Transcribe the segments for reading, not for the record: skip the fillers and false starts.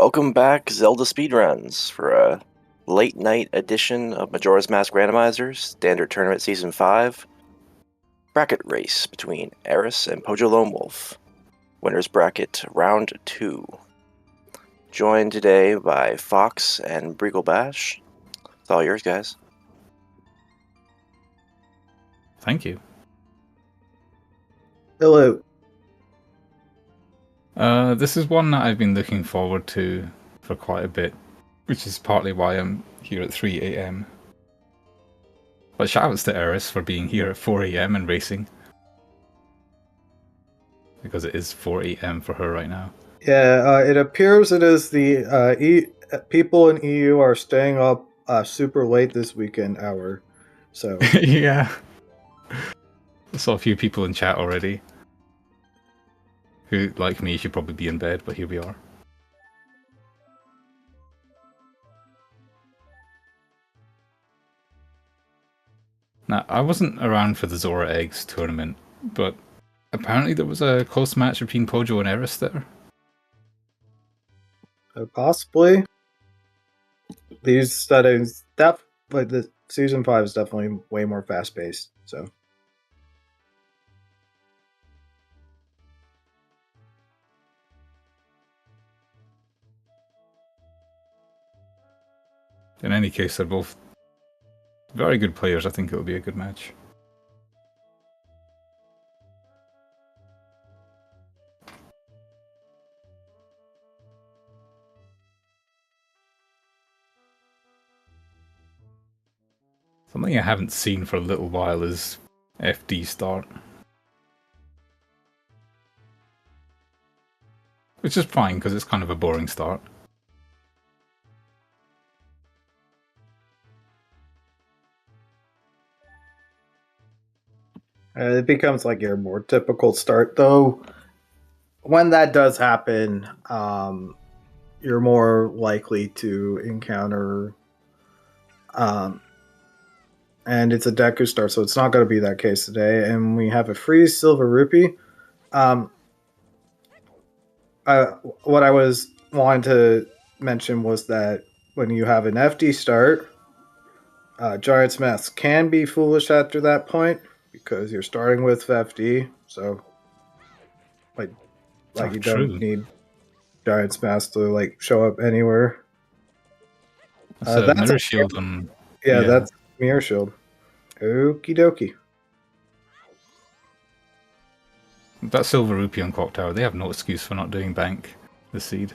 Welcome back, Zelda Speedruns, for a late night edition of Majora's Mask Randomizer Standard Tournament Season 5 bracket race between Eris and pojolonewolf. Winners bracket round 2. Joined today by Fox and Breaglebash. It's all yours, guys. Thank you. Hello. This is one that I've been looking forward to for quite a bit, which is partly why I'm here at 3 AM. But shoutouts to Eris for being here at 4 AM and racing. Because it is 4 AM for her right now. Yeah, it appears it is the people in EU are staying up super late this weekend hour. So Yeah. I saw a few people in chat already. Who, like me, should probably be in bed, but here we are. Now, I wasn't around for the Zora Eggs tournament, but apparently there was a close match between Pojo and Eris there. possibly these settings but the season 5 is definitely way more fast paced. So in any case, they're both very good players. I think it'll be a good match. Something I haven't seen for a little while is FD start. Which is fine, because it's kind of a boring start. it becomes like your more typical start, though. When that does happen, you're more likely to encounter and it's a Deku start, so it's not going to be that case today. And we have a free silver rupee. What I was wanting to mention was that when you have an FD start, Giant's Mask can be foolish after that point because you're starting with FD. So, like you don't need Giant's Mask to show up anywhere. That's Mirror Shield on. Yeah, that's Mirror Shield. Okie dokie. That silver rupee on Clock Tower, they have no excuse for not doing bank the seed.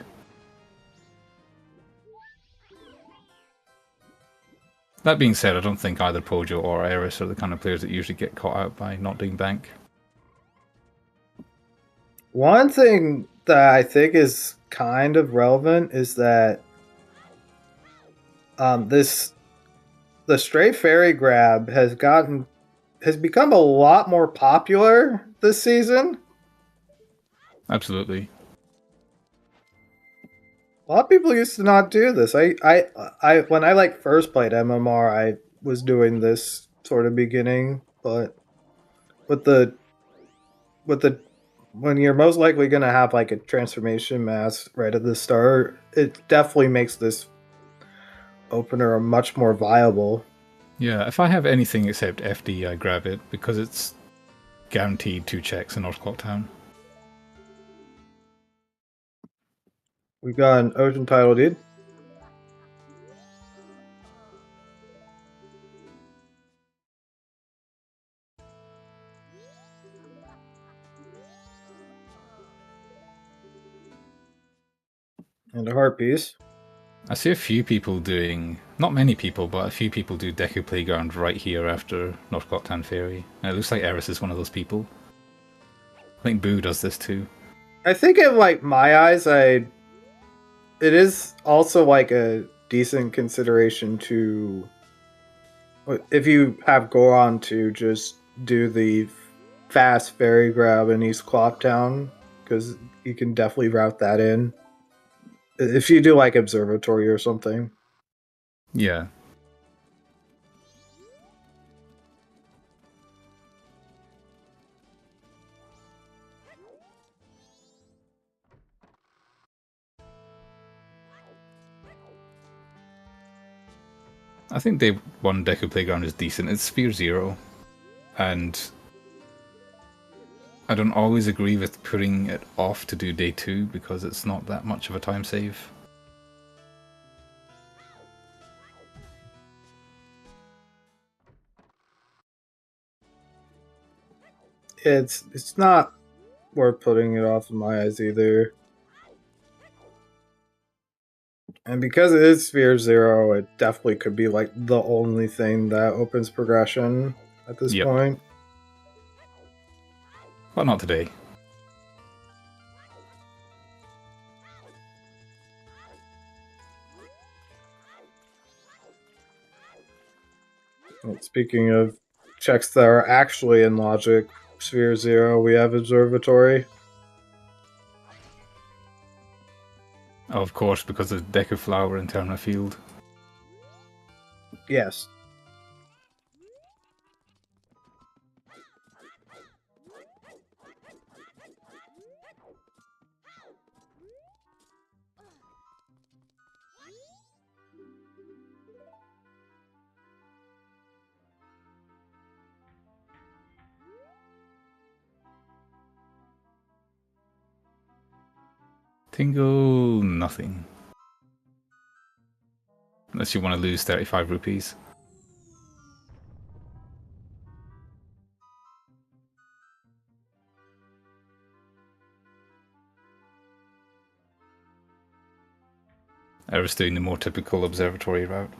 That being said, I don't think either Pojo or Eris are the kind of players that usually get caught out by not doing bank. One thing that I think is kind of relevant is that the stray fairy grab has become a lot more popular this season. Absolutely. A lot of people used to not do this. I when I first played MMR, I was doing this sort of beginning, but when you're most likely going to have a transformation mask right at the start, it definitely makes this opener much more viable. Yeah, if I have anything except FD, I grab it because it's guaranteed 2 checks in North Clock Town. We've got an Ocean Title Deed. And a heart piece. I see a few people doing, not many people, but a few people do Deku Playground right here after North Clock Town Fairy. And it looks like Eris is one of those people. I think Boo does this too. I think in my eyes, it is also a decent consideration to, if you have Goron, to just do the fast fairy grab in East Clock Town, because you can definitely route that in. If you do Observatory or something. Yeah. I think day 1 Deku Playground is decent. It's Sphere 0, and I don't always agree with putting it off to do day 2 because it's not that much of a time save. It's not worth putting it off in my eyes either. And because it is Sphere 0, it definitely could be like the only thing that opens progression at this point. But not today. And speaking of checks that are actually in logic, Sphere 0, we have Observatory. Oh, of course, because of Deku Flower and Terna Field. Yes. Tingle, nothing. Unless you want to lose 35 rupees. I was doing the more typical observatory route.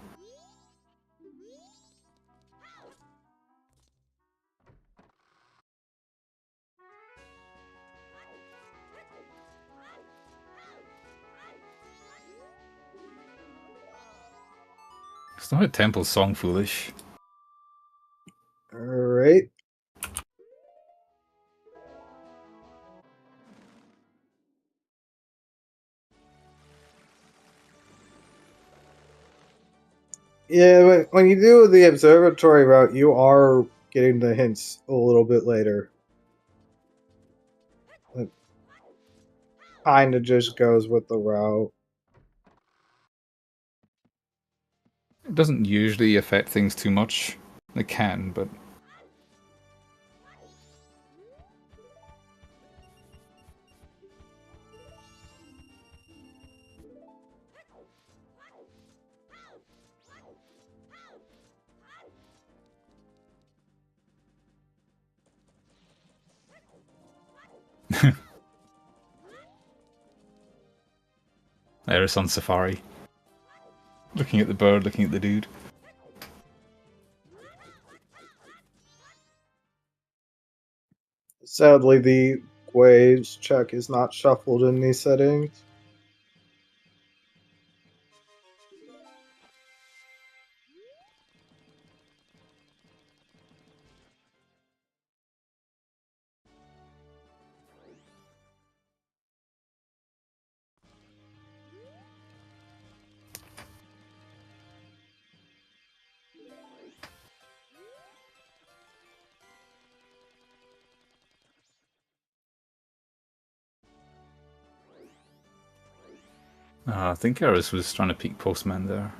It's not a temple song, foolish. Alright. Yeah, when you do the observatory route, you are getting the hints a little bit later. It kind of just goes with the route. It doesn't usually affect things too much. It can, but... Eris on safari. Looking at the bird, looking at the dude. Sadly, the Gwei's check is not shuffled in these settings. I think Eris was trying to peek Postman there.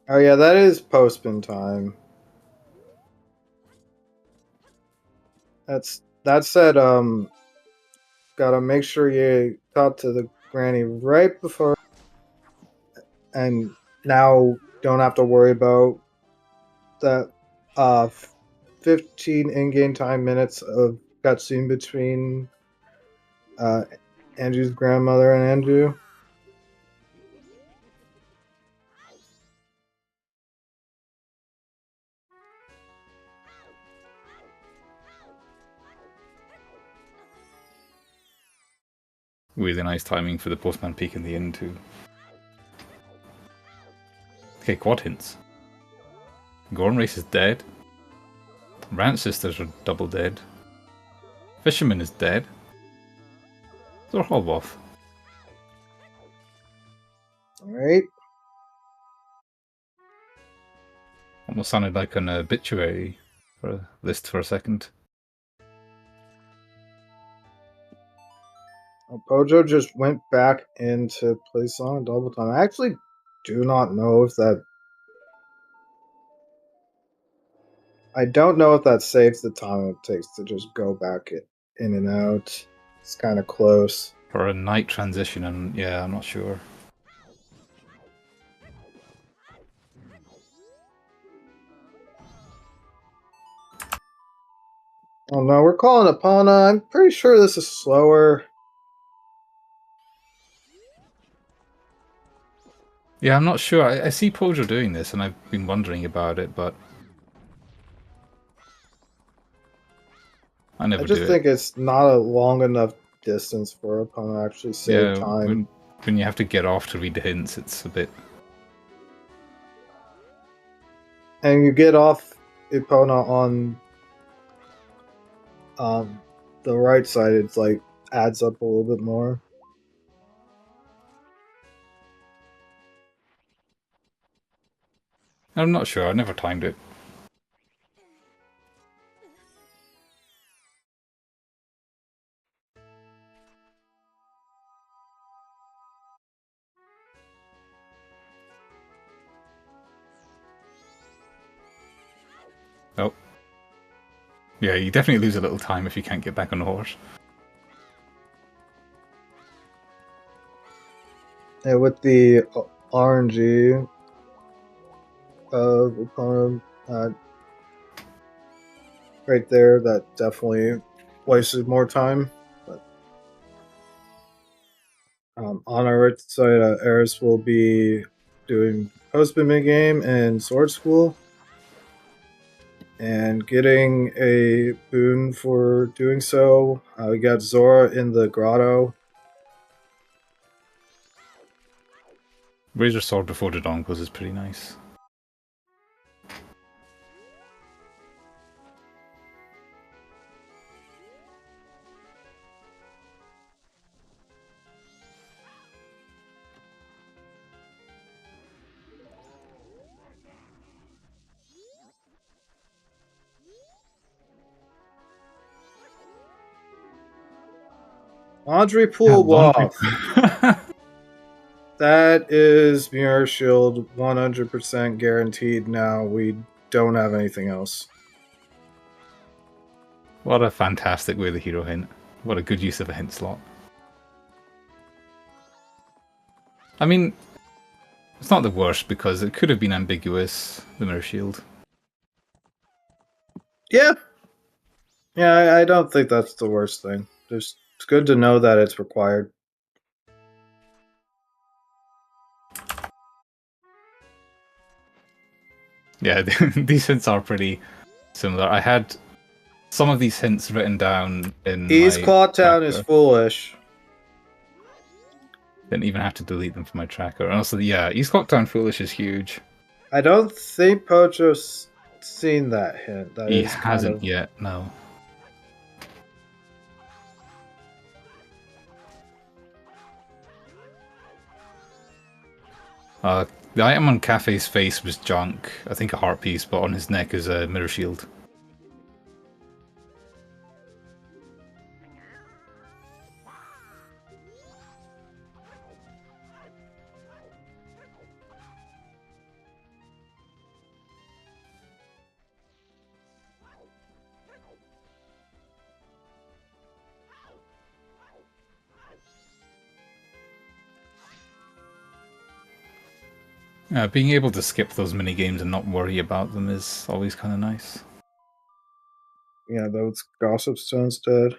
Oh yeah, that is postman time. That said, gotta make sure you talk to the granny right before, and now don't have to worry about that 15 in-game time minutes of cutscene between Andrew's grandmother and Andrew. Really nice timing for the Postman peek in the inn too. Okay, quad hints. Gorn Race is dead. Rant Sisters are double dead. Fisherman is dead. Thor Hallboff. Alright. Almost sounded like an obituary for a list for a second. Pojo just went back into place on double time. I actually do not know if that. I don't know if that saves the time it takes to just go back in and out. It's kind of close. For a night transition, and yeah, I'm not sure. Oh no, we're calling Epona. I'm pretty sure this is slower. Yeah, I'm not sure. I see Pojo doing this, and I've been wondering about it, but I never I do just it. think it's not a long enough distance for Epona to actually save Yeah, time. when you have to get off to read the hints, it's a bit... And you get off Epona on the right side, it's like adds up a little bit more. I'm not sure. I never timed it. Oh. Yeah, you definitely lose a little time if you can't get back on the horse. Yeah, with the RNG of Epona right there, that definitely wasted more time. But on our right side, Eris will be doing husband mid game and sword school, and getting a boon for doing so. We got Zora in the grotto. Razor Sword before the Donkos is pretty nice. Laundry Yeah, pool laundry. off. That is Mirror Shield 100% guaranteed now. We don't have anything else. What a fantastic way to hero hint. What a good use of a hint slot. I mean, it's not the worst because it could have been ambiguous, the Mirror Shield. Yeah. Yeah, I don't think that's the worst thing. It's good to know that it's required. Yeah, these hints are pretty similar. I had some of these hints written down in East my Clawtown is tracker. foolish. Didn't even have to delete them from my tracker. And also, yeah, East Clocktown Foolish is huge. I don't think Pocho's seen that hint. That He is kind hasn't of... yet, no. The item on Cafe's face was junk. I think a heart piece, but on his neck is a mirror shield. Being able to skip those mini games and not worry about them is always kind of nice. Yeah, those Gossip Stones dead.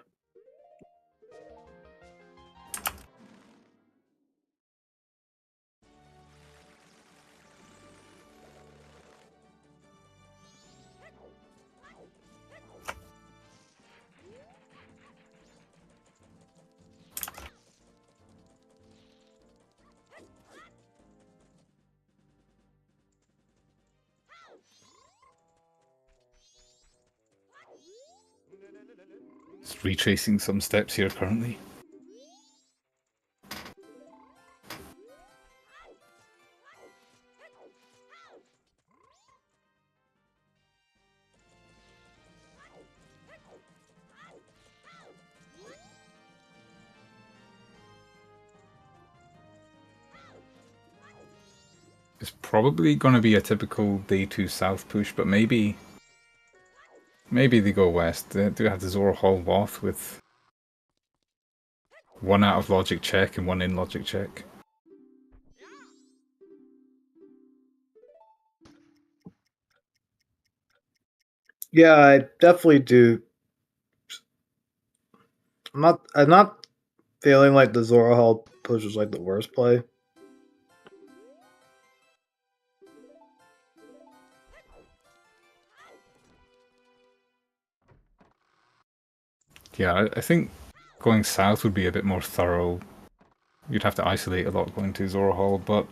Just retracing some steps here currently. probably going to be a typical day 2 south push, but maybe they go west. They do have the Zora Hall Wath with 1 out of logic check and 1 in logic check. Yeah, I definitely do. I'm not feeling like the Zora Hall push is like the worst play. Yeah, I think going south would be a bit more thorough. You'd have to isolate a lot going to Zora Hall, but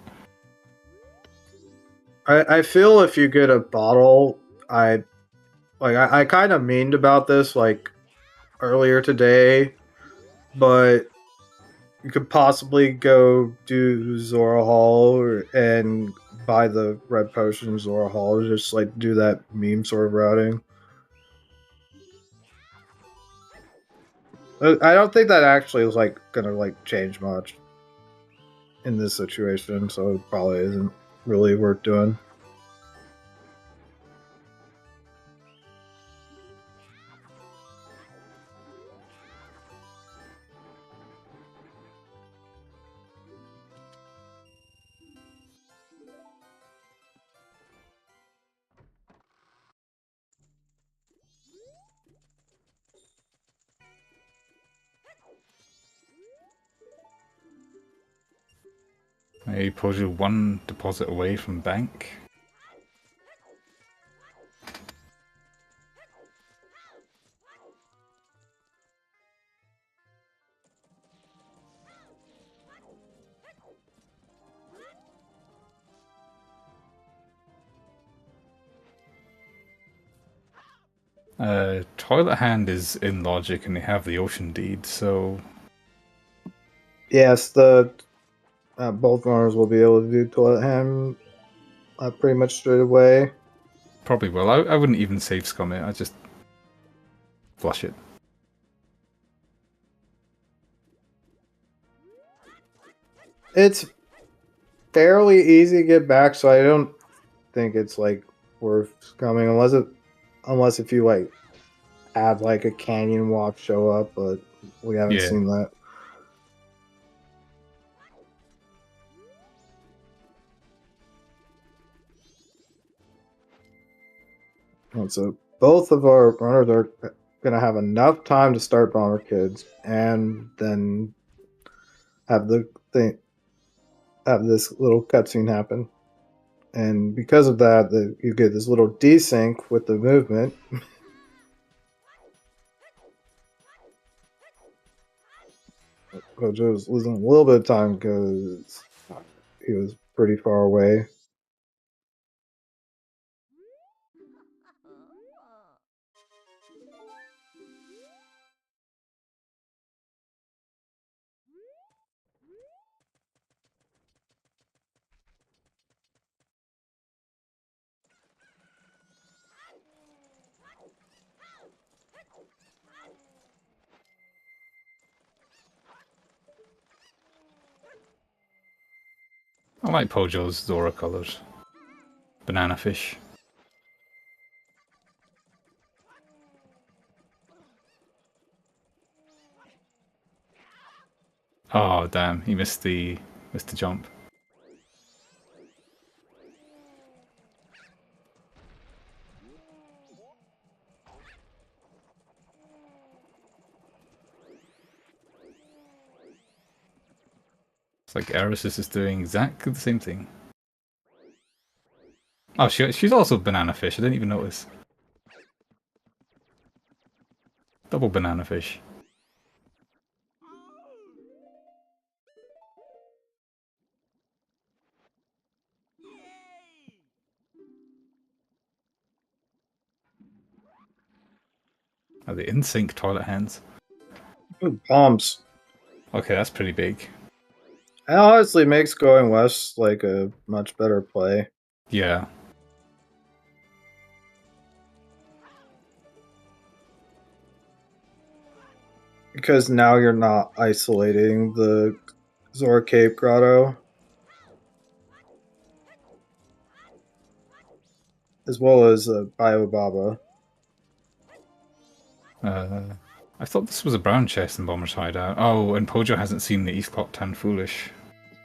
I feel if you get a bottle, I kind of meaned about this like earlier today, but you could possibly go do Zora Hall and buy the red potion Zora Hall, just like do that meme sort of routing. I don't think that actually is like gonna like change much in this situation, so it probably isn't really worth doing. maybe Pojo 1 deposit away from bank. Toilet Hand is in logic and they have the Ocean Deed, so Yes, the both runners will be able to do Toilet Hand pretty much straight away. probably will. I wouldn't even save scum it, I just flush it. It's fairly easy to get back, so I don't think it's like worth coming unless if you like have like a canyon walk show up, but we haven't seen that. And so both of our runners are gonna have enough time to start Bomber Kids and then have have this little cutscene happen. And because of that, you get this little desync with the movement. Kojo was losing a little bit of time because he was pretty far away. I like Pojo's Zora colors. Banana fish. Oh damn, he missed the jump. It's like Eris is just doing exactly the same thing. Oh, she's also banana fish. I didn't even notice. Double banana fish. Oh, the in-sync toilet hands. Ooh, palms. Okay, that's pretty big. It honestly makes going west like a much better play. Yeah. Because now you're not isolating the Zora Cape Grotto. as well as Biobaba. I thought this was a brown chest in Bomber's Hideout. Oh, and Pojo hasn't seen the East Clock Town Foolish.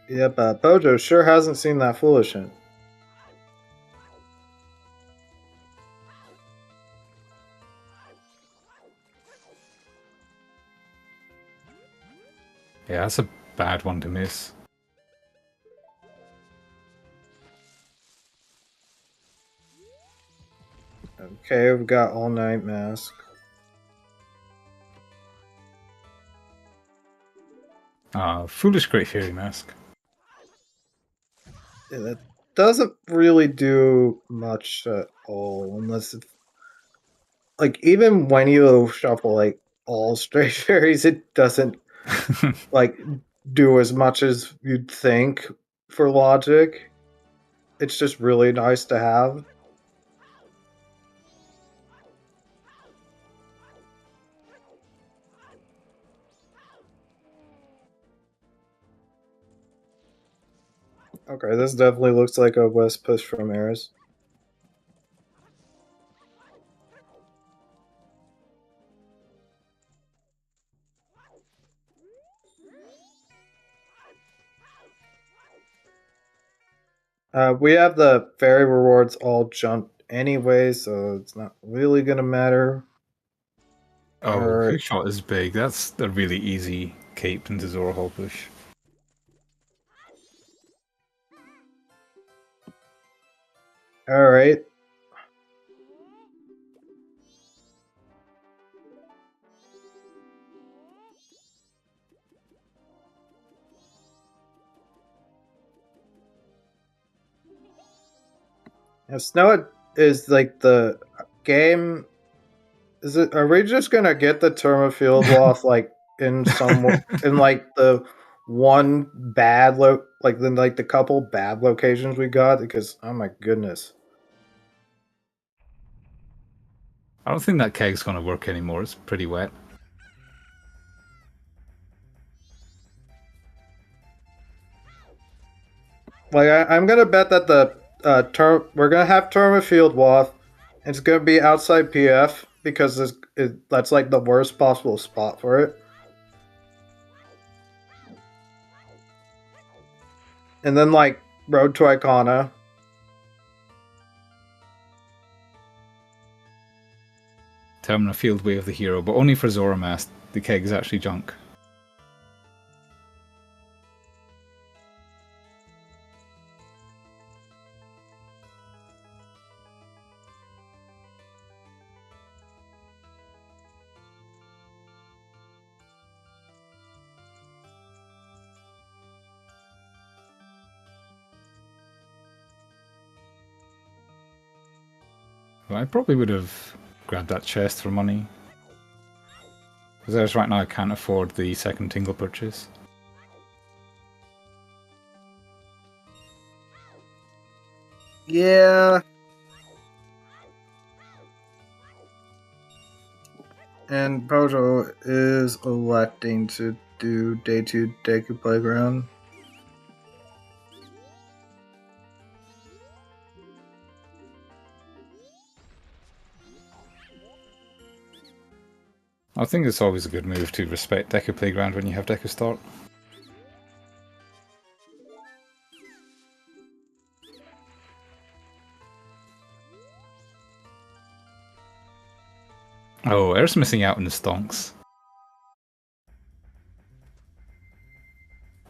Yep, Bojo sure hasn't seen that foolish hint. Yeah, that's a bad one to miss. Okay, we've got All Night Mask. Foolish Great Fairy Mask. Yeah, that doesn't really do much at all, unless it's like even when you shuffle like all straight fairies, it doesn't like do as much as you'd think for logic. It's just really nice to have. Okay, this definitely looks like a West push from Eris. We have the fairy rewards all jumped anyway, so it's not really gonna matter. Oh, Alright. Hook Shot is big. That's a really easy cape into Zora Hall push. Alright. Now, Snow is like the game. Is it? Are we just gonna get the term of field loss like in some in like the one bad like the couple bad locations we got? Because oh my goodness. I don't think that keg's gonna work anymore. It's pretty wet. Like I'm gonna bet that the we're gonna have term of field waff. It's gonna be outside PF because that's like the worst possible spot for it. And then like Road to Icona. Termina Field Way of the Hero, but only for Zora Mask. The keg is actually junk. Well, I probably would have grabbed that chest for money. Because right now I can't afford the second Tingle purchase. Yeah. And Pojo is electing to do Day 2 Deku Playground. I think it's always a good move to respect Deku Playground when you have Deku Start. Oh, Eris missing out on the stonks.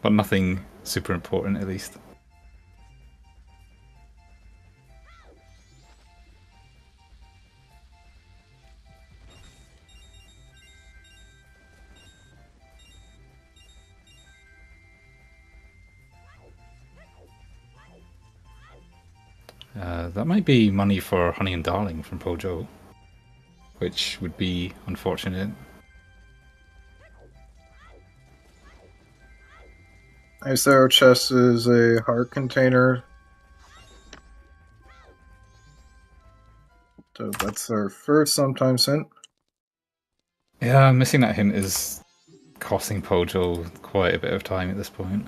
But nothing super important, at least. That might be money for Honey and Darling from Pojo, which would be unfortunate. Isaro chest is a heart container. So that's our first sometimes hint. Yeah, missing that hint is costing Pojo quite a bit of time at this point.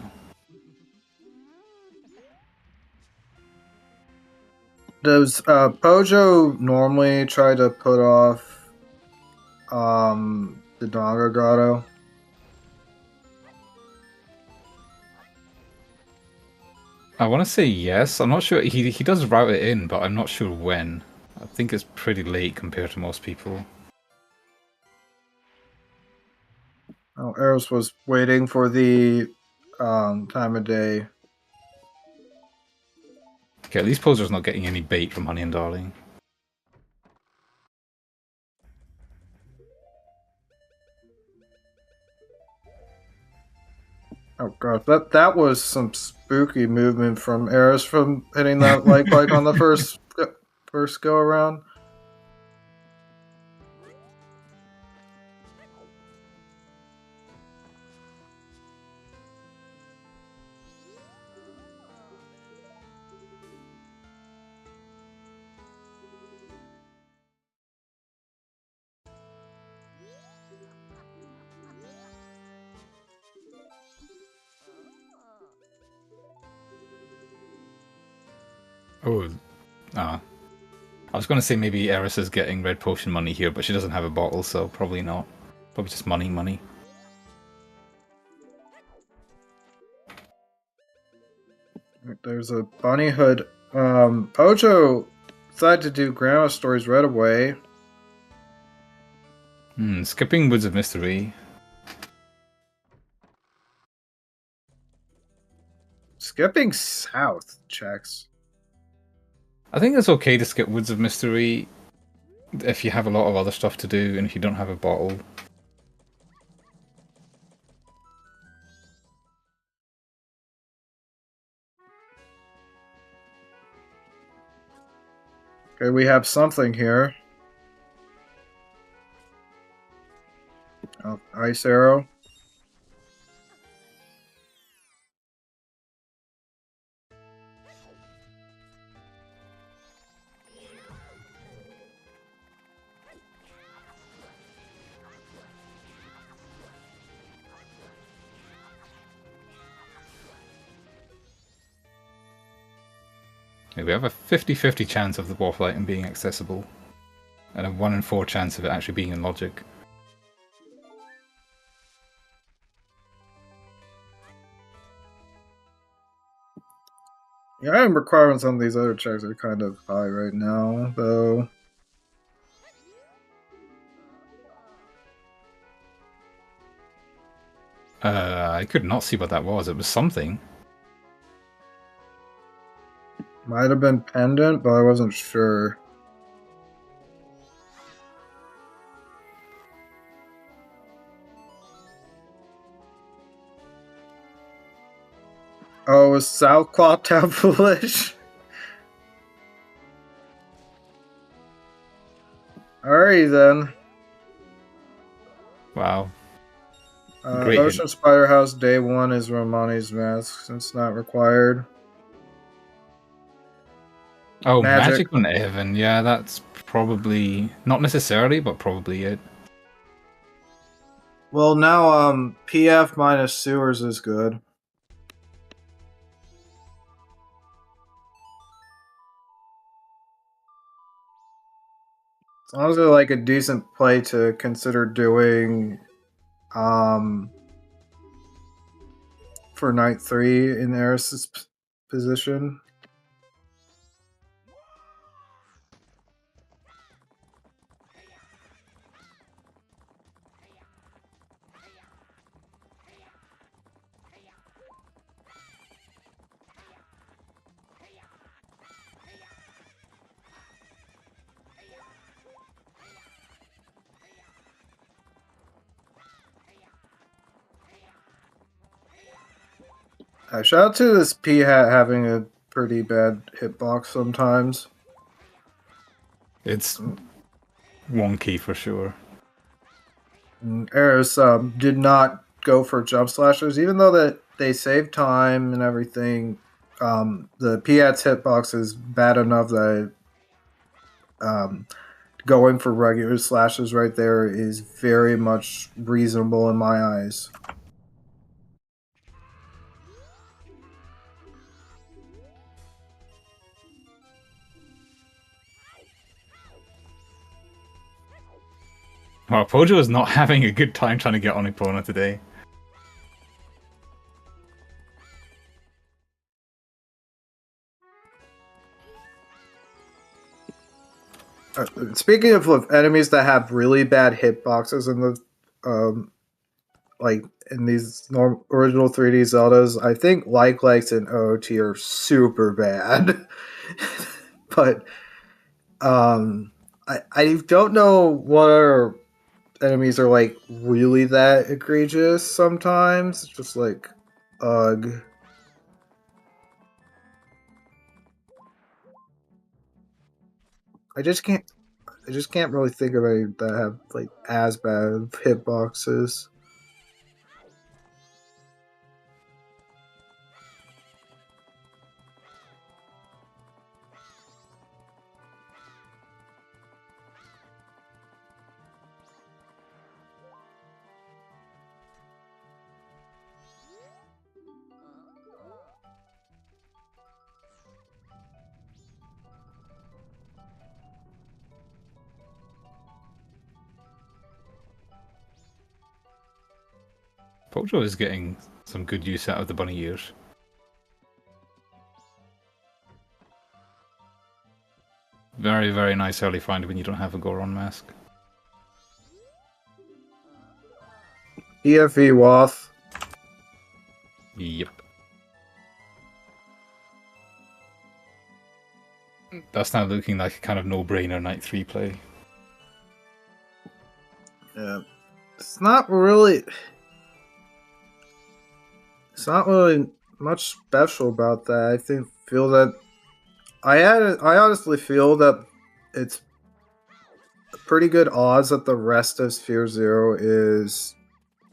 Does Pojo normally try to put off the Donga Grotto? I want to say yes. I'm not sure. He does route it in, but I'm not sure when. I think it's pretty late compared to most people. Oh, Eris was waiting for the time of day. Okay, at least Poser's not getting any bait from Honey and Darling. Oh god, that was some spooky movement from Eris from hitting that like on the first go around. Oh, ah. I was going to say maybe Eris is getting red potion money here, but she doesn't have a bottle, so probably not. Probably just money. There's a bunny hood. Pojo decided to do grandma stories right away. Skipping Woods of Mystery. Skipping south checks. I think it's okay to skip Woods of Mystery if you have a lot of other stuff to do and if you don't have a bottle. Okay, we have something here. Oh, ice arrow. We have a 50-50 chance of the dwarf item being accessible, and a 1 in 4 chance of it actually being in logic. Yeah, item requirements on these other checks are kind of high right now, though. I could not see what that was. It was something. Might have been pendant, but I wasn't sure. Oh, was South Claw Town foolish? Alrighty then. Wow. Great Ocean hint. Spider House Day 1 is Romani's mask, since not required. Oh, Magic. magic on Evan. Yeah, that's probably not necessarily, but probably it. Well, now PF minus sewers is good. As long as they're like a decent play to consider doing for night 3 in Eris's position. Shout out to this P-Hat having a pretty bad hitbox sometimes. It's wonky for sure. And Eris did not go for jump slashers, even though that they save time and everything. The P-Hat's hitbox is bad enough that going for regular slashes right there is very much reasonable in my eyes. Wow, Pojo is not having a good time trying to get on Epona today. Speaking of enemies that have really bad hitboxes in the like in these original 3D Zeldas, I think like and OOT are super bad. But I don't know what our enemies are like really that egregious sometimes. It's just like ugh. I just can't really think of any that have like as bad hitboxes. Pojo is getting some good use out of the bunny ears. Very, very nice early find when you don't have a Goron mask. EFE Waff. Yep. That's now looking like a kind of no-brainer Night 3 play. Yeah. It's not really much special about that. I honestly feel that it's pretty good odds that the rest of Sphere Zero is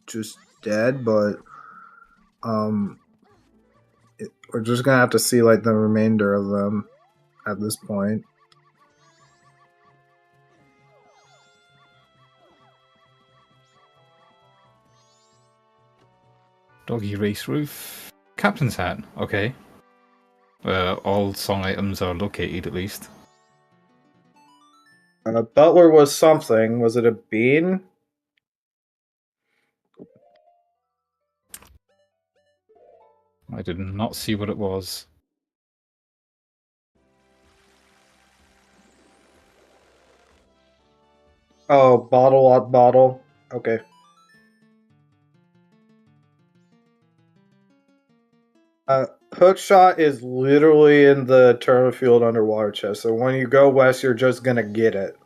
just dead, but we're just gonna have to see like the remainder of them at this point. Doggy race roof. Captain's hat. Okay. All song items are located at least. Butler was something. Was it a bean? I did not see what it was. Oh, bottle. Okay. Hookshot is literally in the tournament field underwater chest. So when you go west, you're just gonna get it.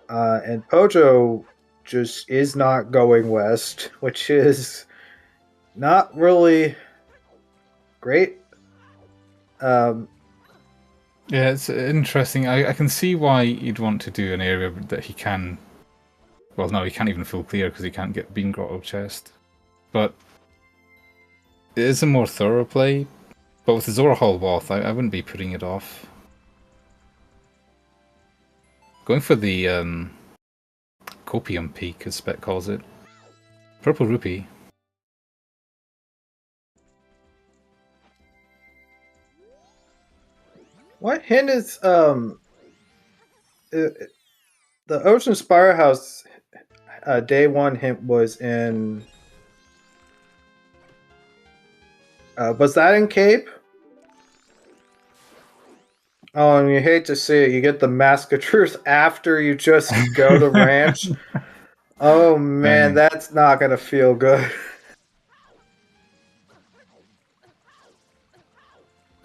And Pojo just is not going west, which is not really great. Yeah, it's interesting. I can see why you'd want to do an area that he can... Well, no, he can't even full clear because he can't get Bean Grotto chest. But it is a more thorough play. But with the Zora Hall Wath, I wouldn't be putting it off. Going for the Copium Peak, as Spec calls it. Purple Rupee. What hint is the Ocean Spire House day one hint was in was that in Cape? Oh, and you hate to see it, you get the Mask of Truth after you just go to Ranch. Oh man, that's not gonna feel good.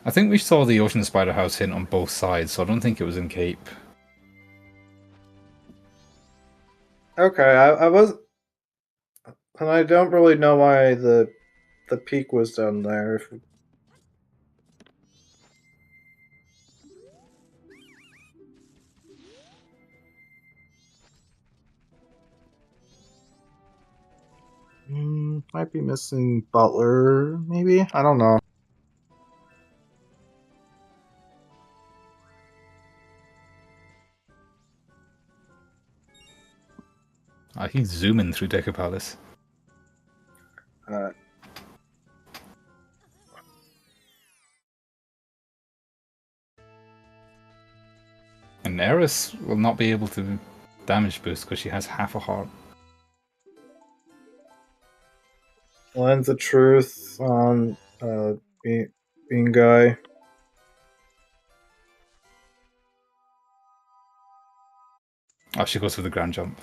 I think we saw the Ocean Spider House hint on both sides, so I don't think it was in Cape. Okay, I was, and I don't really know why the peak was down there. Might be missing Butler, maybe? I don't know. He's zooming through Deku Palace. And Eris will not be able to damage boost because she has half a heart. Lens of Truth on Bean Guy. Oh, she goes for the grand jump.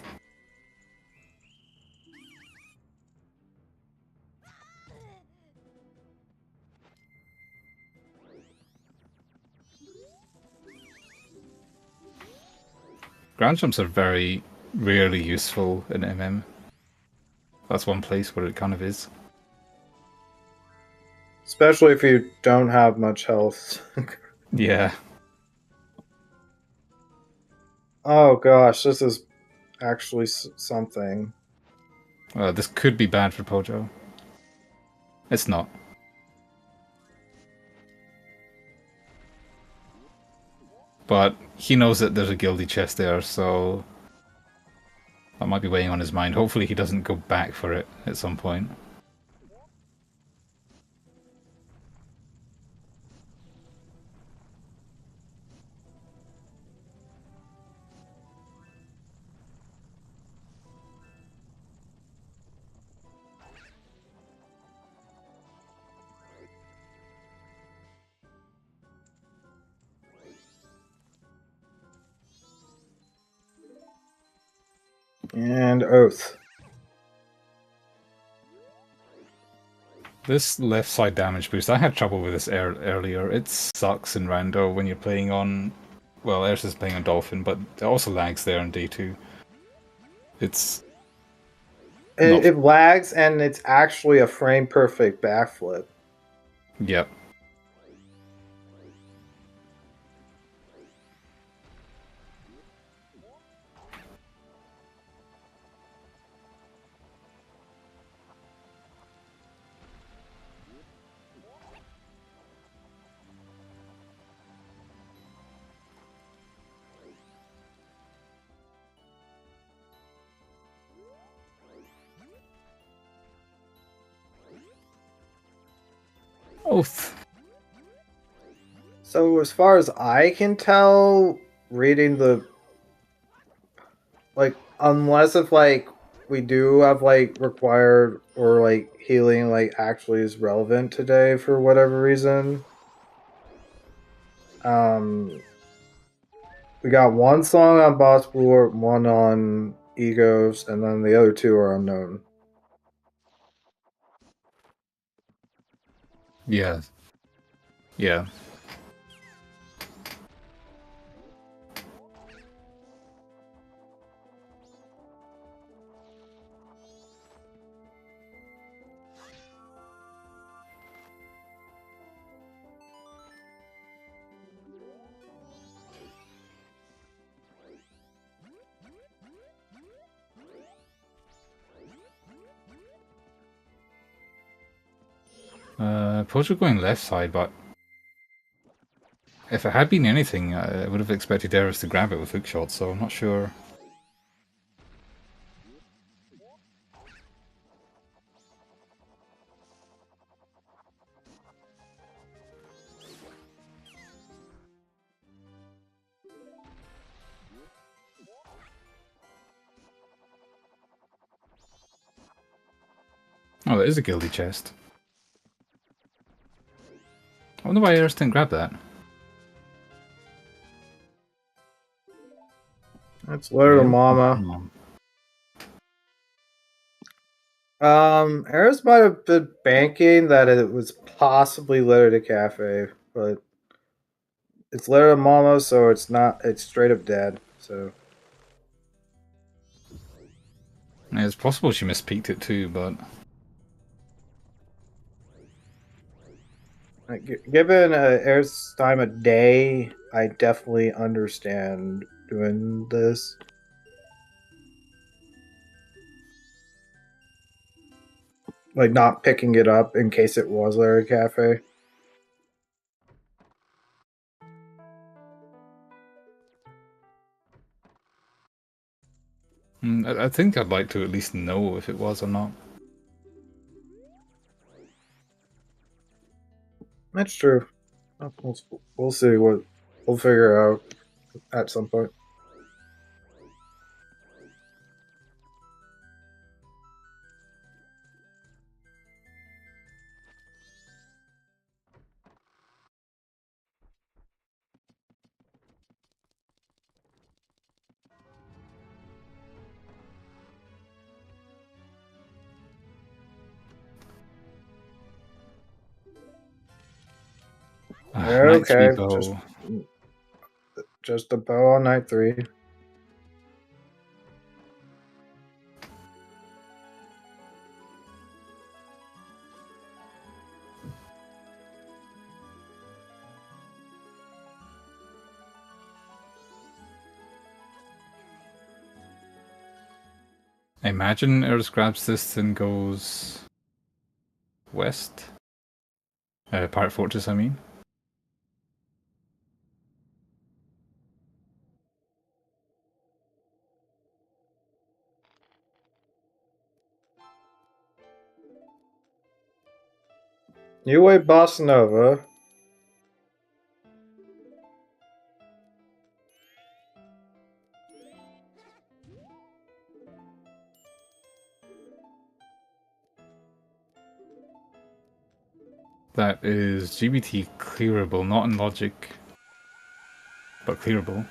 Ground jumps are very rarely useful in MM. That's one place where it kind of is. Especially if you don't have much health. Yeah. Oh gosh, this is actually something. This could be bad for Pojo. It's not. But he knows that there's a guilty chest there, so that might be weighing on his mind. Hopefully he doesn't go back for it at some point. And Oath. This left side damage boost, I had trouble with this earlier. It sucks in Rando when you're playing on... Well, Eris is playing on Dolphin, but it also lags there on day 2. It lags, and it's actually a frame-perfect backflip. Yep. Oath. So as far as I can tell, reading the... Like, unless if, like, we do have, like, required or, like, healing, like, actually is relevant today for whatever reason. We got one song on Boss Blue, one on Egos, and then the other 2 are unknown. Yeah. Yeah. Pojo going left side, but if it had been anything, I would have expected Eris to grab it with hookshot, so I'm not sure. Oh, there is a guilty chest. I wonder why Eris didn't grab that. That's Letter to Mama. Eris might have been banking that it was possibly Letter to Cafe, but it's Letter to Mama, so it's not. It's straight up dead. So Yeah, it's possible she mispeaked it too, but given Eris' time of day, I definitely understand doing this. Like, not picking it up in case it was Larry Cafe. I think I'd like to at least know if it was or not. That's true. We'll see what we'll figure out at some point. Night 3 Okay, bow. just a bow on night 3. I imagine Eris grabs this and goes west. Pirate Fortress, I mean. New Way Bossa Nova. That is GBT clearable, not in logic, but clearable.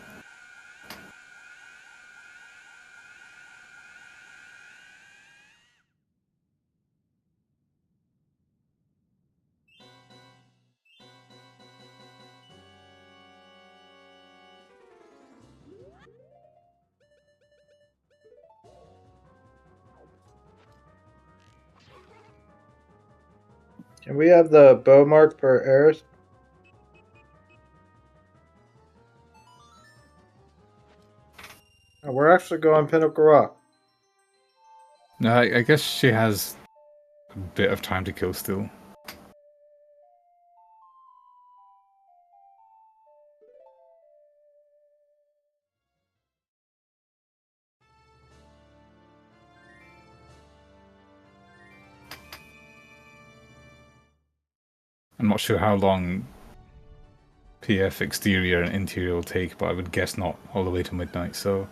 Can we have the bow mark for Eris? Oh, we're actually going Pinnacle Rock. No, I guess she has a bit of time to kill still. I'm not sure how long PF exterior and interior will take, but I would guess not all the way to midnight, so...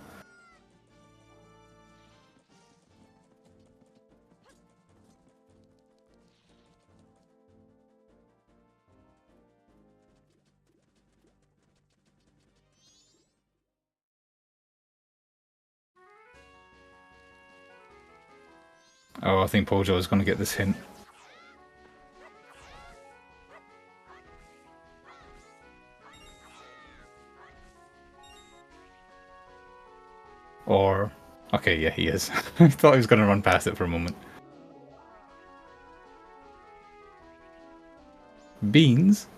Oh, I think Pojo is going to get this hint. Or... Okay, yeah, he is. I thought he was going to run past it for a moment. Beans?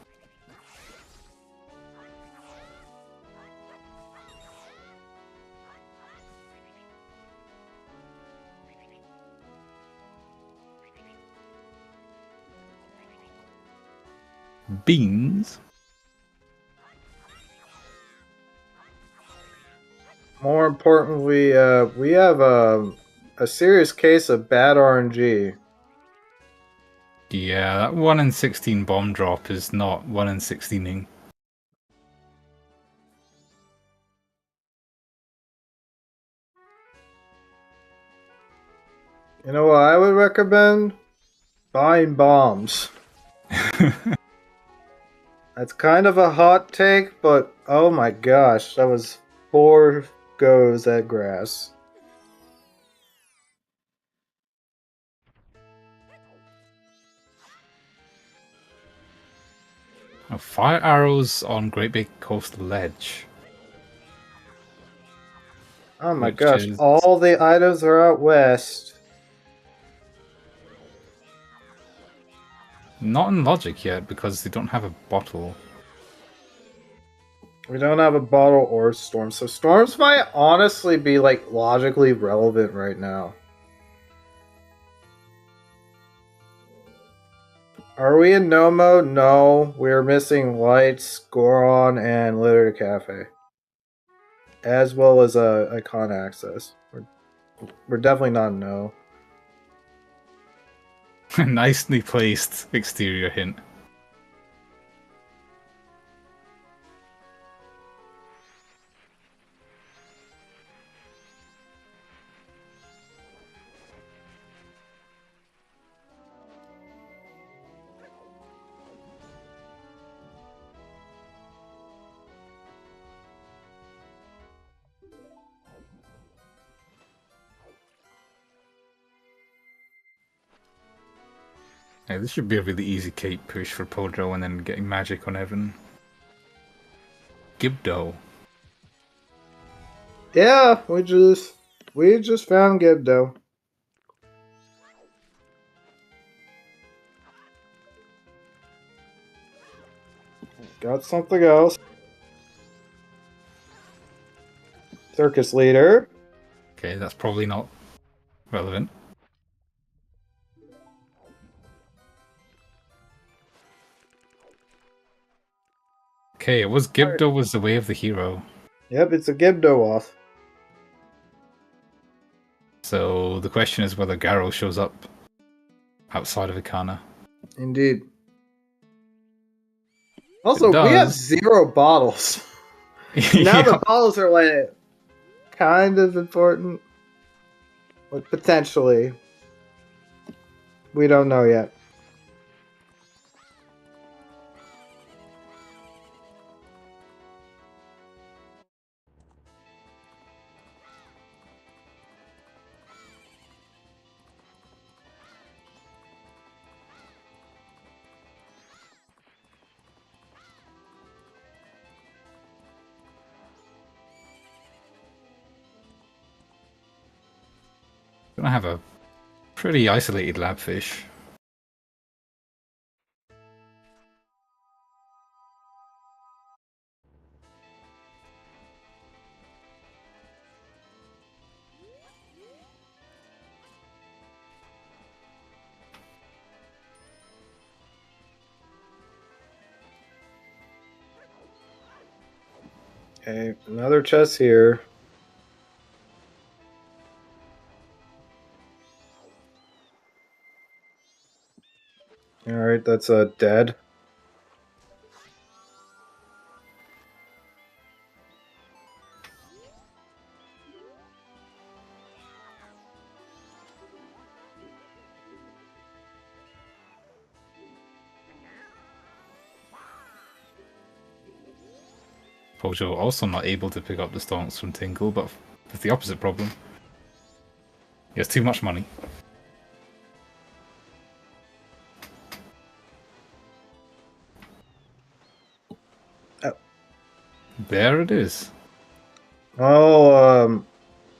Beans? More importantly, we have a serious case of bad RNG. Yeah, that 1 in 16 bomb drop is not 1 in 16ing. You know what I would recommend? Buying bombs. That's kind of a hot take, but oh my gosh, that was 4 goes at grass. Oh, fire arrows on Great Big Coast Ledge. Oh my Which gosh, is- all the items are out west. Not in logic yet, because they don't have a bottle. We don't have a bottle or storm, so storms might honestly be like logically relevant right now. Are we in no mode? No, we're missing lights, Goron, and Litter Cafe, as well as icon access. We're definitely not no. Nicely placed exterior hint. Yeah, this should be a really easy cape push for Pojo and then getting magic on Evan. Gibdo. Yeah, we just found Gibdo. Got something else. Circus leader. Okay, that's probably not relevant. Okay, it was Gibdo was the way of the hero. Yep, it's a Gibdo off. So the question is whether Garrow shows up outside of Ikana. Indeed. Also, It we have does. 0 bottles. Now Yeah. the bottles are like kind of important. But potentially. We don't know yet. Gonna have a pretty isolated labfish. Okay, another chest here. Alright, that's dead. Pojo also not able to pick up the stonks from Tingle, but with the opposite problem. He has too much money. Oh. There it is. Oh,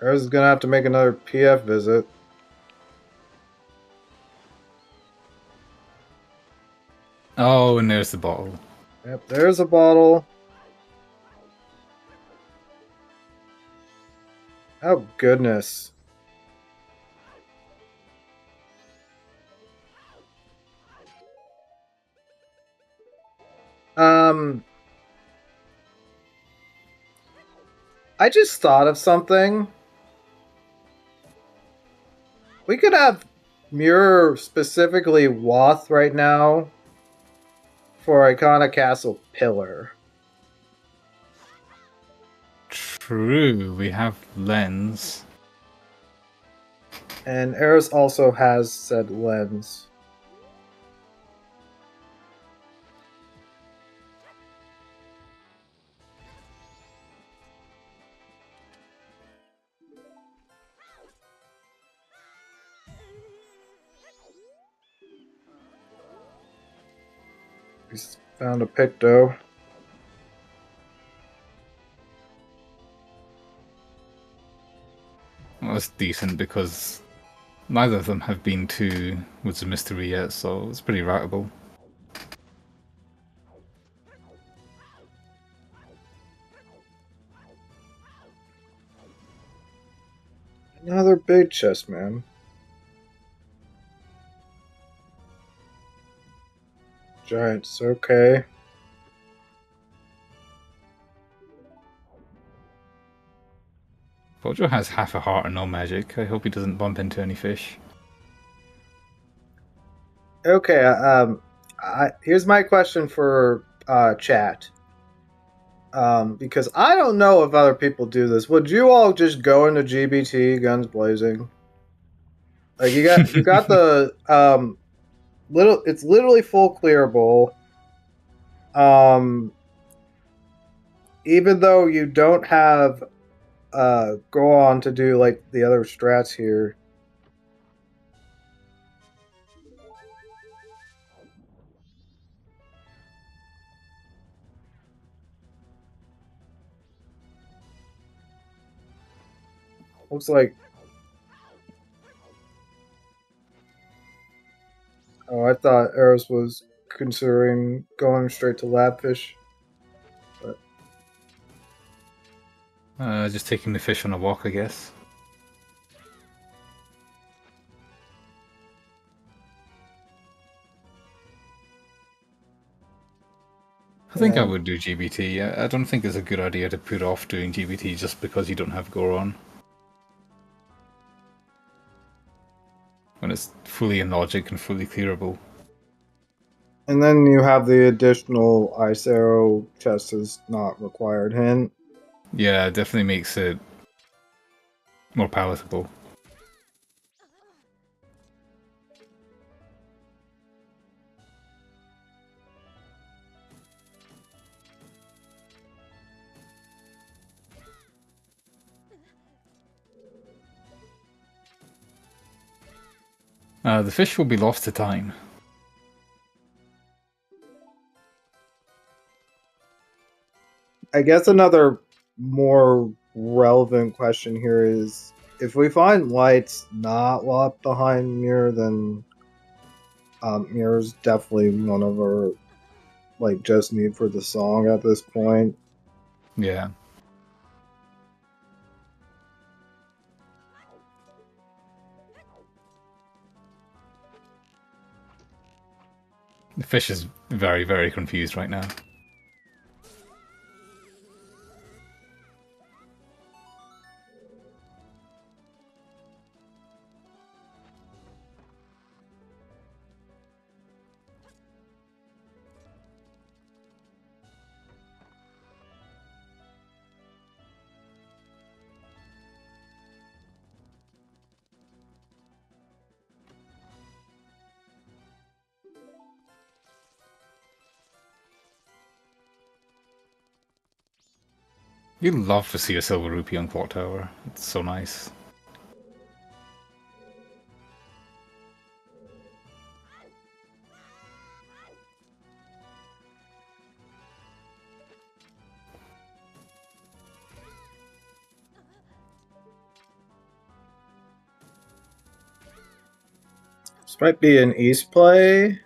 Eris gonna have to make another PF visit. Oh, and there's the bottle. Yep, there's a bottle. Oh, goodness. I just thought of something. We could have Muir, specifically Woth, right now for Icona Castle Pillar. True, we have Lens. And Eris also has said lens. We found a Picto. Well, that's decent because neither of them have been to Woods of Mystery yet, so it's pretty routable. Another big chest, man. Giants, okay. Pojo has half a heart and no magic. I hope he doesn't bump into any fish. Okay, here's my question for chat. Because I don't know if other people do this. Would you all just go into GBT guns blazing? Like you got the it's literally full clearable. Even though you don't have go on to do like the other strats here. Looks like. Oh, I thought Eris was considering going straight to Labfish. But Just taking the fish on a walk, I guess. I think I would do GBT. I don't think it's a good idea to put off doing GBT just because you don't have Goron. When it's fully in logic and fully clearable. And then you have the additional Ice Arrow chest is not required hint. Yeah, it definitely makes it more palatable. The fish will be lost to time. I guess another more relevant question here is if we find Light's not locked behind Mirror, then Mirror's definitely one of our like just need for the song at this point. Yeah. The fish is very, very confused right now. You'd love to see a silver rupee on Clock Tower. It's so nice. This might be an East play.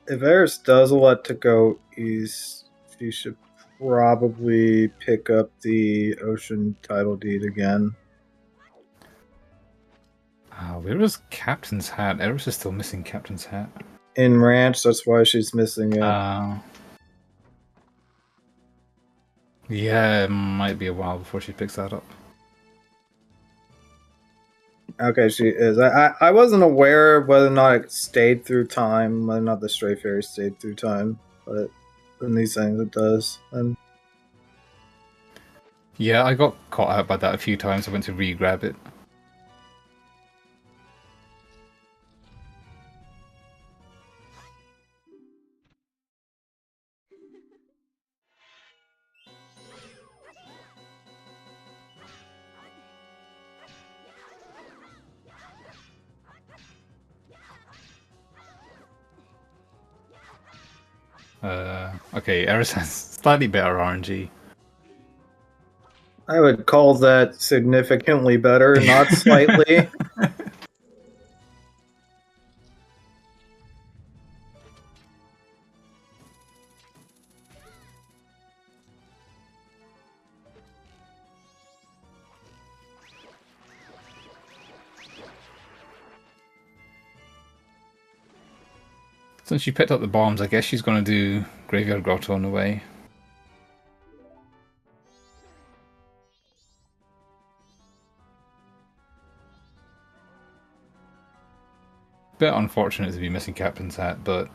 If Eris does elect to go east, she should probably pick up the ocean title deed again. Where is Captain's Hat? Eris is still missing Captain's Hat. In Ranch, that's why she's missing it. Yeah, it might be a while before she picks that up. Okay, she is. I wasn't aware of whether or not it stayed through time, whether or not the Stray Fairy stayed through time, but in these things it does. And Yeah, I got caught out by that a few times. I went to re-grab it. Okay, Eris has slightly better RNG. I would call that significantly better, not slightly. Since she picked up the bombs, I guess she's going to do Graveyard Grotto on the way. Bit unfortunate to be missing Captain's Hat, but...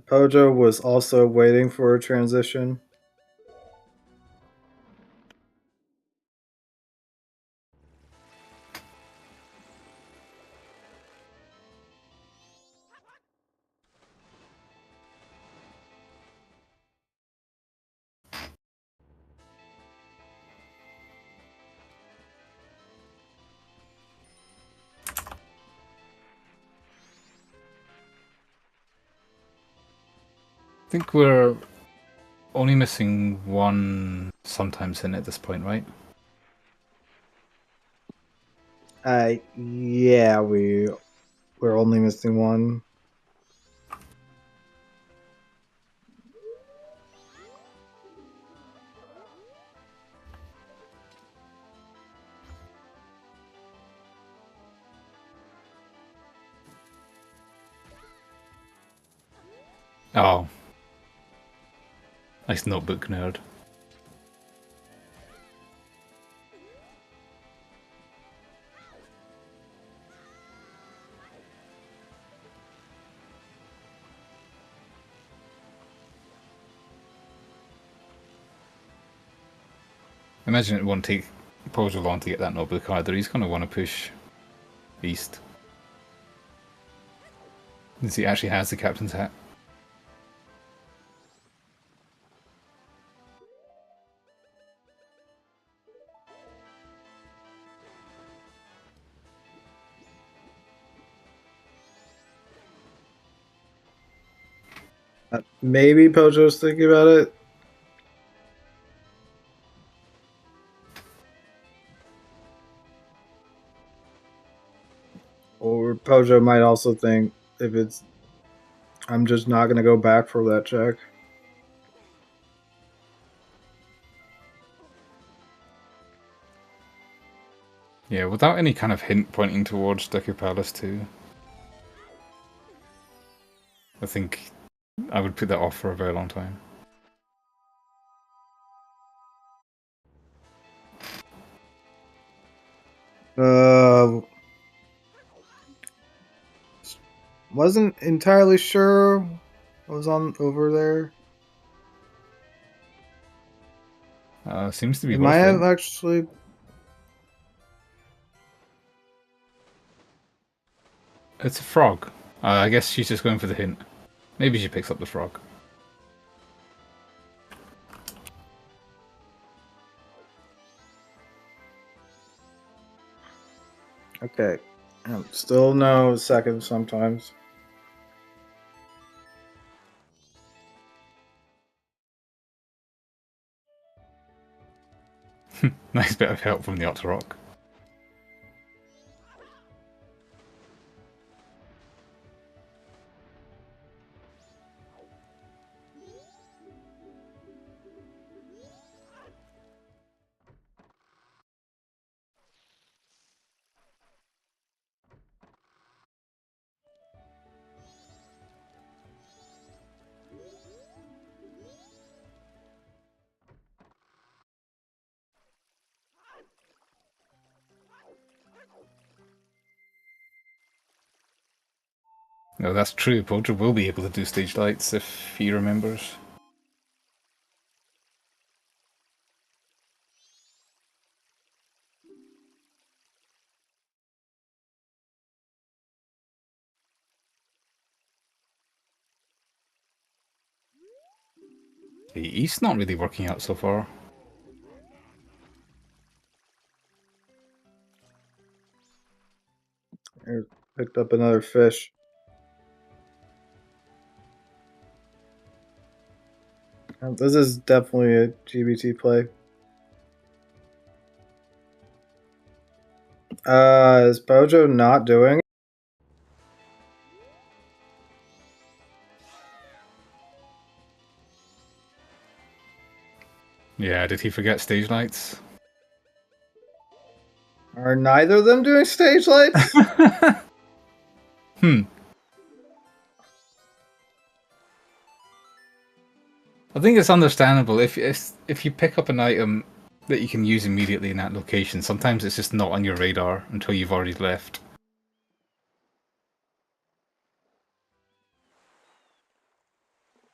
Pojo was also waiting for a transition. think we're only missing one sometimes in at this point, right? Yeah, we're only missing one. Oh. Nice notebook nerd. Imagine it won't take Pojol long to get that notebook either. He's going to want to push east. Since he actually has the captain's hat. Maybe Pojo's thinking about it. Or Pojo might also think if it's... I'm just not going to go back for that check. Yeah, without any kind of hint pointing towards Deku Palace too. I think I would put that off for a very long time. Wasn't entirely sure what was on over there. Seems to be It both, might have right? actually... It's a frog. I guess she's just going for the hint. Maybe she picks up the frog. Okay. Still no second sometimes. Nice bit of help from the Octorok. No, that's true. Pojo will be able to do stage lights if he remembers. The East not really working out so far. Picked up another fish. This is definitely a GBT play. Is Pojo not doing it? Yeah, did he forget stage lights? Are neither of them doing stage lights? I think it's understandable if you pick up an item that you can use immediately in that location. Sometimes it's just not on your radar until you've already left.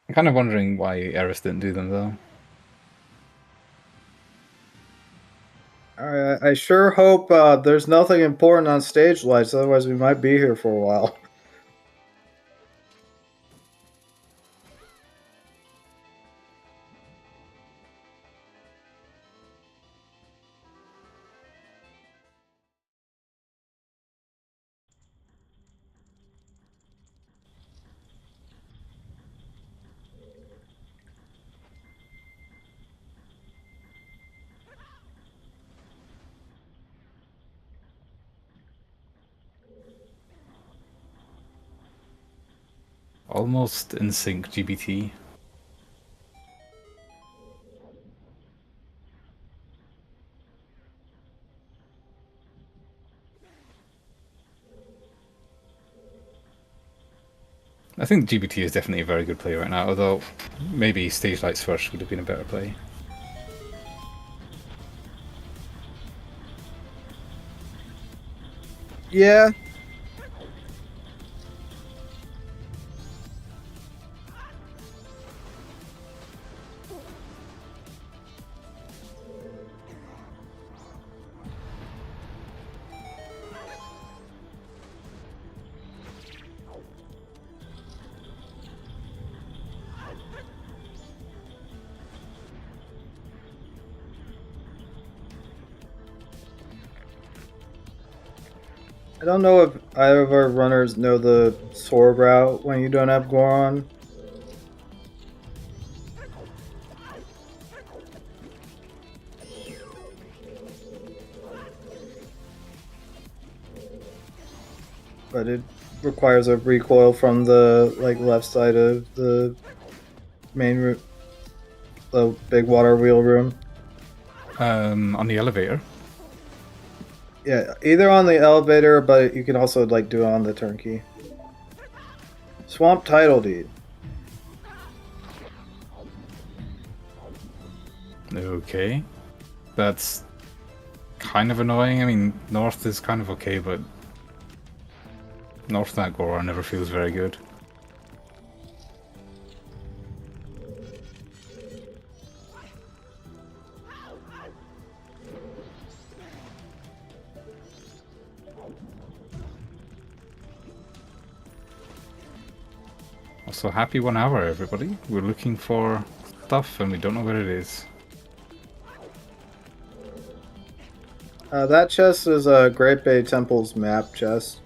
I'm kind of wondering why Eris didn't do them though. I sure hope there's nothing important on stage lights, otherwise we might be here for a while. Almost in sync GBT. I think GBT is definitely a very good play right now, although maybe Stage Lights first would have been a better play. Yeah. I don't know if either of our runners know the sword route when you don't have Goron. But it requires a recoil from the left side of the main route, the big water wheel room. On the elevator. Yeah, either on the elevator, but you can also do it on the turnkey. Swamp title deed. Okay. That's kind of annoying. I mean, North is kind of okay, but North that Goron never feels very good. Also, happy 1 hour, everybody. We're looking for stuff and we don't know where it is. That chest is a Great Bay Temple's map chest.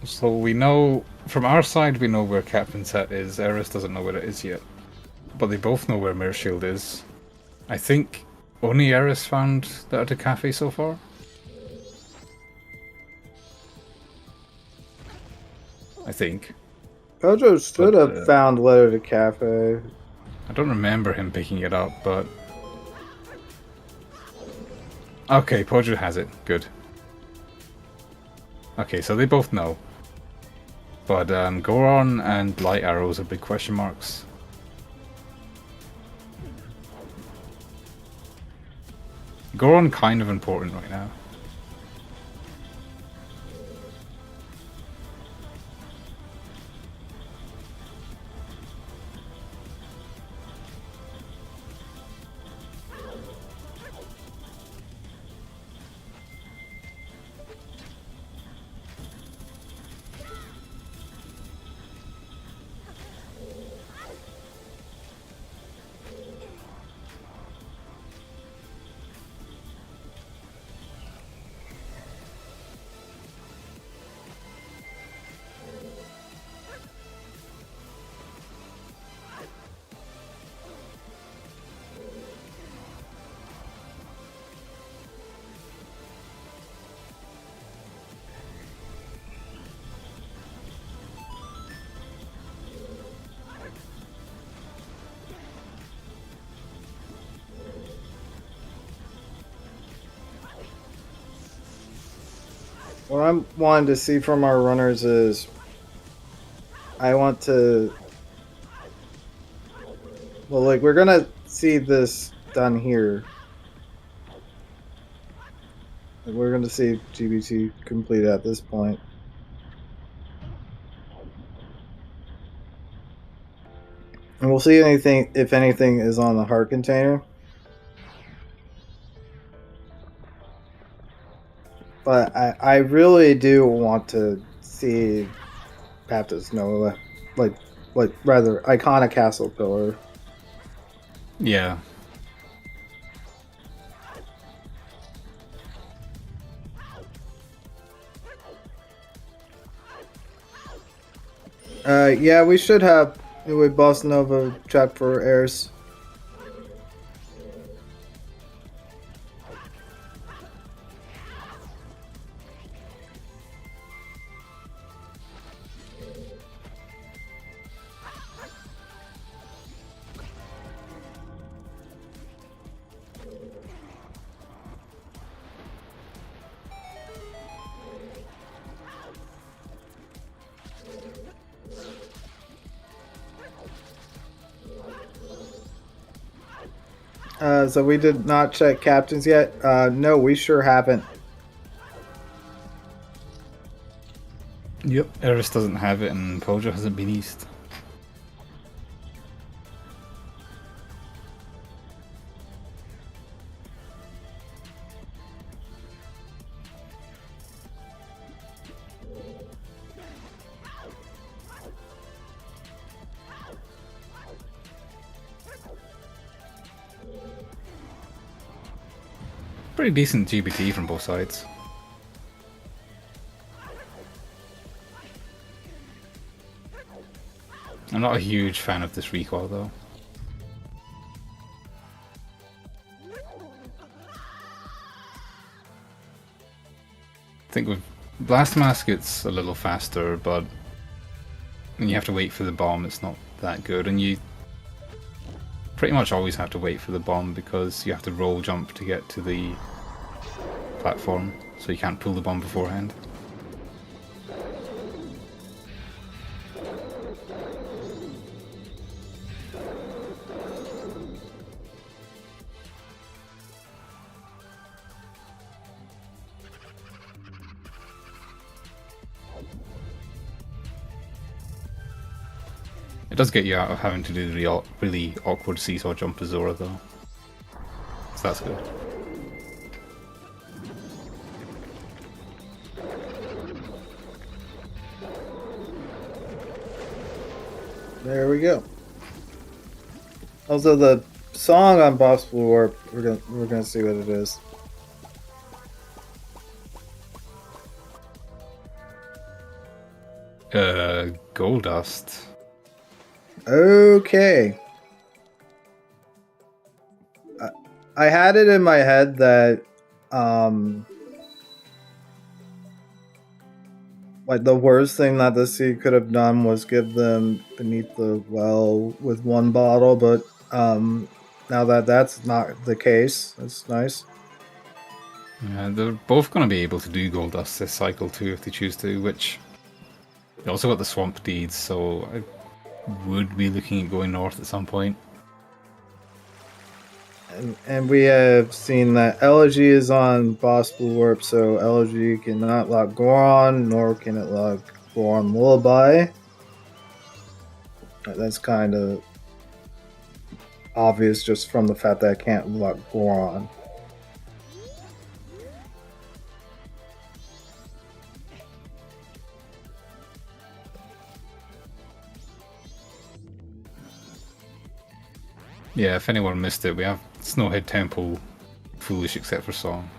So we know, from our side, we know where Captain Set is. Eris doesn't know where it is yet. But they both know where Mirror Shield is. I think only Eris found the Outer Cafe so far. I think. Kojo should have found Letter to Cafe. I don't remember him picking it up, but... Okay, Pojo has it. Good. Okay, so they both know. But Goron and Light Arrows are big question marks. Goron kind of important right now. What I'm wanting to see from our runners is I want to... Well, we're gonna see this done here. We're gonna see GBT complete at this point. And we'll see anything, if anything, is on the heart container. But I really do want to see Baptist Nova, rather iconic castle pillar. Yeah. Yeah, we should have Anyway, Boss Nova, check for Eris. So we did not check captains yet. No, we sure haven't. Yep. Eris doesn't have it, and Pojo hasn't been east. Pretty decent GBT from both sides. I'm not a huge fan of this recoil though. I think with Blast Mask it's a little faster, but when you have to wait for the bomb it's not that good, and you pretty much always have to wait for the bomb because you have to roll jump to get to the platform, so you can't pull the bomb beforehand. It does get you out of having to do the really awkward seesaw jump to Zora though, so that's good. There we go. Also, the song on Boss Blue Warp, we're gonna see what it is. Gold Dust. Okay. I had it in my head that like the worst thing that the sea could have done was give them Beneath the Well with one bottle, but now that that's not the case, that's nice. Yeah, they're both going to be able to do Gold Dust this cycle too if they choose to, which they also got the Swamp Deeds, so I would be looking at going north at some point. And we have seen that Elegy is on Boss Blue Warp, so Elegy cannot lock Goron, nor can it lock Goron Lullaby. That's kind of obvious just from the fact that I can't lock Goron. Yeah, if anyone missed it, we have Snowhead Temple foolish except for Song.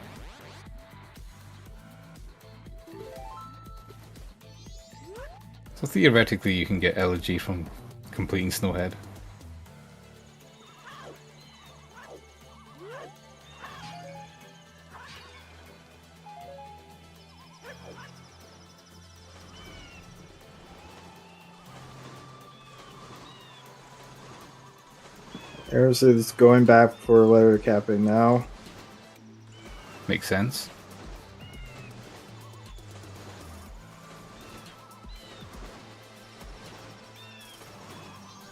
So theoretically you can get Elegy from completing Snowhead. Eris is going back for letter capping now. Makes sense.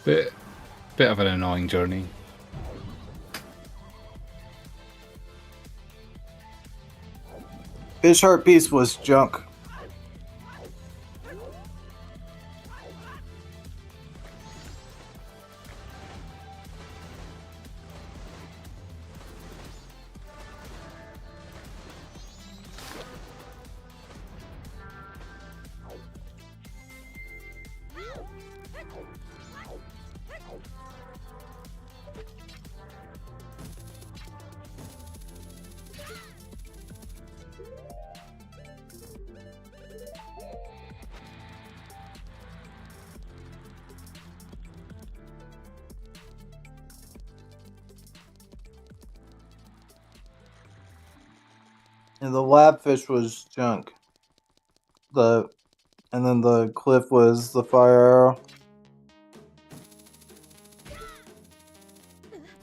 Bit of an annoying journey. Fish Heart Piece was junk. And the labfish was junk. And then the cliff was the fire arrow.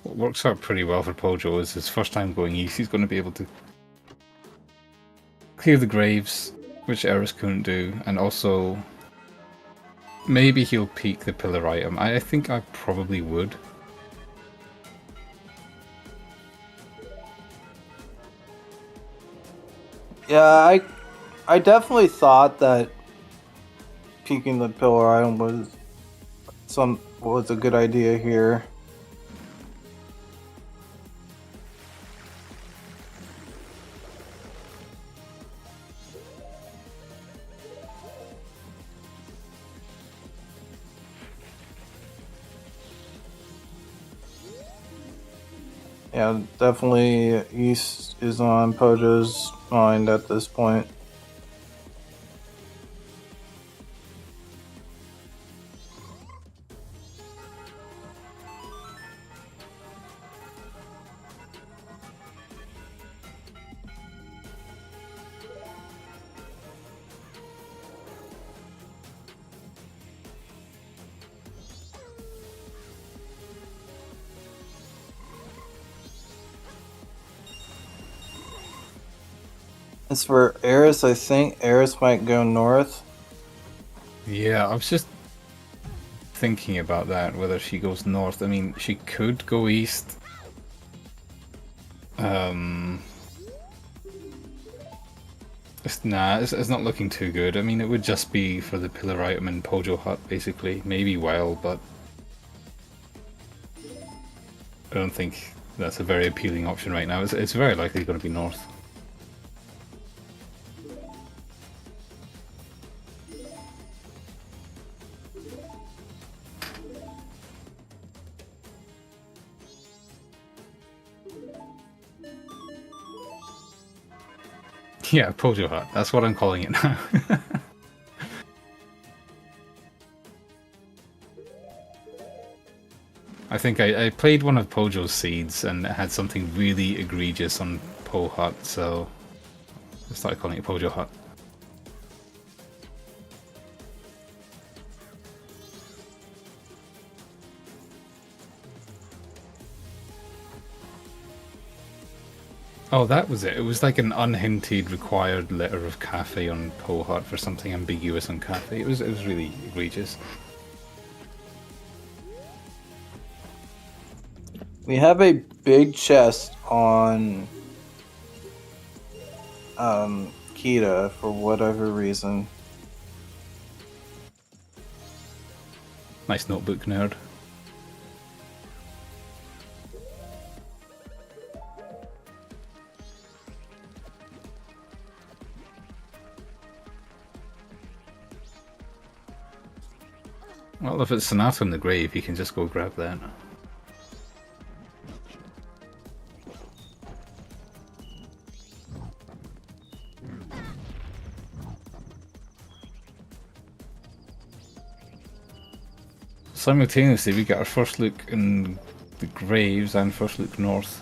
What works out pretty well for Pojo is his first time going east. He's going to be able to clear the graves, which Eris couldn't do, and also maybe he'll peek the pillar item. I think I probably would. Yeah, I definitely thought that peeking the pillar item was a good idea here. Yeah, definitely east is on Pojo's mind at this point. As for Eris, I think Eris might go north. Yeah, I was just thinking about that, whether she goes north. I mean, she could go east. It's not looking too good. I mean, it would just be for the pillar item and Pojo Hut, basically. Maybe well, but I don't think that's a very appealing option right now. It's very likely going to be north. Yeah, Pojo Hut. That's what I'm calling it now. I think I played one of Pojo's seeds and it had something really egregious on Po Hut, so I started calling it Pojo Hut. Oh, that was it. It was like an unhinted required letter of cafe on Po Hut for something ambiguous on cafe. It was really egregious. We have a big chest on Kita for whatever reason. Nice notebook, nerd. Well, if it's Sonata in the grave, you can just go grab that. Simultaneously, we get our first look in the graves and first look north.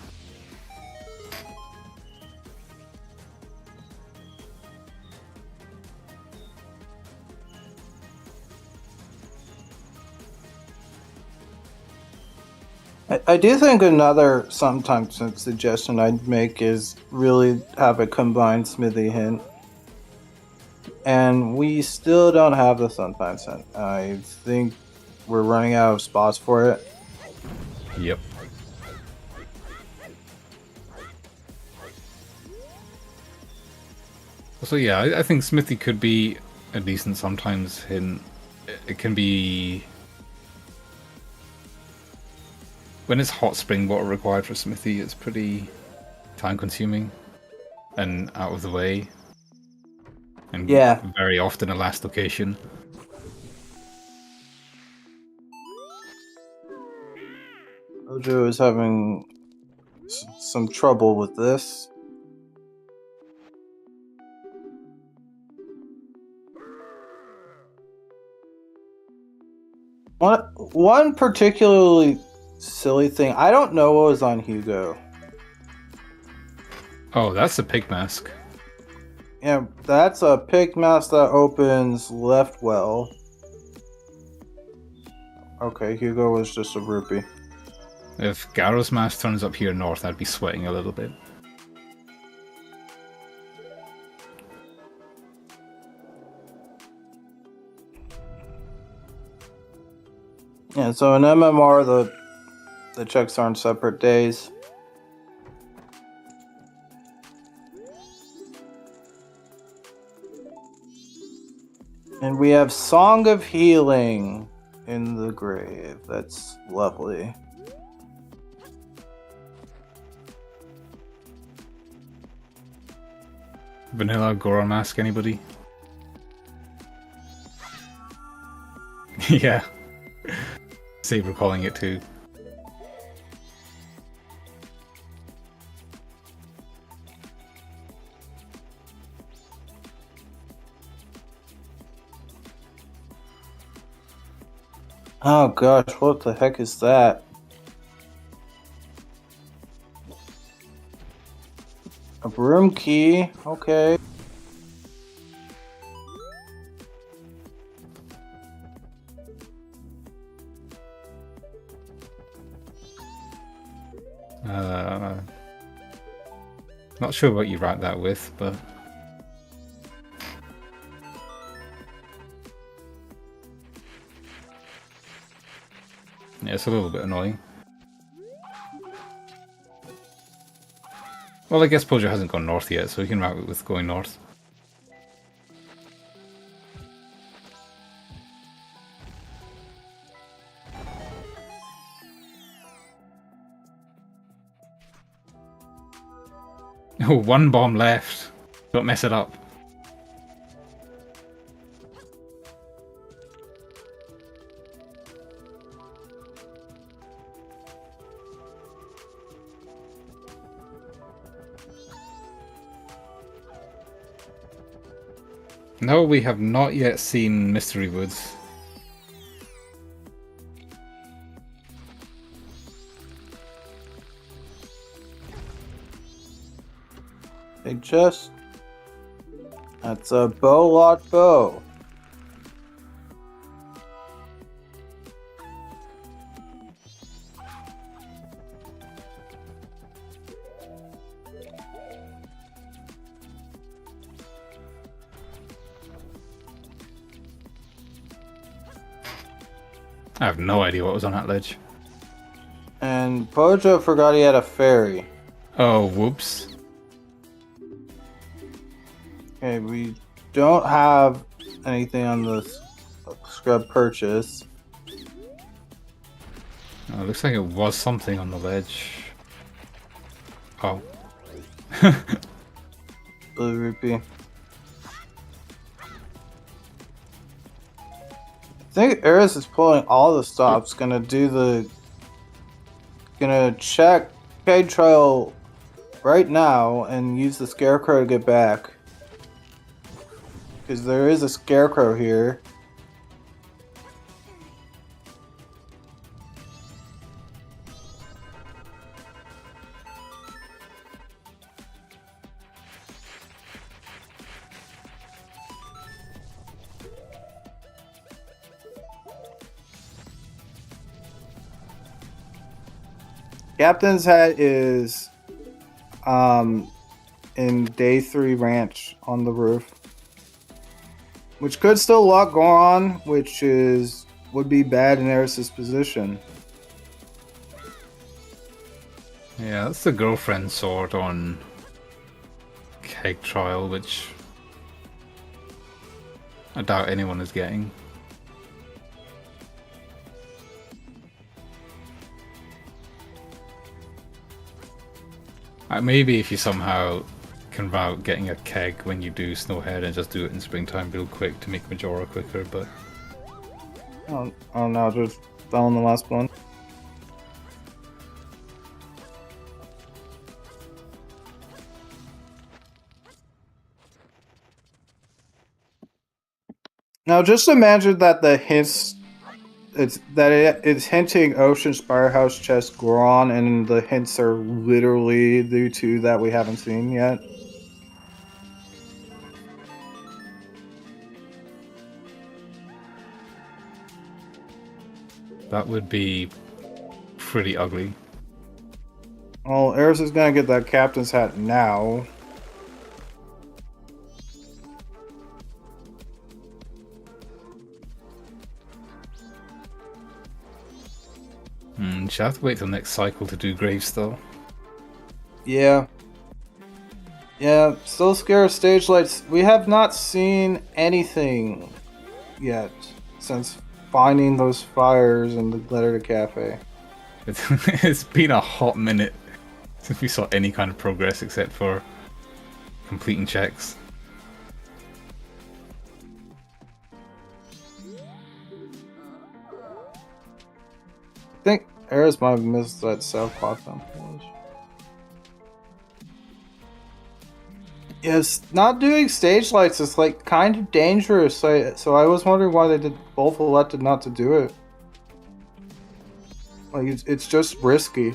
I do think another sometimes suggestion I'd make is really have a combined smithy hint. And we still don't have the sometimes hint. I think we're running out of spots for it. Yep. So yeah, I think Smithy could be a decent sometimes hint. It can be... When it's hot spring water required for Smithy, it's pretty time consuming and out of the way. And yeah, very often a last location. Ojo is having some trouble with this. One particularly silly thing, I don't know what was on Hugo. Oh, that's a pig mask. Yeah, that's a pig mouse that opens left well. Okay, Hugo was just a rupee. If Garrow's Mask turns up here north, I'd be sweating a little bit. Yeah, so in MMR, the checks are on separate days. And we have Song of Healing in the grave. That's lovely. Vanilla Goro Mask, anybody? Yeah. Saber calling it too. Oh gosh, what the heck is that? A broom key, okay. Not sure what you write that with, but yeah, it's a little bit annoying. Well, I guess Pojo hasn't gone north yet, so we can route it with going north. Oh, one bomb left. Don't mess it up. No, we have not yet seen Mystery Woods. They just... That's a bow-lot bow. I have no idea what was on that ledge. And Pojo forgot he had a fairy. Oh, whoops. Okay, we don't have anything on the scrub purchase. Oh, it looks like it was something on the ledge. Oh. Blue rupee. I think Eris is pulling all the stops. Gonna check Pay Trail right now and use the Scarecrow to get back. Because there is a Scarecrow here. Captain's Hat is in day 3 ranch on the roof. Which could still lock on, which would be bad in Eris's position. Yeah, that's the girlfriend sword on Keg Trial, which I doubt anyone is getting. Maybe if you somehow can route getting a keg when you do Snowhead and just do it in springtime real quick to make Majora quicker, but... Oh no, just fell on the last one. Now just imagine that the hints... It's hinting Ocean Spirehouse Chest Goron, and the hints are literally the two that we haven't seen yet. That would be pretty ugly. Well, Eris is gonna get that captain's hat now. She'll have to wait till next cycle to do Graves, though. Yeah. Yeah, still scared of stage lights. We have not seen anything yet since finding those fires in the letter to cafe. It's been a hot minute since we saw any kind of progress except for completing checks. I think Eris might have missed that south platform. Yes, not doing stage lights is like kind of dangerous. So I was wondering why they did both elected not to do it. Like it's just risky.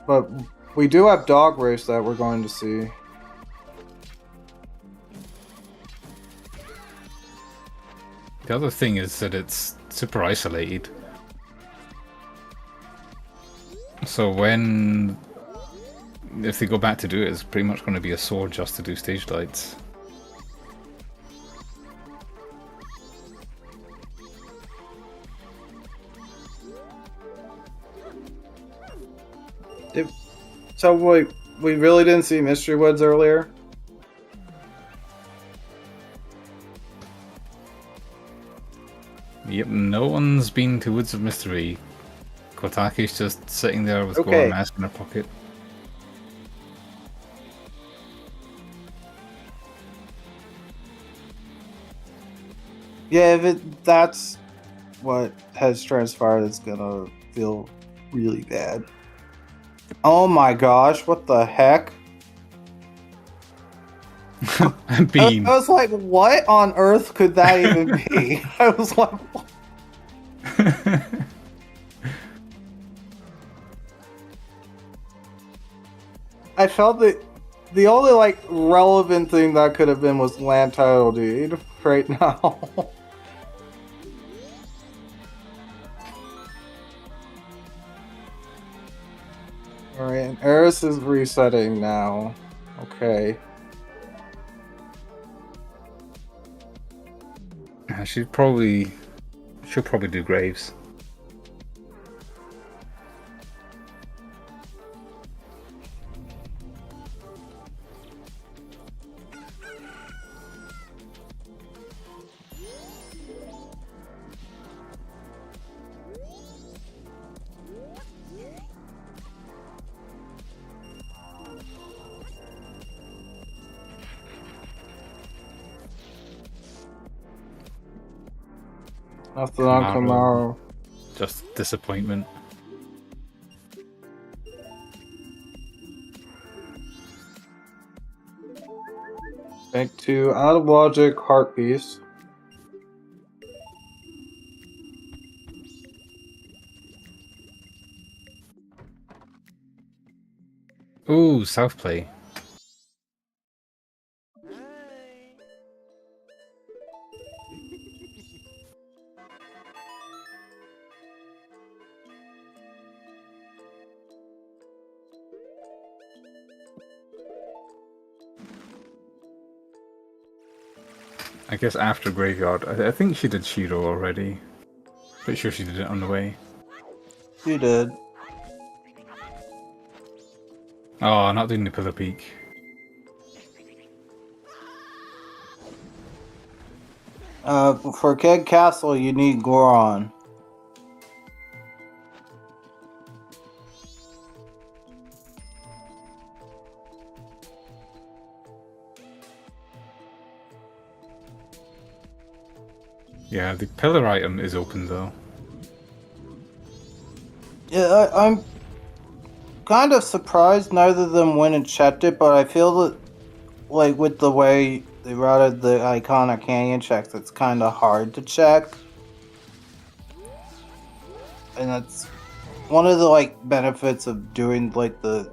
But we do have dog race that we're going to see. The other thing is that it's super isolated. So if they go back to do it, it's pretty much going to be a sword just to do stage lights. So we really didn't see Mystery Woods earlier? Yep, no one's been to Woods of Mystery. Kotaki's just sitting there with Okay. Goron Mask in her pocket. Yeah, if that's what has transpired, it's gonna feel really bad. Oh my gosh, what the heck? Beam. I was like, what on earth could that even be? I was like, what? I felt that the only like relevant thing that could have been was land title deed right now. Alright, and Eris is resetting now. Okay. She'll probably do Graves. Nothing on Tomorrow. Camaro. Just disappointment. Bank 2, out of logic, heart piece. Ooh, South Play. I guess after Graveyard. I think she did Shiro already. Pretty sure she did it on the way. You did. Oh, not doing the Pillar Peak. For Keg Castle, you need Goron. Yeah, the pillar item is open though. Yeah, I'm kind of surprised neither of them went and checked it, but I feel that, like, with the way they routed the Iconic Canyon checks, it's kind of hard to check. And that's one of the, like, benefits of doing, like, the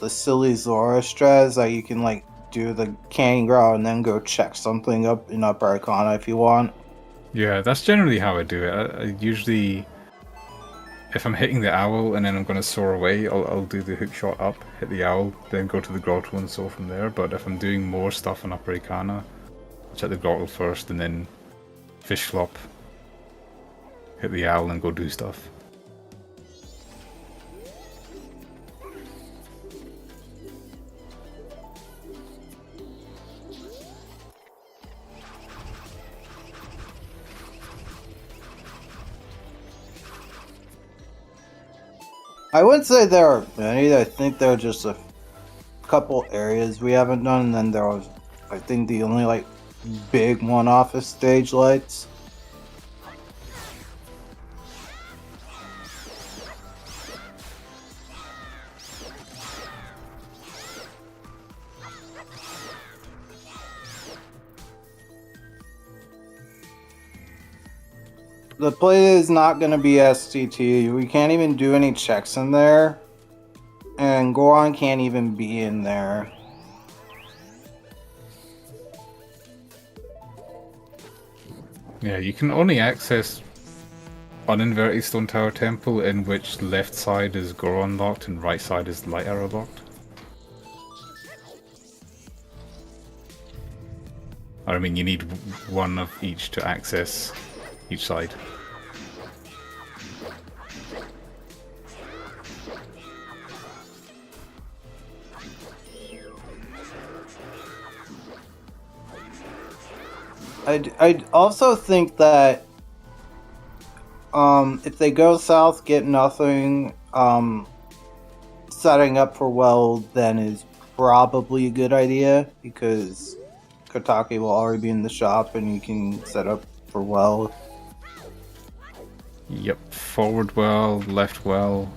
silly Zora strat is that you can, like, do the canyon ground and then go check something up in Upper Icona if you want. Yeah, that's generally how I do it. I usually, if I'm hitting the owl and then I'm going to soar away, I'll do the hook shot up, hit the owl, then go to the grotto and soar from there. But if I'm doing more stuff on Upper Ikana, I'll check the grotto first and then fish flop, hit the owl and go do stuff. I wouldn't say there are many. I think there are just a couple areas we haven't done, and then there was, I think, the only like big one-off is stage lights. The play is not going to be STT. We can't even do any checks in there. And Goron can't even be in there. Yeah, you can only access uninverted Stone Tower Temple in which left side is Goron locked and right side is Light Arrow locked. Or, I mean, you need one of each to access each side. I also think that if they go south, get nothing, setting up for well then is probably a good idea because Kotake will already be in the shop and you can set up for well. Yep, forward well, left well,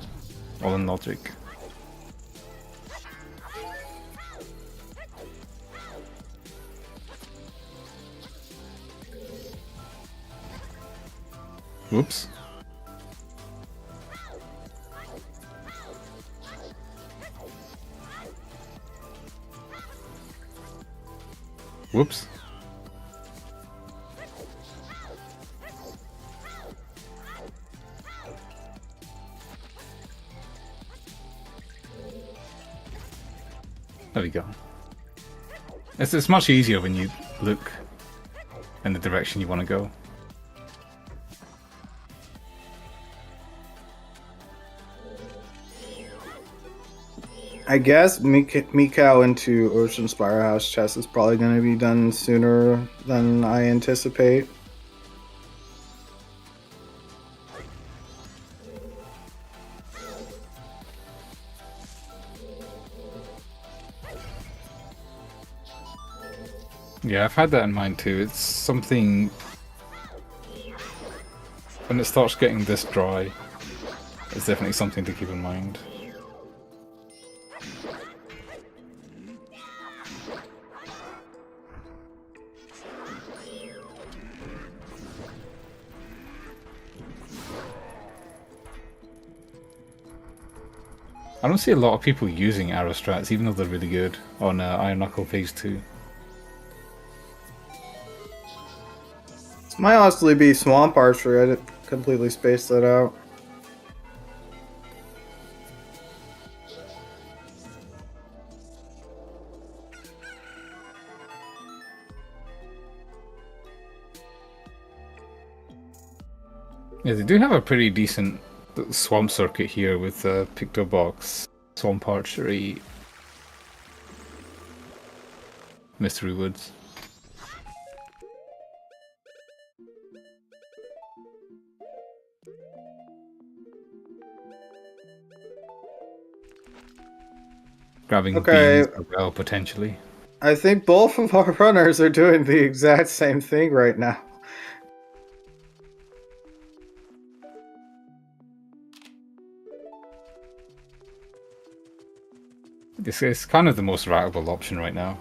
all in logic. Whoops. Whoops. There we go. It's much easier when you look in the direction you want to go. I guess Mikau into Ocean Spire House chest is probably going to be done sooner than I anticipate. Yeah, I've had that in mind too. It's something... when it starts getting this dry, it's definitely something to keep in mind. I don't see a lot of people using arrow strats, even though they're really good, on Iron Knuckle Phase 2. This might honestly be Swamp Archery. I didn't completely space that out. Yeah, they do have a pretty decent swamp circuit here with Picto Box, Swamp Archery, Mystery Woods. Grabbing Okay. beans as well, potentially. I think both of our runners are doing the exact same thing right now. This is kind of the most routable option right now.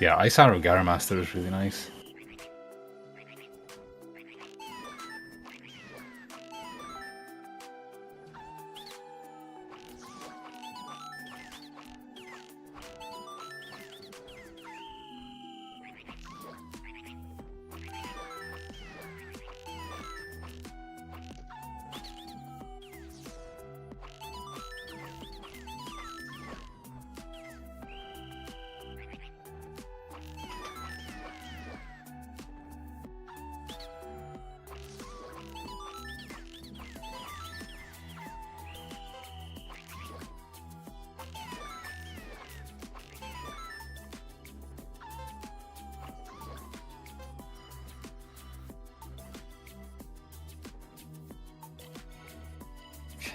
Yeah, Ice Arrow Garamaster is really nice.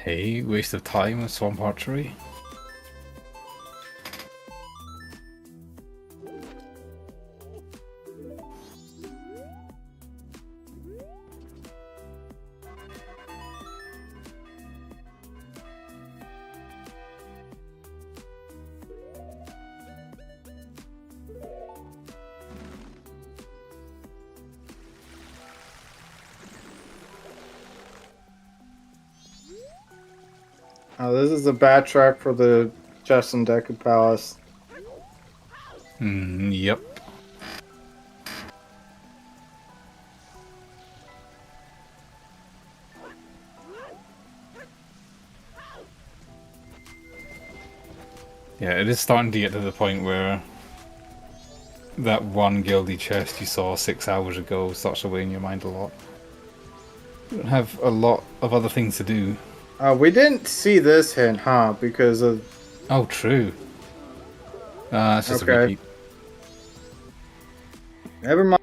Okay, waste of time with Swamp Archery. Oh, this is a bad track for the Chest and Deku Palace. Yep. Yeah, it is starting to get to the point where that one gildy chest you saw 6 hours ago starts to weigh in your mind a lot. You don't have a lot of other things to do. We didn't see this hint, huh? Because of... Oh, true. It's just a Okay. repeat. Never mind.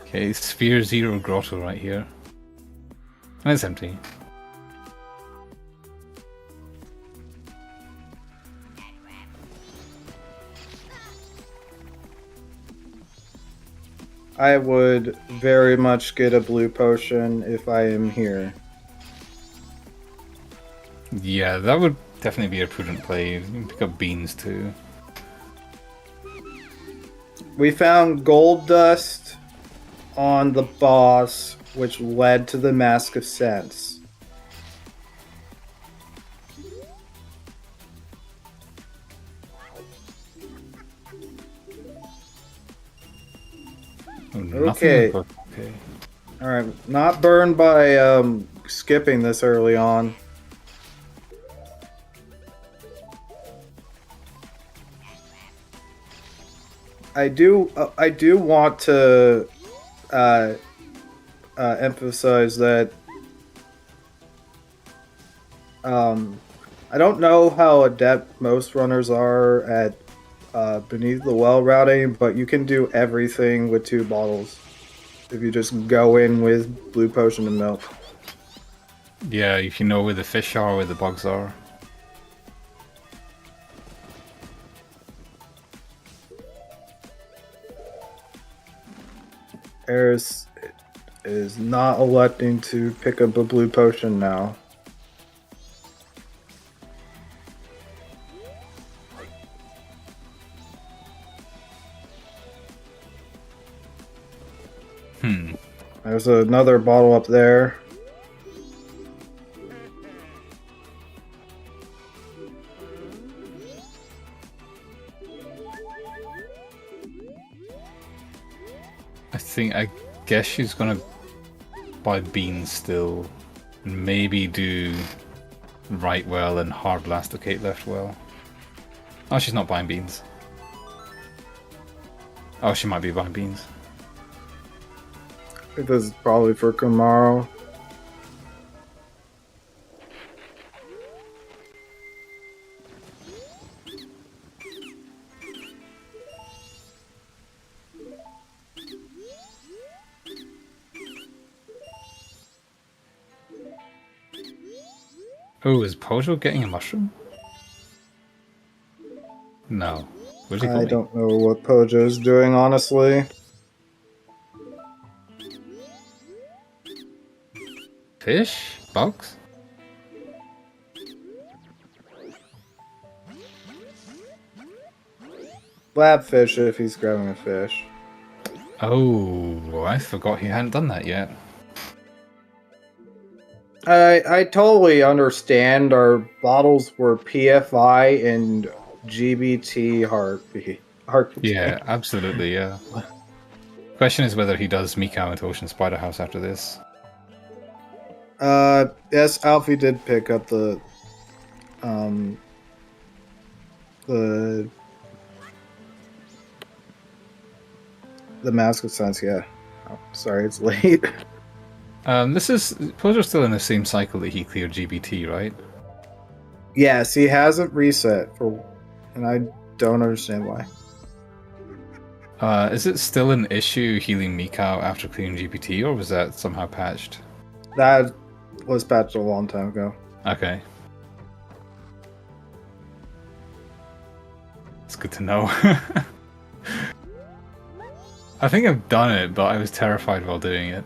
Okay, Sphere Zero Grotto right here. And it's empty. I would very much get a blue potion if I am here. Yeah, that would definitely be a prudent play. You can pick up beans too. We found gold dust on the boss, which led to the Mask of Sense. Oh, nothing Okay. but- okay. Alright, not burned by skipping this early on. I do want to emphasize that I don't know how adept most runners are at beneath the well routing, but you can do everything with 2 bottles if you just go in with blue potion and milk. Yeah, if you know where the fish are, where the bugs are. Eris is not electing to pick up a blue potion now. There's another bottle up there. I guess she's gonna buy beans still, and maybe do right well and hard elasticate left well. Oh, she's not buying beans. Oh, she might be buying beans. I think this is probably for Kamaro. Oh, is Pojo getting a mushroom? No. Where's he I going? don't know what Pojo's doing, honestly. Fish? Bugs? slab fish if he's grabbing a fish. Oh, I forgot he hadn't done that yet. I totally understand our bottles were PFI and GBT heartbeat. Yeah, absolutely, yeah. Question is whether he does Mikau into Ocean Spider House after this. Yes, Alfie did pick up the Mask of Sense, yeah. Oh, sorry, it's late. This is Pojo's still in the same cycle that he cleared GBT, right? Yes, he hasn't reset and I don't understand why. Is it still an issue healing Mikau after clearing GPT, or was that somehow patched? That was patched a long time ago. Okay. It's good to know. I think I've done it, but I was terrified while doing it.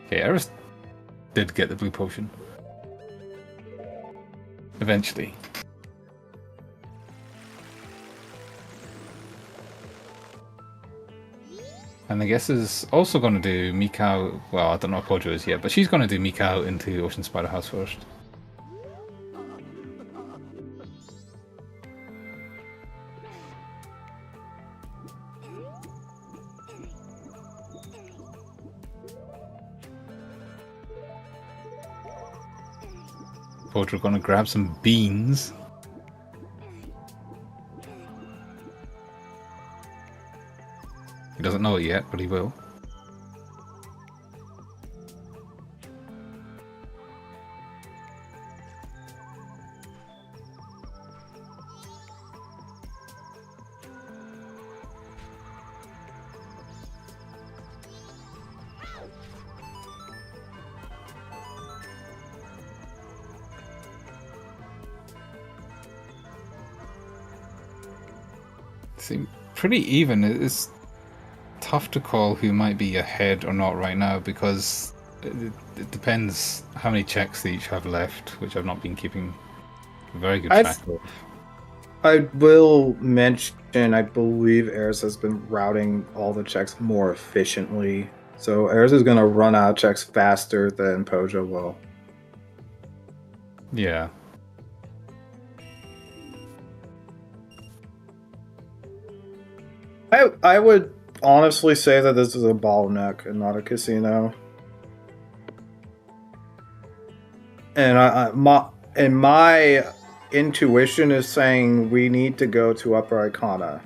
Okay, Eris did get the blue potion. Eventually. And I guess is also going to do Mikau. Well, I don't know if Pojo is yet, but she's going to do Mikau into Ocean Spider House first. Pojo going to grab some beans. He doesn't know it yet, but he will. Seem pretty even. It's tough to call who might be ahead or not right now because it depends how many checks they each have left, which I've not been keeping a very good track of. I will mention, I believe Eris has been routing all the checks more efficiently. So Eris is going to run out of checks faster than Pojo will. Yeah. I would honestly say that this is a bottleneck and not a casino. And my intuition is saying we need to go to Upper Icona.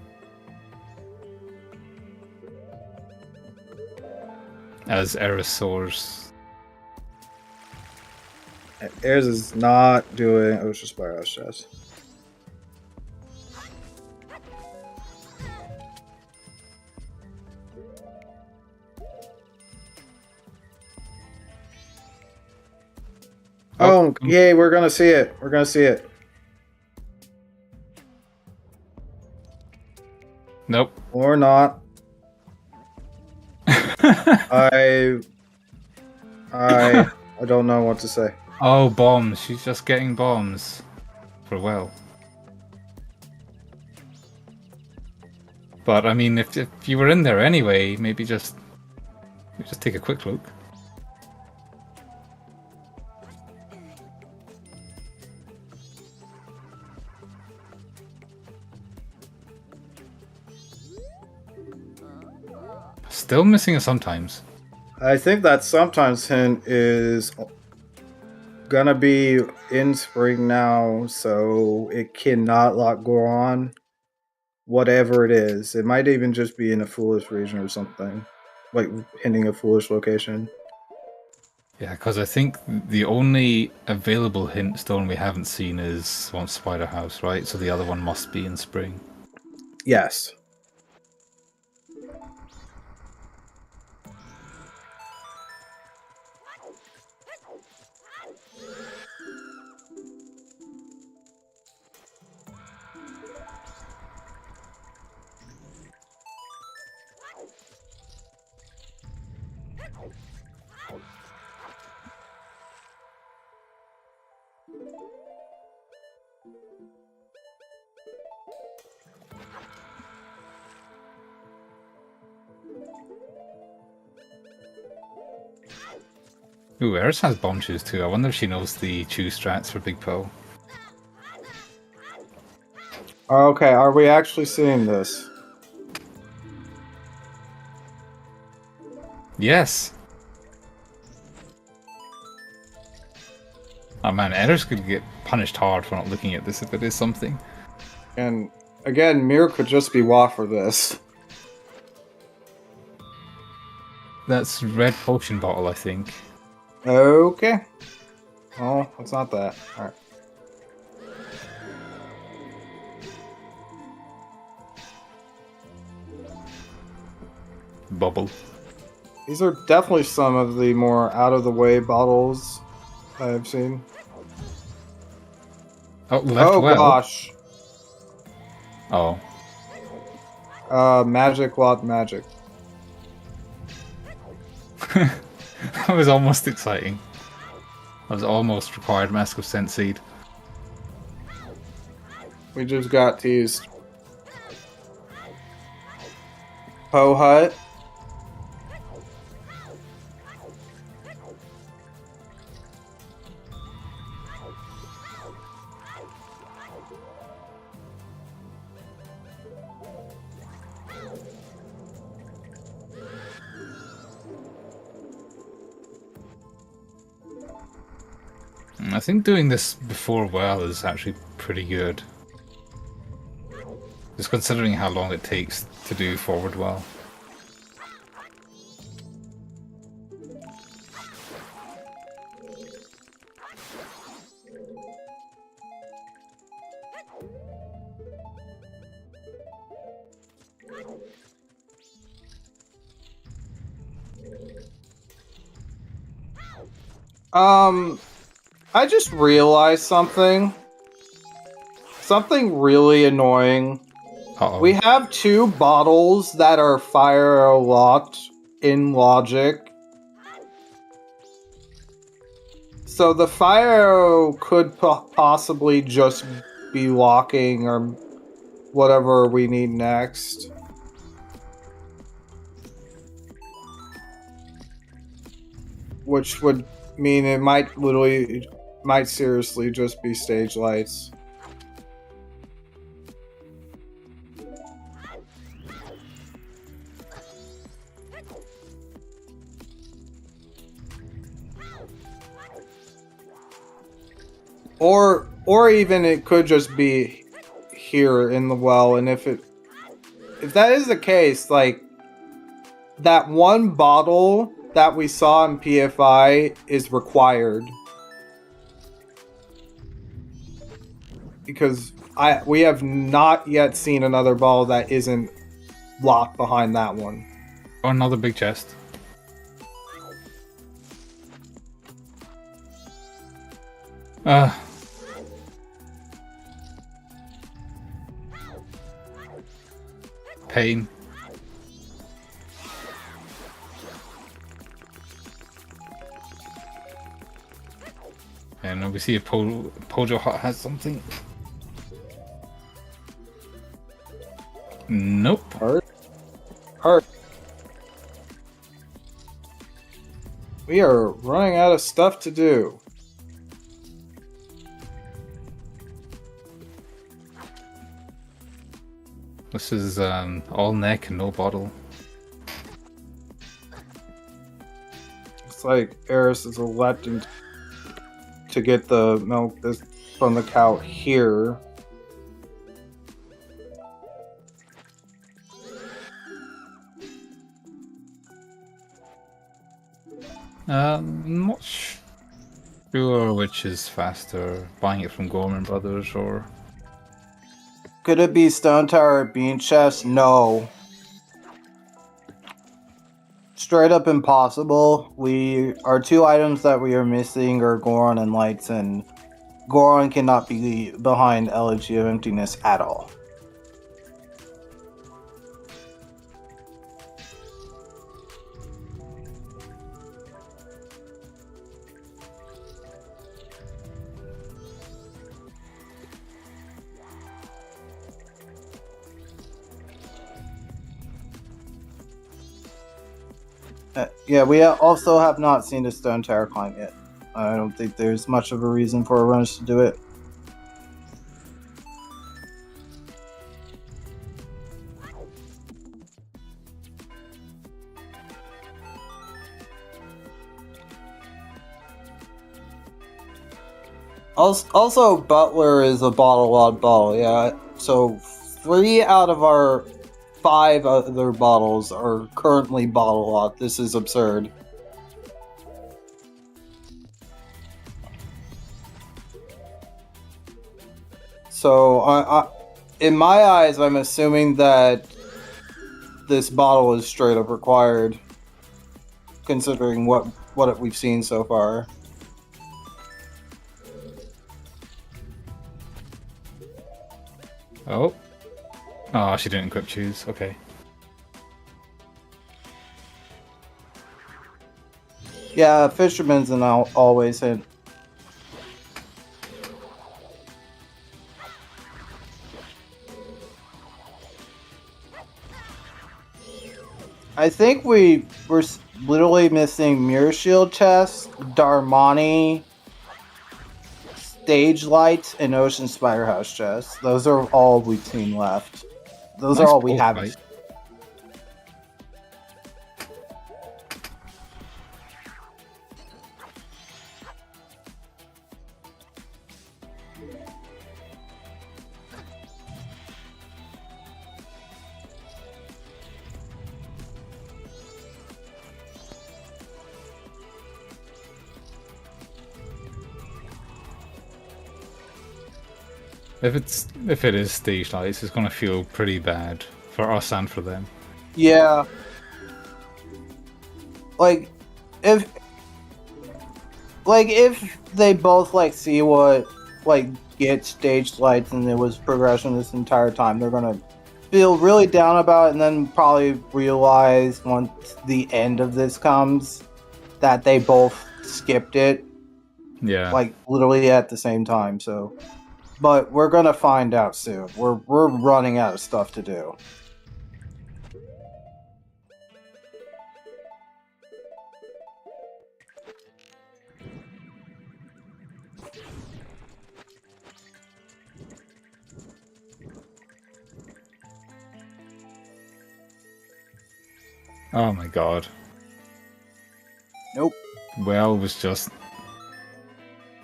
As Eris soars. Eris is not doing Ocean Spider House chess. Oh, yay, we're gonna see it. We're gonna see it. Nope. Or not. I don't know what to say. Oh, bombs. She's just getting bombs. For well. But, I mean, if you were in there anyway, maybe just take a quick look. Still missing a sometimes. I think that sometimes hint is gonna be in spring now, so it cannot go on. Whatever it is, it might even just be in a foolish region or something, like hinting a foolish location. Yeah, because I think the only available hint stone we haven't seen is Swamp Spider House, right? So the other one must be in spring. Yes. Ooh, Eris has bomb shoes too. I wonder if she knows the chew strats for Big Po. Okay, are we actually seeing this? Yes! Oh man, Eris could get punished hard for not looking at this if it is something. And again, Mir could just be WA for this. That's red potion bottle, I think. Okay. Oh, it's not that. Alright. Bubble. These are definitely some of the more out-of-the-way bottles I've seen. Oh, left Oh well. gosh. Oh. Magic, lot magic. That was almost exciting. That was almost required Mask of Scent Seed. We just got teased. Po Hut. I think doing this before well is actually pretty good. Just considering how long it takes to do forward well. I just realized something. Something really annoying. Uh-oh. We have two bottles that are fire locked in logic. So the fire could possibly just be locking or whatever we need next. Which would mean it might seriously just be stage lights. Or even it could just be here in the well, and if that is the case, like that one bottle that we saw in PFI is required. Because we have not yet seen another ball that isn't locked behind that one. Oh, another big chest. Pain. And we see if Pojo Hut has something. Nope. Hurt. We are running out of stuff to do. This is all neck and no bottle. It's like Eris is electing to get the milk from the cow here. Not sure which is faster, buying it from Gorman Brothers or... Could it be Stone Tower Bean Chest? No. Straight up impossible. Our two items that we are missing are Goron and Lights, and Goron cannot be behind Elegy of Emptiness at all. Yeah, we also have not seen the Stone Tower climb yet. I don't think there's much of a reason for runners to do it. Also, Butler is a bottle, yeah. So 3 out of our 5 other bottles are currently bottle locked. This is absurd. So, in my eyes, I'm assuming that this bottle is straight up required, considering what we've seen so far. Oh. Oh, she didn't equip choose. Okay. Yeah, Fisherman's an always hit. I think we're literally missing Mirror Shield chest, Darmani, Stage Lights, and Ocean Spiderhouse chests. Those are all we've seen left. Those Nice are all we bolt haven't. fight. If it is stage lights, it's gonna feel pretty bad for us and for them. Yeah. Like if they both see what get stage lights and it was progression this entire time, they're gonna feel really down about it and then probably realize once the end of this comes that they both skipped it Yeah. literally at the same time. So but we're gonna find out soon. We're running out of stuff to do. Oh my god. Nope. Well was just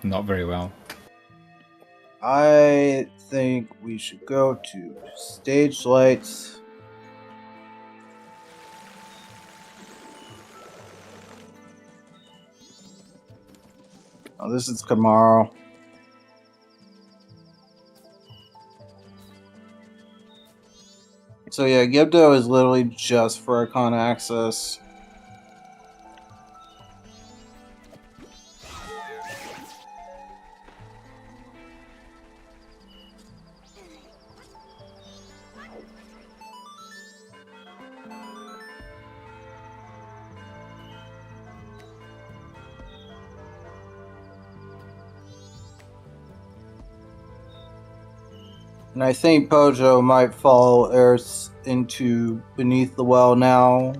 not very well. I think we should go to stage lights. Oh, this is Kamaro. So yeah, Gibdo is literally just for icon access. And I think Pojo might follow Eris into Beneath the Well now.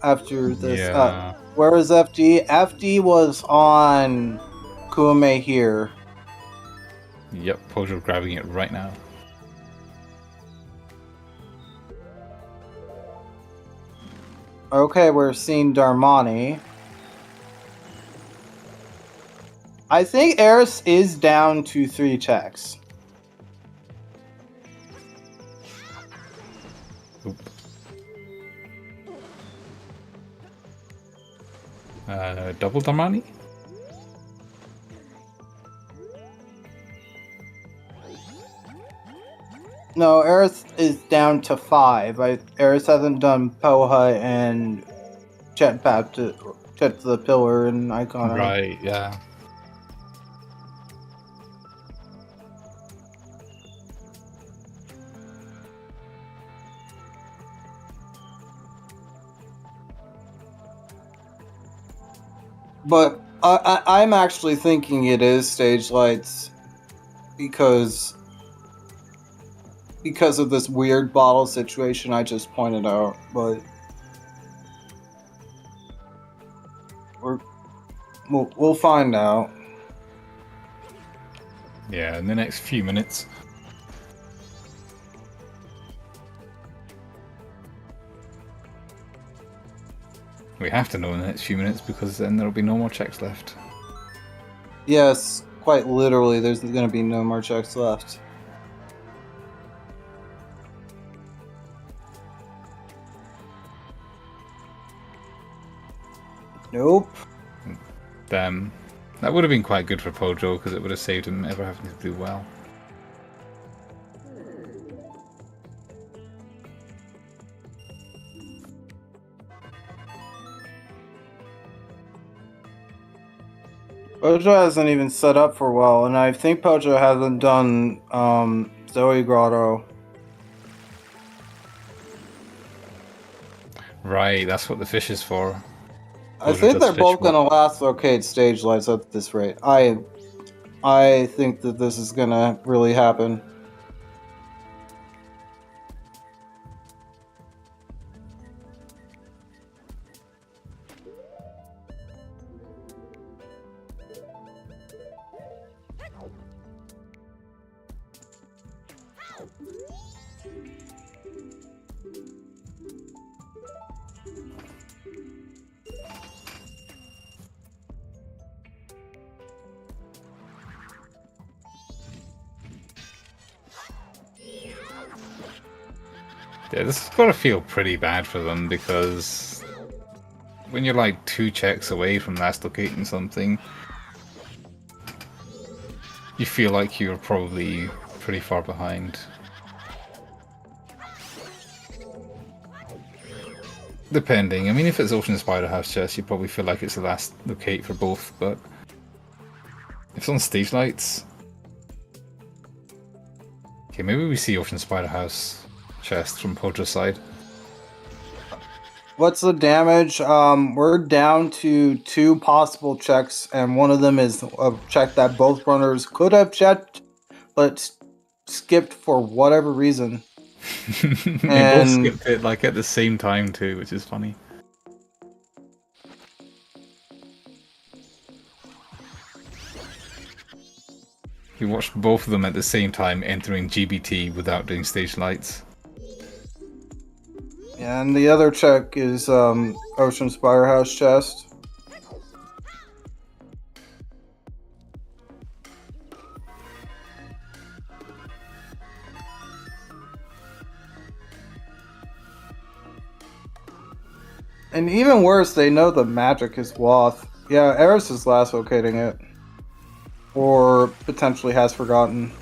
After this, Yeah. where is FD? FD was on Kume here. Yep, Pojo grabbing it right now. Okay, we're seeing Darmani. I think Eris is down to 3 checks. Oop. Double Damani? No, Eris is down to 5. Eris hasn't done Poha and Jetpack to the pillar and icon. Right, yeah. But I'm actually thinking it is stage lights because of this weird bottle situation I just pointed out. But We'll find out. Yeah, in the next few minutes. We have to know in the next few minutes because then there'll be no more checks left. Yes, quite literally, there's going to be no more checks left. Nope. Damn. That would have been quite good for Pojo because it would have saved him ever having to do well. Pojo hasn't even set up for well, and I think Pojo hasn't done Zoe Grotto. Right, that's what the fish is for. I Pojo think does they're fish both work. gonna last arcade stage lights at this rate. I think that this is gonna really happen. Yeah, this has got to feel pretty bad for them because when you're like 2 checks away from last locating something, you feel like you're probably pretty far behind. Depending. I mean, if it's Ocean Spider House chest, you probably feel like it's the last locate for both, but if it's on stage lights... Okay, maybe we see Ocean Spider House chest from Pojo's side. What's the damage? We're down to 2 possible checks, and one of them is a check that both runners could have checked, but skipped for whatever reason. They And- both skipped it like at the same time too, which is funny. We watched both of them at the same time entering GBT without doing stage lights. And the other check is Ocean Spire House chest. And even worse, they know the magic is Wath. Yeah, Eris is last locating it. Or potentially has forgotten.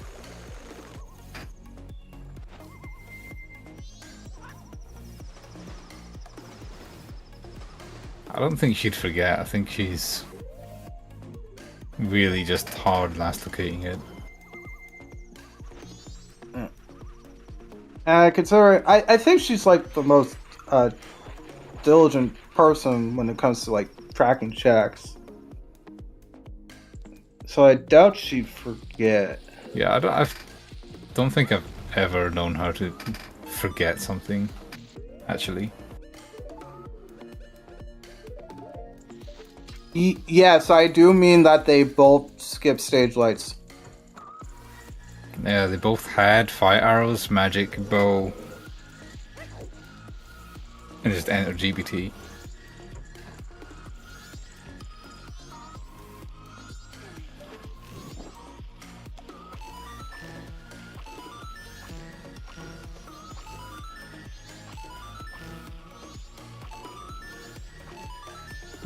I don't think she'd forget. I think she's really just hard last locating it. I think she's like the most diligent person when it comes to like tracking checks. So I doubt she'd forget. Yeah, I don't think I've ever known her to forget something, actually. Yes, I do mean that they both skip stage lights. Yeah, they both had fire arrows, magic, bow, and just entered GBT.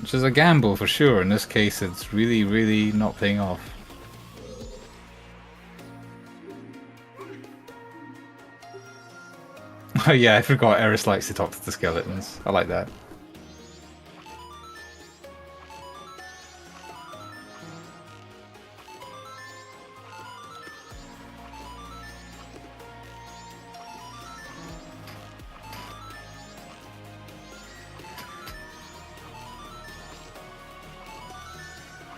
Which is a gamble for sure. In this case, it's really, really not paying off. Oh yeah, I forgot Eris likes to talk to the skeletons. I like that.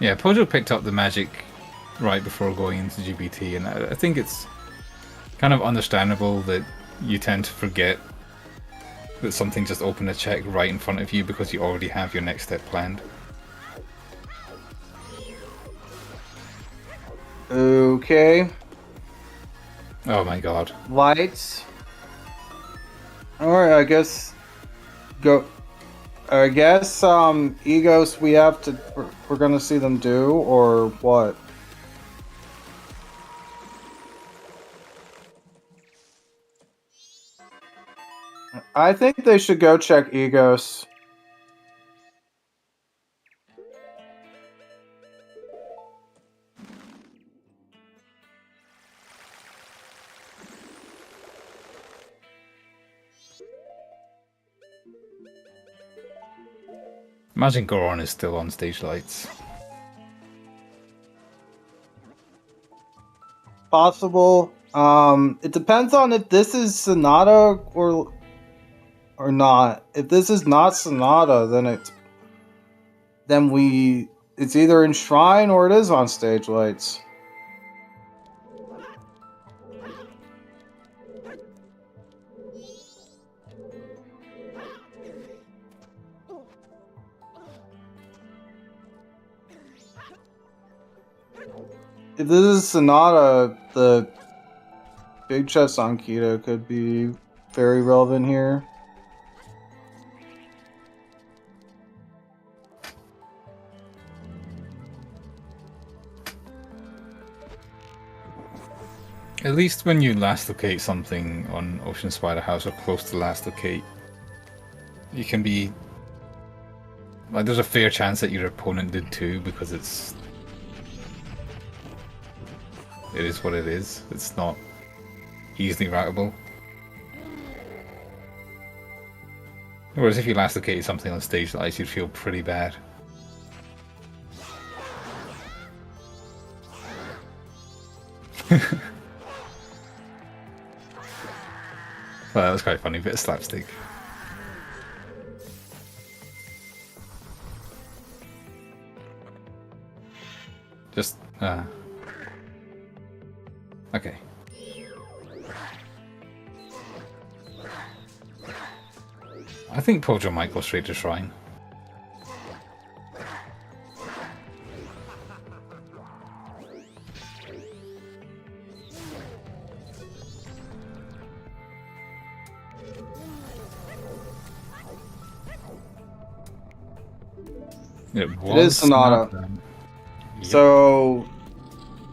Yeah, Pojo picked up the magic right before going into GBT, and I think it's kind of understandable that you tend to forget that something just opened a check right in front of you because you already have your next step planned. Okay. Oh my god. Lights. Alright, I guess go. I guess egos we have to. We're gonna see them do or what? I think they should go check egos. Imagine Goron is still on stage lights. Possible. It depends on if this is Sonata or not. If this is not Sonata, then it's either in Shrine or it is on stage lights. If this is Sonata, the big chest on Keto could be very relevant here. At least when you last locate something on Ocean Spider House or close to last locate, you can be... Like, there's a fair chance that your opponent did too, because it is what it is. It's not easily routable. Whereas if you last located something on stage lights, you'd feel pretty bad. Well, that was quite funny, bit of slapstick. Just, okay. I think Pojo might go straight to Shrine. It is Sonata. Yep. So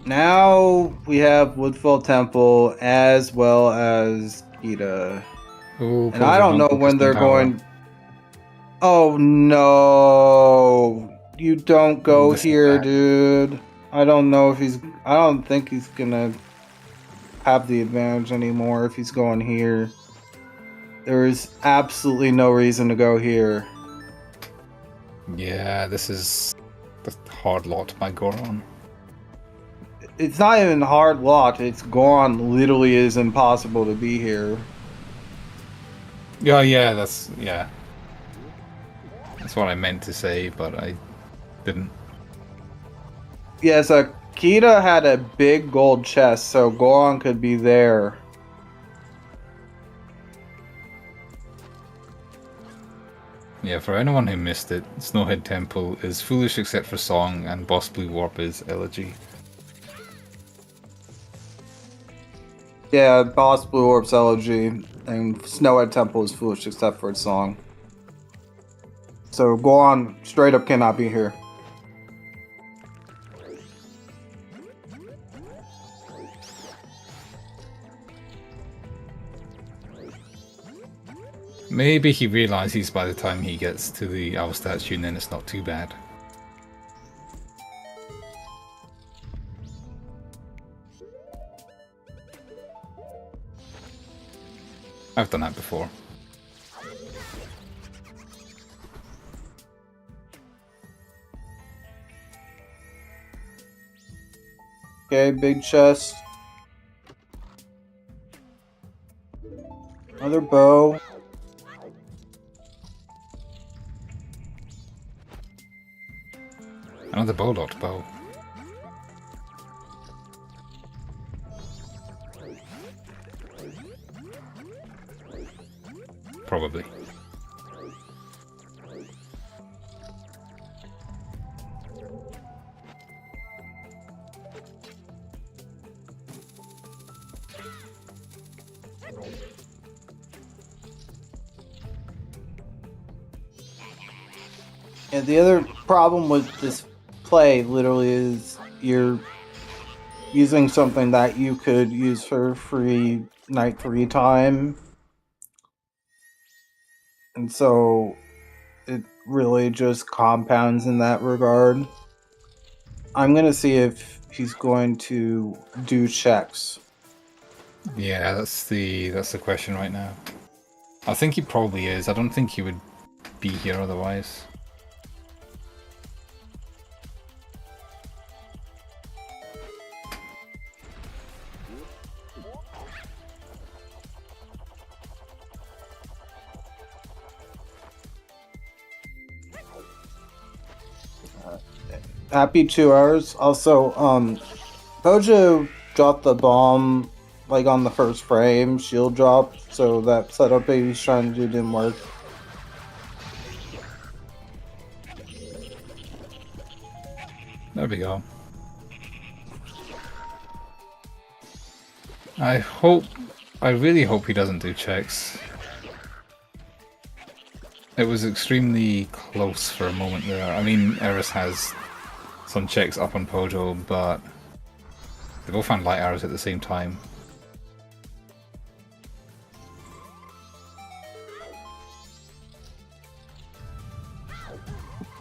now we have Woodfall Temple as well as Kita. Ooh, And I don't know when they're going. Oh no! You don't go here, dude. I don't know if he's. I don't think he's gonna have the advantage anymore if he's going here. There is absolutely no reason to go here. Yeah, this is the hard lot by Goron. It's not even hard lot. It's Goron literally is impossible to be here. Yeah, that's what I meant to say, but I didn't. Yeah, so Kita had a big gold chest, so Goron could be there. Yeah, for anyone who missed it, Snowhead Temple is foolish except for song, and Boss Blue Warp is elegy. Yeah, Boss Blue Orb's elegy, and Snowhead Temple is foolish except for its song. So Goron straight up cannot be here. Maybe he realizes by the time he gets to the owl statue, and then it's not too bad. I've done that before. Okay, big chest. Another bow. Another bowlot bow. Probably. And the other problem with this play literally is you're using something that you could use for free night 3 time. And so it really just compounds in that regard. I'm going to see if he's going to do checks. Yeah, that's the question right now. I think he probably is. I don't think he would be here otherwise. Happy 2 hours. Also, Bojo dropped the bomb like on the first frame, shield drop, so that setup he was trying to do didn't work. There we go. I really hope he doesn't do checks. It was extremely close for a moment there. I mean, Eris has some checks up on Pojo, but they both found light arrows at the same time.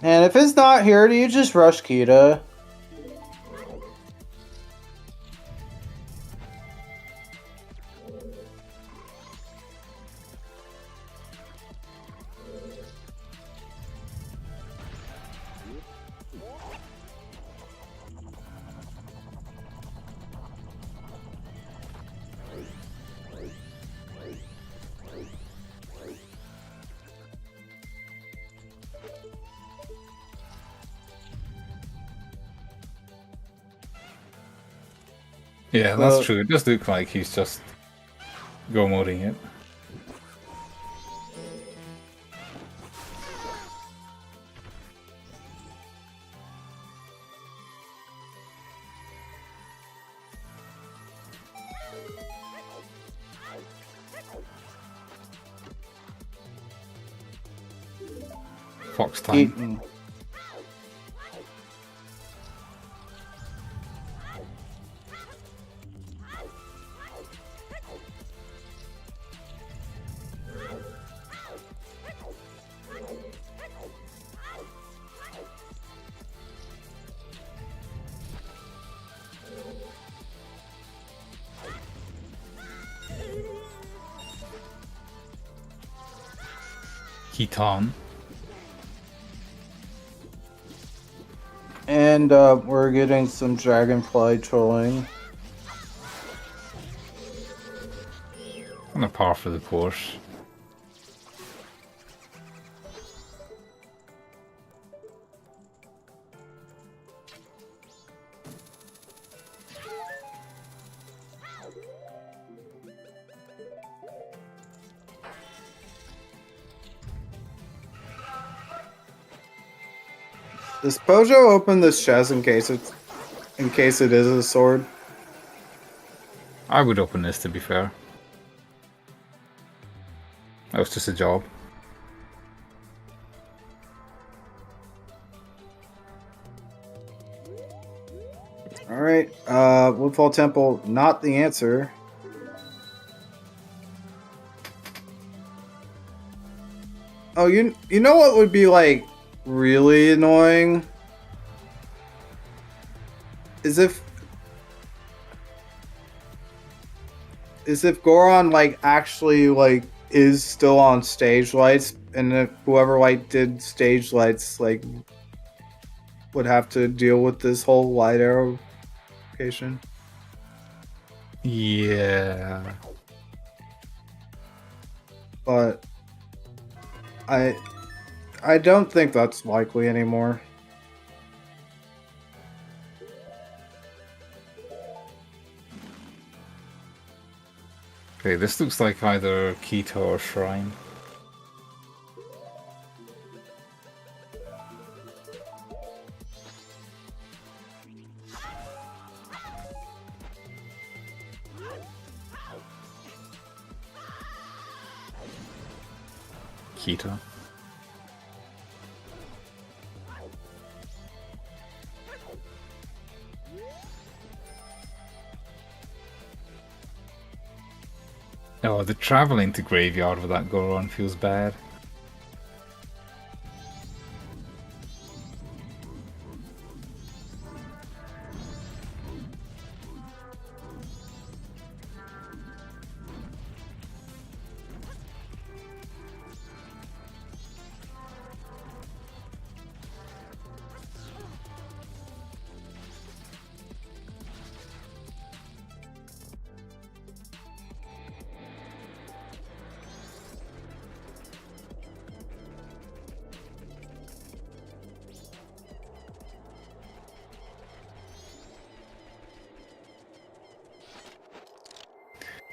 And if it's not here, do you just rush Kita? Yeah, that's true. It does look like he's just go-moding it. Fox time. Eaton. Kitan. And we're getting some dragonfly trolling. And a par for the course. Does Pojo open this chest in case it is a sword? I would open this, to be fair. That was just a job. Alright, Woodfall Temple, not the answer. Oh, you know what would be, like, really annoying? Is if Goron, like, actually, like, is still on stage lights, and if whoever, like, did stage lights, like, would have to deal with this whole light arrow location. Yeah. But I don't think that's likely anymore. Okay, this looks like either Keto or Shrine. Keto. Oh, the traveling to graveyard with that Goron feels bad.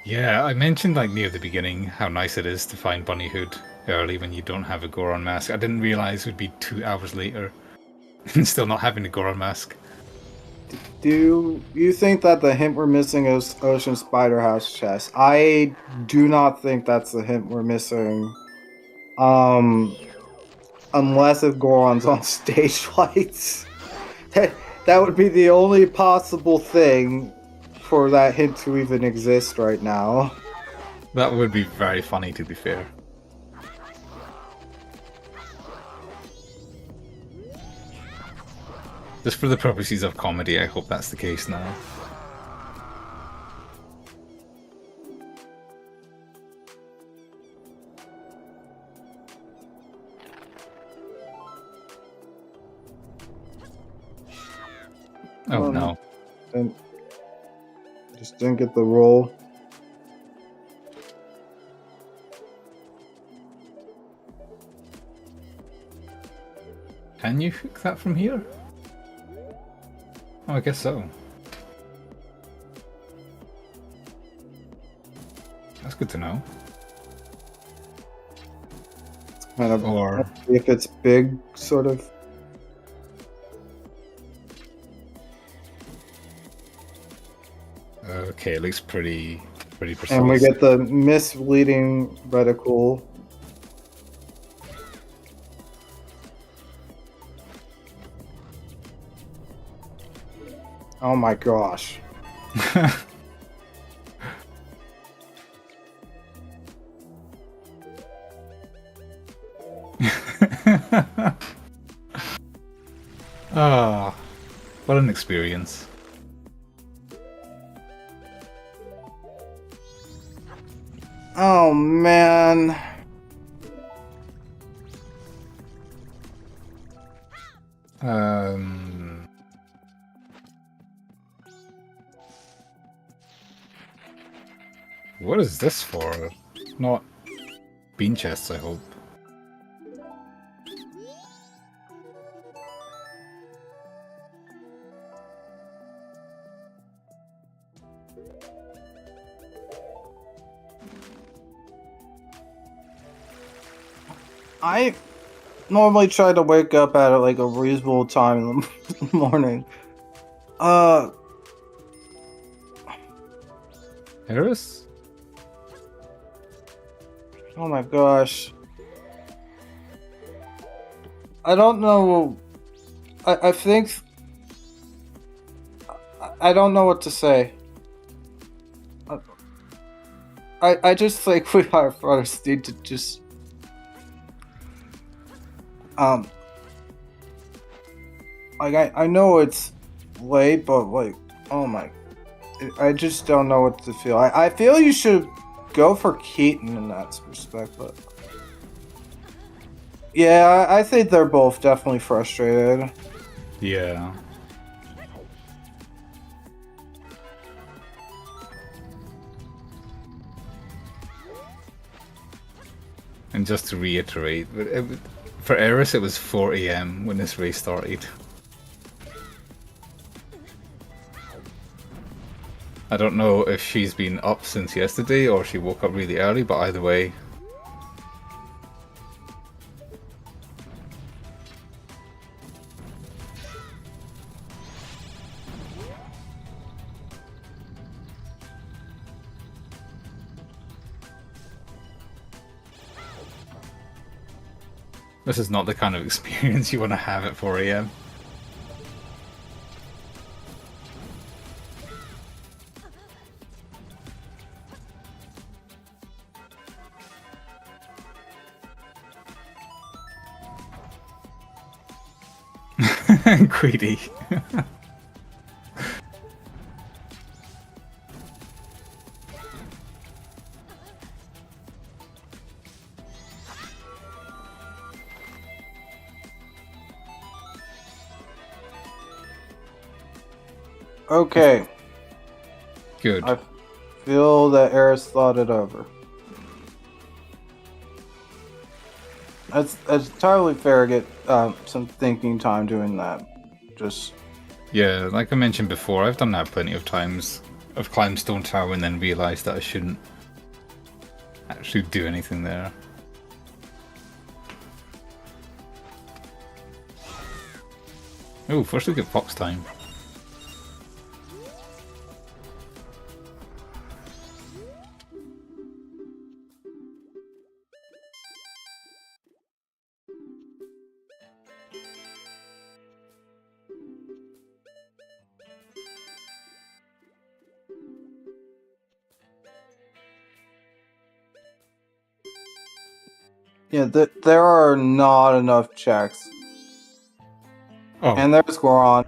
Yeah, I mentioned like near the beginning how nice it is to find Bunnyhood early when you don't have a Goron mask. I didn't realize it would be 2 hours later and still not having a Goron mask. Do you think that the hint we're missing is Ocean Spider House chest? I do not think that's the hint we're missing. Unless if Goron's on stage lights. That would be the only possible thing for that hint to even exist right now. That would be very funny, to be fair. Just for the purposes of comedy, I hope that's the case now. Oh no. And just didn't get the roll. Can you hook that from here? Oh, I guess so. That's good to know. Kind of, Or if it's big, sort of. okay, it looks pretty precise. And we get the misleading reticle. Oh my gosh. Ah, what an experience. Oh man. What is this for? Not bean chests, I hope. I normally try to wake up at like a reasonable time in the morning. Eris? Oh my gosh. I don't know. I think. I don't know what to say. I just think we our brothers need to just. Like I know it's late, but like, oh my. I just don't know what to feel. I feel you should go for Keaton in that respect, but yeah, I think they're both definitely frustrated. Yeah. And just to reiterate, for Eris it was 4 AM when this race started. I don't know if she's been up since yesterday or she woke up really early, but either way. This is not the kind of experience you want to have at 4 AM. Greedy. Okay. Good. I feel that Eris thought it over. That's entirely fair to get some thinking time doing that. Just Yeah, like I mentioned before, I've done that plenty of times. I've climbed Stone Tower and then realised that I shouldn't actually do anything there. Oh, first look at Fox time. yeah, there are not enough checks, Oh, and there's Goron.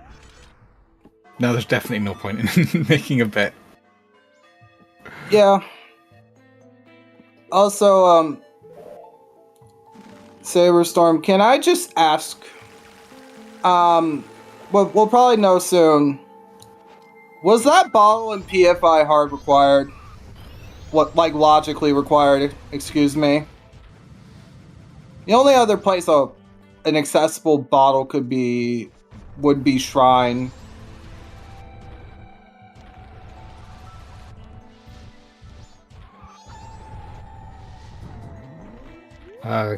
no, there's definitely no point in making a bet. Yeah. Also, Saberstorm, can I just ask? We'll probably know soon. Was that bottle in PFI hard required? What, like, logically required? Excuse me. The only other place an accessible bottle would be Shrine.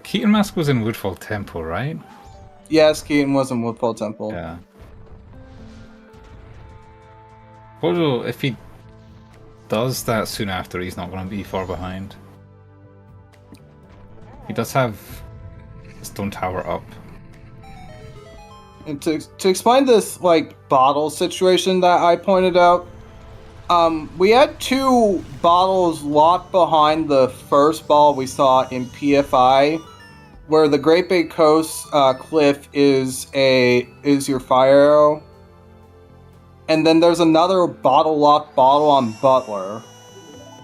Keaton Mask was in Woodfall Temple, right? Yes, Keaton was in Woodfall Temple. Yeah. Although, if he does that soon after, he's not going to be far behind. He does have Stone Tower up. And to explain this like bottle situation that I pointed out, we had two bottles locked behind the first ball we saw in PFI, where the Great Bay Coast cliff is your fire arrow, and then there's another locked bottle on Butler.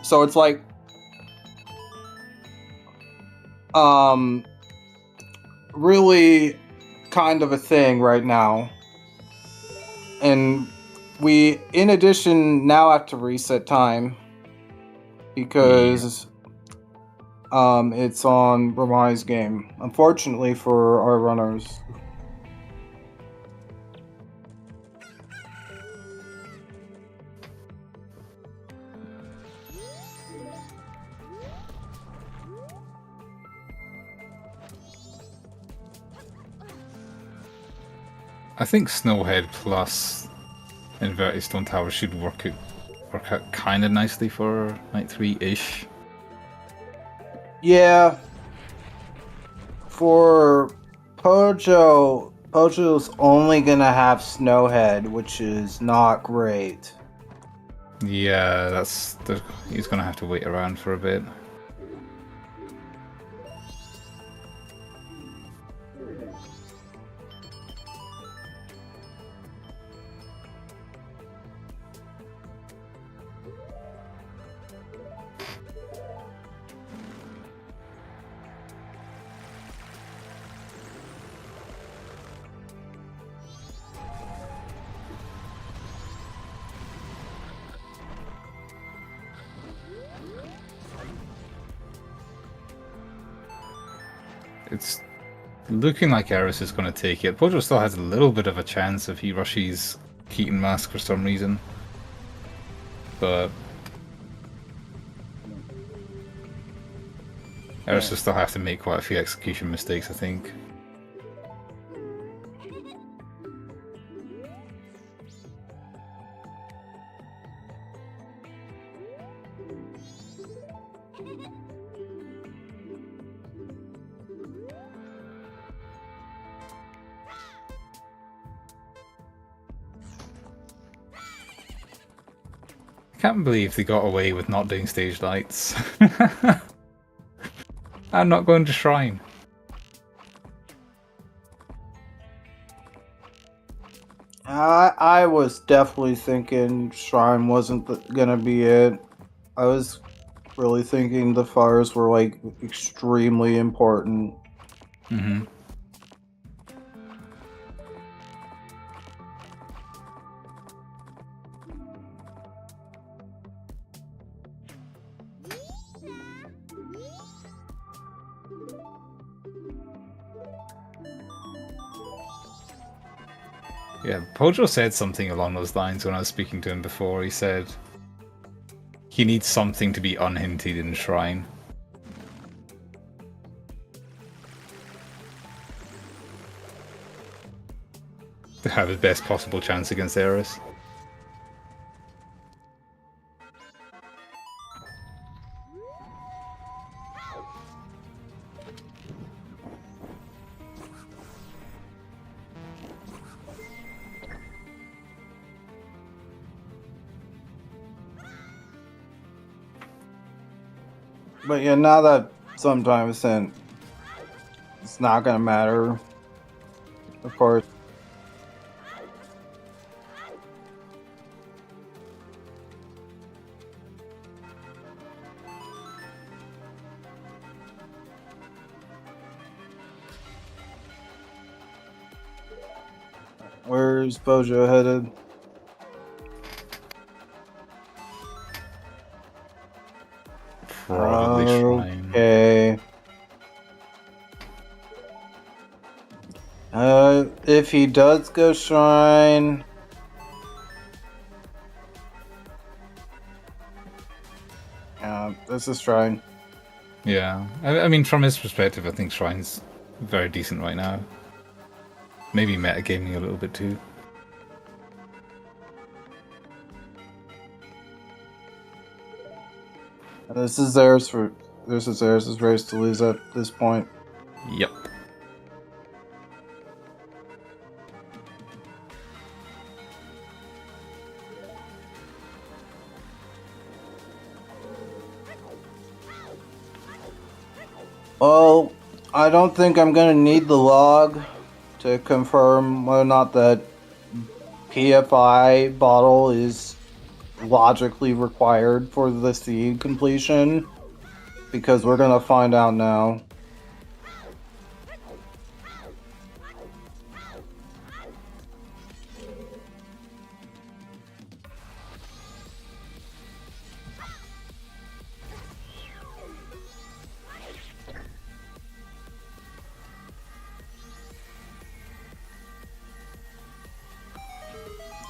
So it's like, really kind of a thing right now. And we, in addition, now have to reset time because it's on Ramai's game, unfortunately for our runners. I think Snowhead plus Inverted Stone Tower should work out kind of nicely for Night 3-ish. Yeah. For Pojo's only gonna have Snowhead, which is not great. Yeah, he's gonna have to wait around for a bit. It's looking like Eris is going to take it. Pojo still has a little bit of a chance if he rushes Keaton Mask for some reason. But Eris will still have to make quite a few execution mistakes, I think. I can't believe they got away with not doing stage lights. I'm not going to Shrine. I was definitely thinking Shrine wasn't gonna be it. I was really thinking the fires were like extremely important. Mm-hmm. Yeah, Pojo said something along those lines when I was speaking to him before. He said he needs something to be unhinted in Shrine. To have the best possible chance against Eris. But yeah, now that sometimes then it's not gonna matter. Of course. Where's Bojo headed? Probably Shrine. Okay. If he does go Shrine, this is Shrine. Yeah, I mean, from his perspective, I think Shrine's very decent right now. Maybe metagaming a little bit too. This is theirs race to lose at this point. Yep. Well, I don't think I'm gonna need the log to confirm whether or not that PFI bottle is logically required for the seed completion, because we're gonna find out now.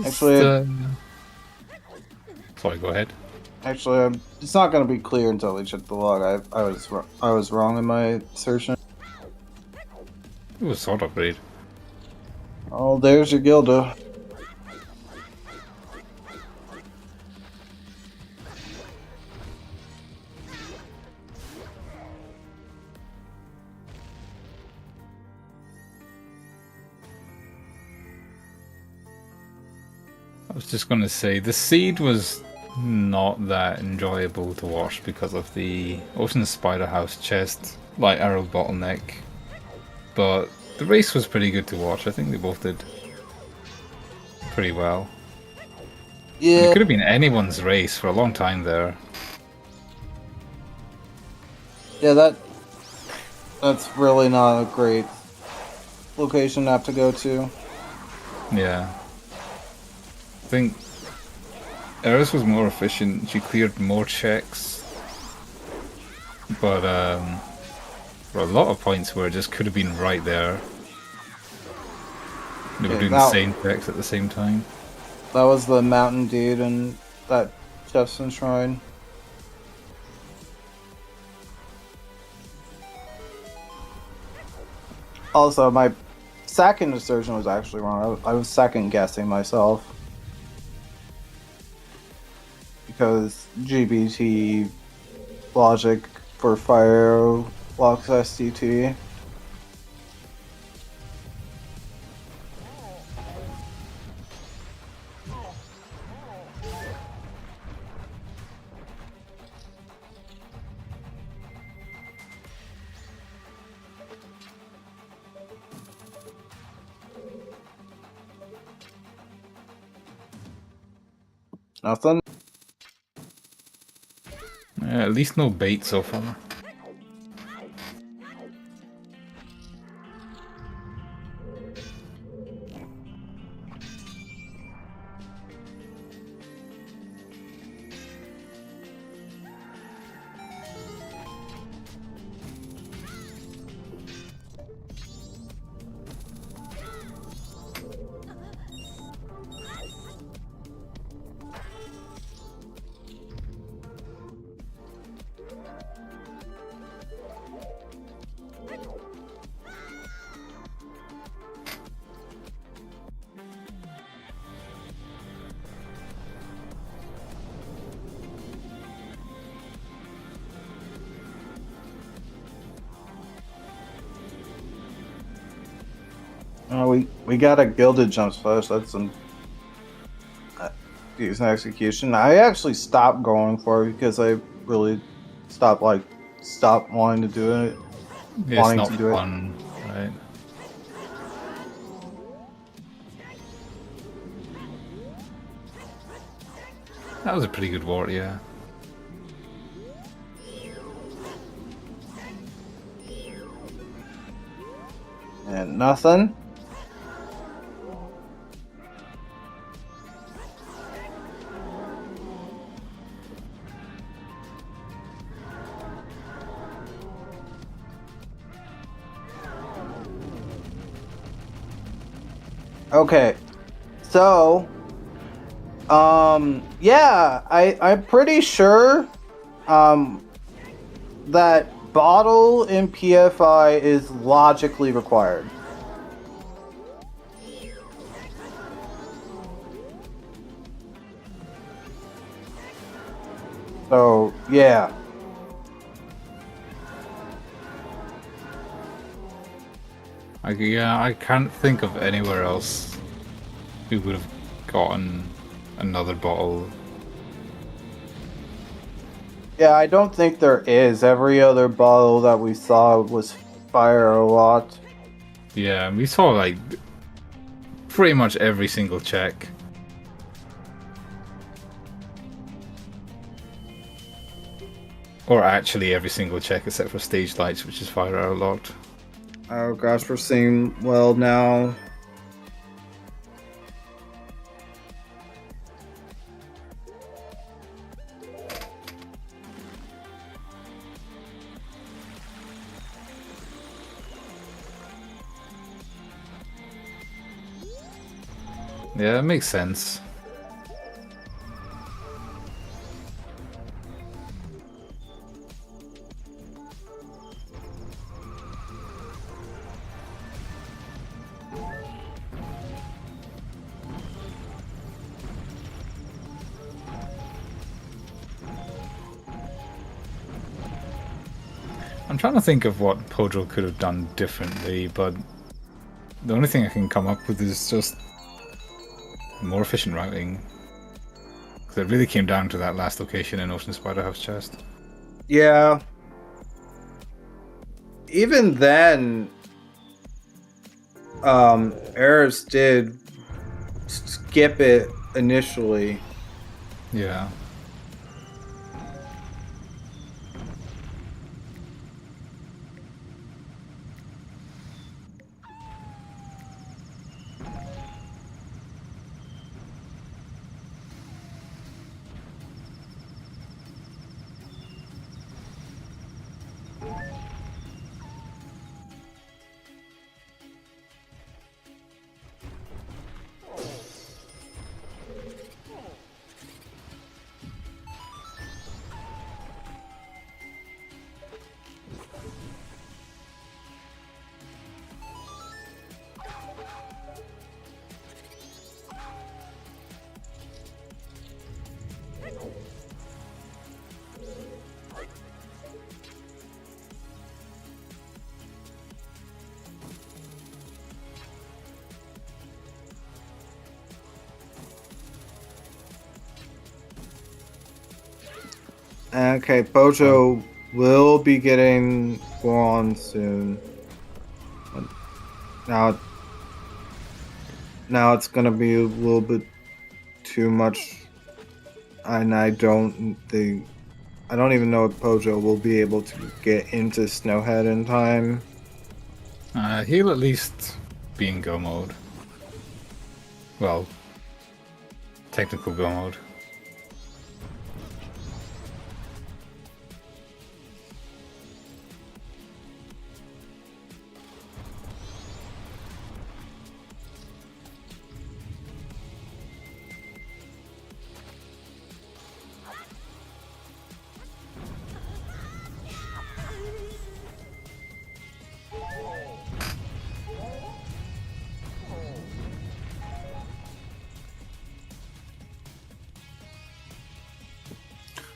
Actually, Sorry, go ahead. Actually, it's not going to be clear until we check the log. I was wrong in my assertion. It was sort of great. Oh, there's your Gilda. I was just going to say, the seed was not that enjoyable to watch because of the Ocean Spider House chest, light arrow bottleneck. But the race was pretty good to watch. I think they both did pretty well. Yeah. And it could have been anyone's race for a long time there. Yeah, that's really not a great location to have to go to. Yeah. I think Eris was more efficient. She cleared more checks. But for a lot of points where it just could have been right there. They were doing the same checks at the same time. That was the mountain dude and that Jefferson Shrine. Also, my second assertion was actually wrong. I was second guessing myself. Because GBT logic for fire blocks SDT. Nothing? Yeah, at least no bait so far. We got a gilded jumps first. That's some decent execution. I actually stopped going for it because I really stopped wanting to do it. Yeah, Wanting it's to not do it. fun, right? That was a pretty good wart, yeah. And nothing. Okay, so, yeah, I'm pretty sure, that bottle in PFI is logically required. So, yeah. Yeah, I can't think of anywhere else we would have gotten another bottle. Yeah, I don't think there is. Every other bottle that we saw was fire a lot. Yeah, we saw like pretty much every single check. Or actually every single check except for stage lights, which is fire arrow locked. Oh gosh, we're seeing well now. Yeah, that makes sense. I'm trying to think of what Pojo could have done differently, but the only thing I can come up with is just more efficient routing. Because it really came down to that last location in Ocean Spiderhouse chest. Yeah. Even then, Eris did skip it initially. Yeah. Okay, Pojo will be getting Goron soon. Now it's gonna be a little bit too much and I don't even know if Pojo will be able to get into Snowhead in time. He'll at least be in go mode. Well, technical go mode.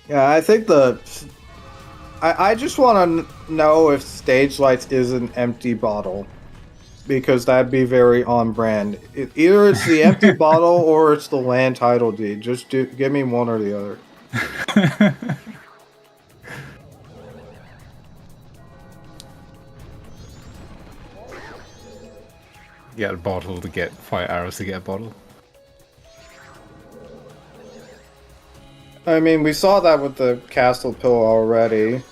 Yeah, I think I just want to know if Stage Lights is an empty bottle, because that'd be very on brand. Either it's the empty bottle or it's the land title deed. Just give me one or the other. Get a bottle to get 5 arrows to get a bottle. I mean, we saw that with the castle pill already.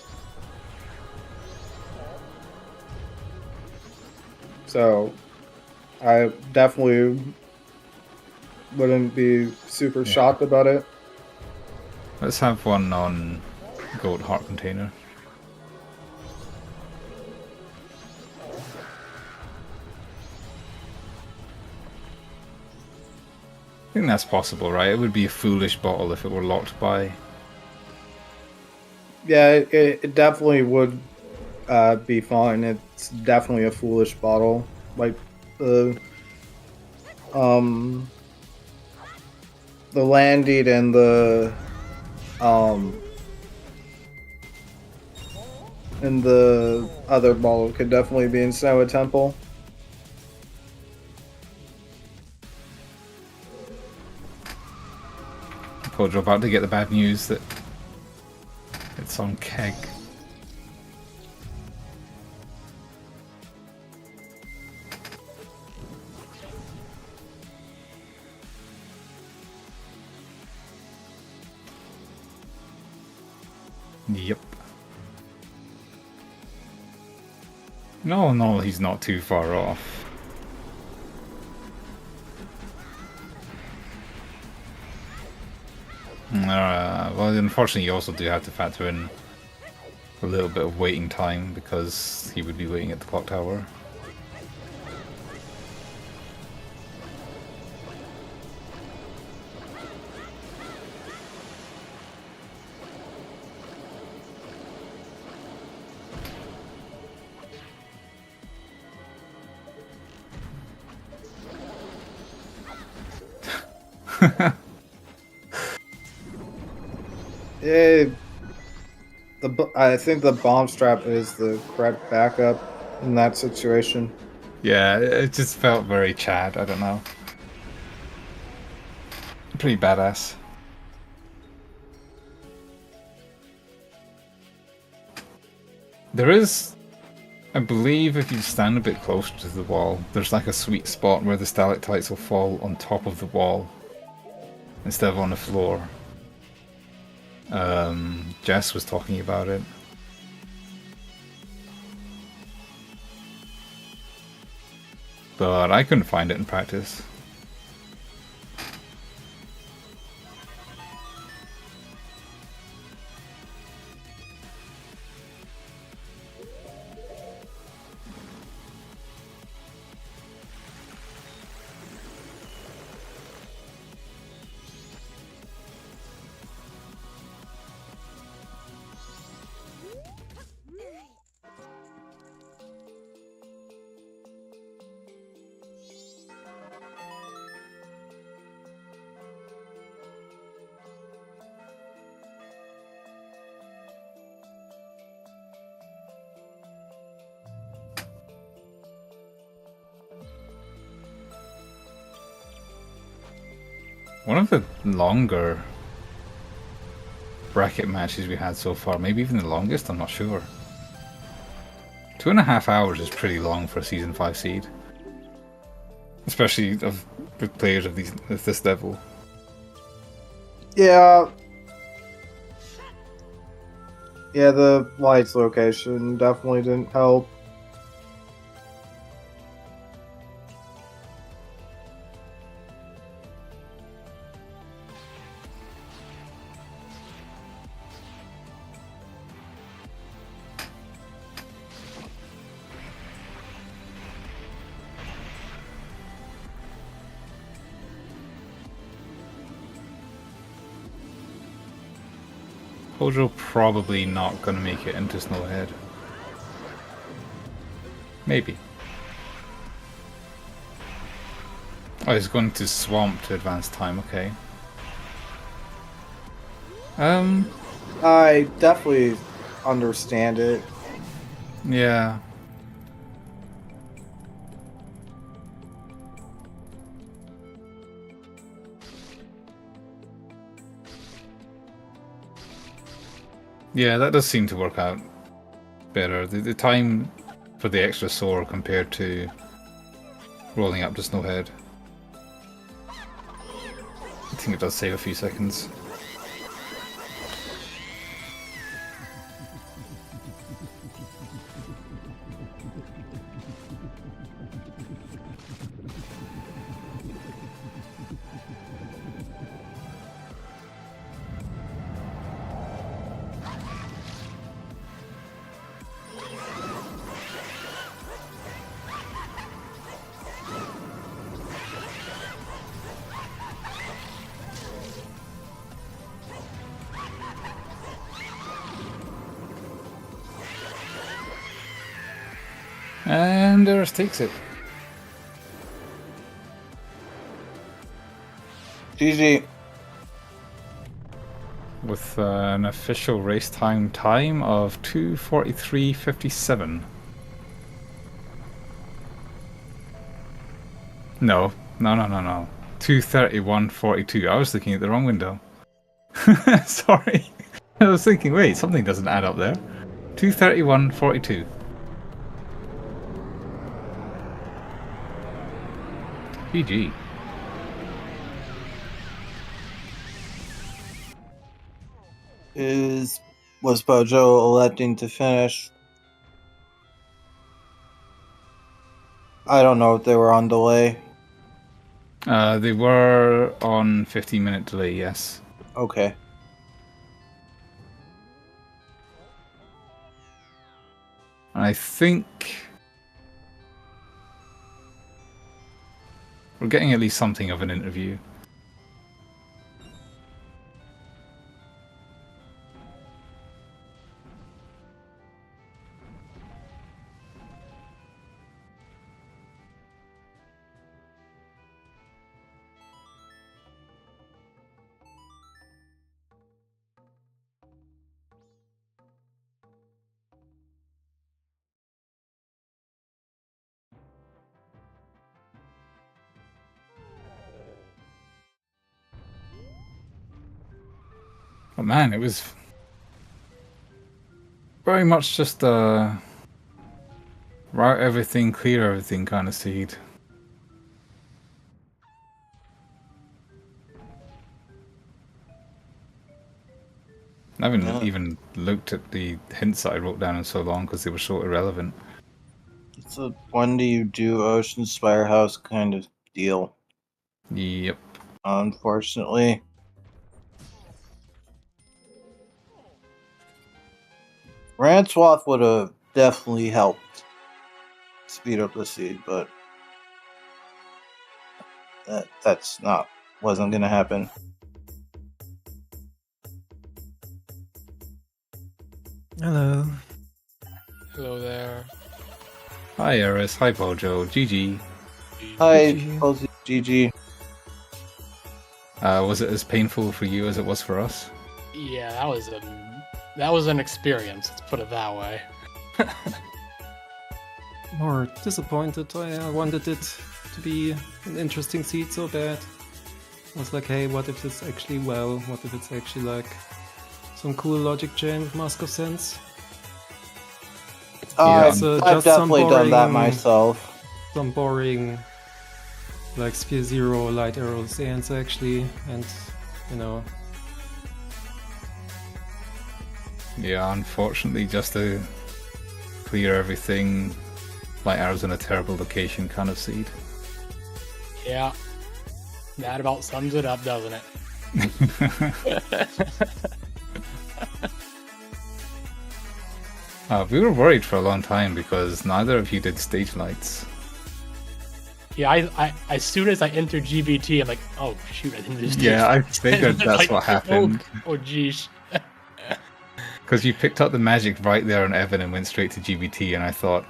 So, I definitely wouldn't be super shocked about it. Let's have one on Gold Heart Container. I think that's possible, right? It would be a foolish bottle if it were locked by. Yeah, it definitely would be fine. It's definitely a foolish bottle. Like the land deed and the other bottle could definitely be in Snowa Temple. Pojo about to get the bad news that it's on keg. Yep. No, he's not too far off. Well, unfortunately, you also do have to factor in a little bit of waiting time because he would be waiting at the clock tower. Yeah, I think the bomb strap is the correct backup in that situation. Yeah, it just felt very Chad, I don't know. Pretty badass. There is, I believe, if you stand a bit closer to the wall, there's like a sweet spot where the stalactites will fall on top of the wall instead of on the floor. Jess was talking about it. But I couldn't find it in practice. One of the longer bracket matches we had so far, maybe even the longest, I'm not sure. 2.5 hours is pretty long for a Season 5 seed. Especially with players of this level. Yeah, Yeah, the lights location definitely didn't help. Pojo probably not gonna make it into Snowhead. Maybe. Oh, he's going to Swamp to advance time, okay. I definitely understand it. Yeah. Yeah, that does seem to work out better. The time for the extra soar compared to rolling up to Snowhead. I think it does save a few seconds. And Eris takes it. GG. With an official race time of 2:43:57. No. 2:31:42. I was looking at the wrong window. Sorry. I was thinking, wait, something doesn't add up there. 2:31:42. GG. Was Pojo electing to finish? I don't know if they were on delay. They were on 15-minute delay, yes. Okay. I think we're getting at least something of an interview. But man, it was very much just a route everything, clear everything kind of seed. I haven't even looked at the hints that I wrote down in so long because they were so irrelevant. It's a when do you do Ocean Spire House kind of deal. Yep. Unfortunately. Ranswath would have definitely helped speed up the seed, but wasn't gonna happen. Hello. Hello there. Hi Eris, hi Pojo, GG. Hi, GG. Posey, GG. Was it as painful for you as it was for us? Yeah, that was an experience. Let's put it that way. More disappointed. I wanted it to be an interesting seed so bad. I was like, hey, what if it's actually well? What if it's actually like some cool logic chain with Mask of Sense? Yeah, so I've just some definitely done that boring- myself. Some boring, like Spear Zero, Light Arrows the answer actually, and you know, Yeah, unfortunately, just to clear everything, light arrows in a terrible location kind of seed. Yeah. That about sums it up, doesn't it? We were worried for a long time because neither of you did stage lights. Yeah, I as soon as I entered GBT, I'm like, oh shoot, I didn't do stage Yeah, I lights. figured that's Like, what happened. Oh geez. Because you picked up the magic right there on Evan and went straight to GBT, and I thought,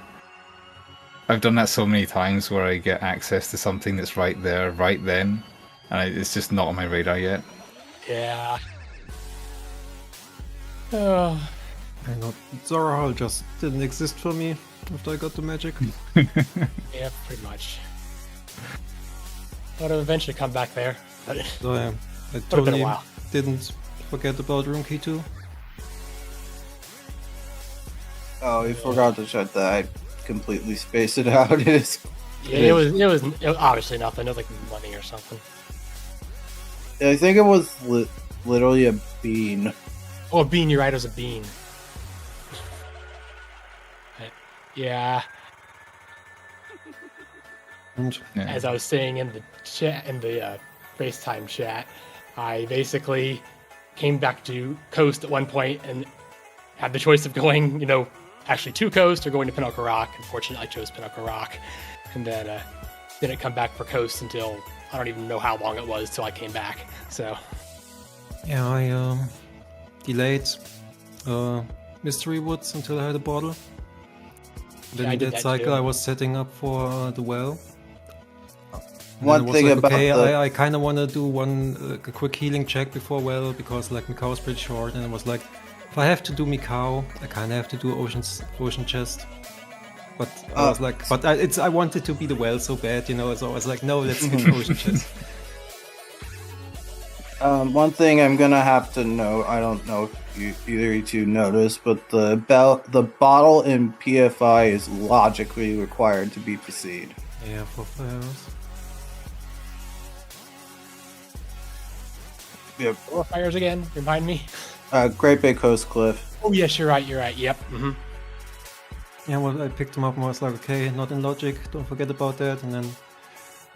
I've done that so many times where I get access to something that's right there, right then, and it's just not on my radar yet. Yeah. Oh. I know Zora Hall just didn't exist for me after I got the magic. Yeah, pretty much. Thought I'd eventually come back there, but So I been a totally while. didn't forget about Room Key 2. Oh, we forgot to check that. I completely spaced it out. It is. yeah, it was obviously nothing. It was like money or something. I think it was literally a bean. Oh, a bean. You're right. It was a bean. Yeah. And Yeah. As I was saying in the chat, in the FaceTime chat, I basically came back to Coast at one point and had the choice of going, actually to Coast or going to Pinnacle Rock. Unfortunately, I chose Pinnacle Rock, and then didn't come back for Coast until I don't even know how long it was till I came back. So yeah, I delayed Mystery Woods until I had a bottle. Then I in did that that cycle, too. I was setting up for the well. And One then it was thing like, about okay, the- I kind of want to do a quick healing check before well, because like Mikau's pretty short, and it was like, if I have to do Mikau, I kind of have to do Ocean Chest. But I was like, but I wanted to be the well so bad, so I was like, no, let's skip Ocean Chest. One thing I'm gonna have to note, I don't know if either of you two noticed, but the bottle in PFI is logically required to be proceed. Yeah, for fires. Yep. four fires again. Remind me. Great Big Coast Cliff. Oh yes, you're right. You're right. Yep. Mm-hmm. Yeah, well, I picked him up and I was like, okay, not in Logic, don't forget about that. And then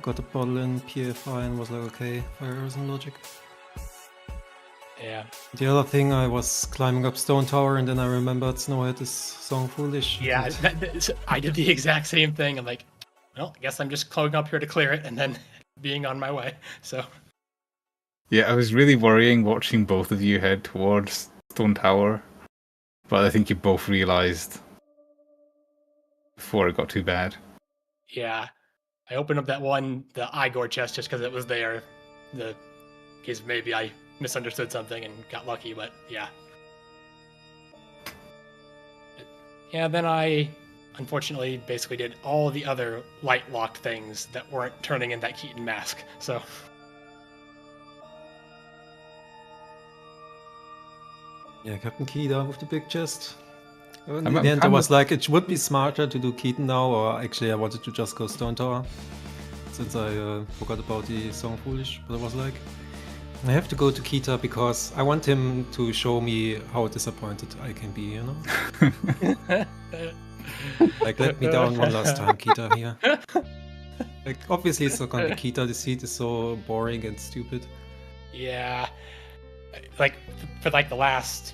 got the bottle in PFI and was like, okay, fires in Logic. Yeah. The other thing, I was climbing up Stone Tower and then I remembered Snow had this song Foolish. Yeah. and- I did the exact same thing. I'm like, well, I guess I'm just climbing up here to clear it and then being on my way. So. Yeah, I was really worrying watching both of you head towards Stone Tower, but I think you both realized before it got too bad. Yeah, I opened up that one, the Igor chest, just because it was there. Because maybe I misunderstood something and got lucky, but yeah. Yeah, then I, unfortunately, basically did all the other light locked things that weren't turning in that Keaton mask, so. Yeah, Captain Keita with the big chest. In I'm the end, I kind was of- like, it would be smarter to do Keaton now, or actually I wanted to just go Stone Tower, since I forgot about the song Foolish, but I was like, I have to go to Keita because I want him to show me how disappointed I can be, Like, let me down one last time, Keita, here. Like, obviously it's not gonna be Keita, the seat is so boring and stupid. Yeah, like for like the last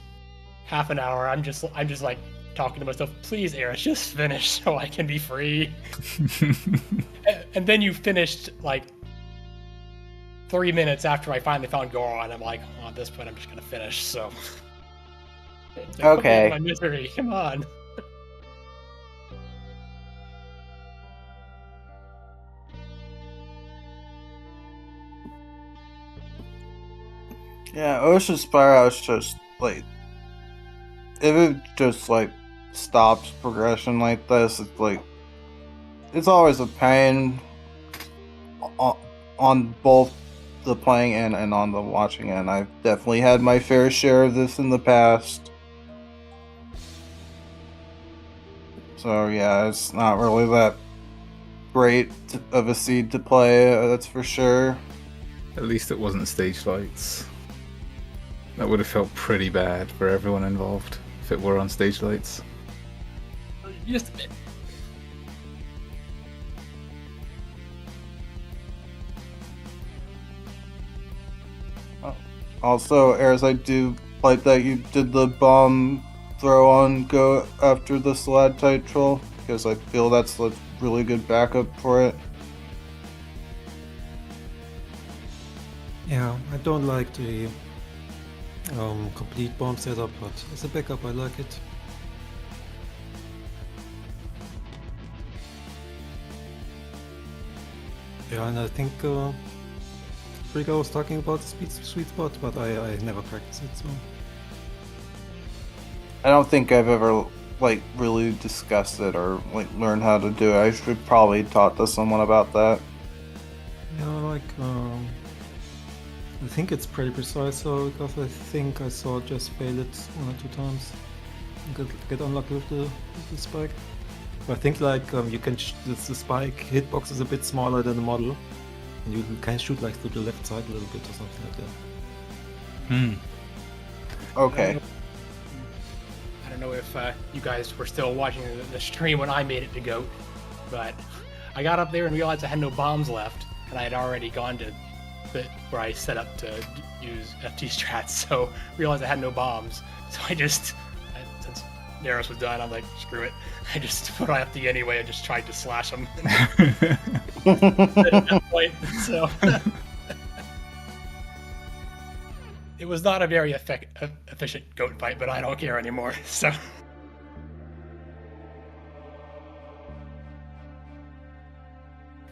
half an hour, I'm just like talking to myself. Please, Eris, just finish so I can be free. And then you finished like 3 minutes after I finally found Goron. I'm like, oh, at this point, I'm just gonna finish. So, Like, Okay. my misery. Come on. Yeah, Ocean Spiral is just like, if it just like stops progression like this, it's like, it's always a pain on both the playing end and on the watching end. I've definitely had my fair share of this in the past. So yeah, it's not really that great of a seed to play, that's for sure. At least it wasn't stage lights. That would have felt pretty bad for everyone involved. if it were on stage lights. Just a bit. Also, Eris, I do like that you did the bomb throw on go after the stalactite troll, because I feel that's a really good backup for it. Yeah, I don't like the complete bomb setup, but as a backup, I like it. Yeah, and I think Frigga was talking about the sweet spot, but I never practiced it, so. I don't think I've ever like really discussed it or like learned how to do it. I should probably talk to someone about that. Yeah, like I think it's pretty precise, so because I think I saw just fail it 1 or 2 times. Get unlucky with the spike. But I think like you can the spike hitbox is a bit smaller than the model, and you can shoot like through the left side a little bit or something like that. Okay. I don't know if you guys were still watching the stream when I made it to GOAT, but I got up there and realized I had no bombs left, and I had already gone to where I set up to use FT strats, so realized I had no bombs. So since Neros was done, I'm like, screw it. I just put on FT anyway and just tried to slash him. At that point, so it was not a very efficient GOAT fight, but I don't care anymore. So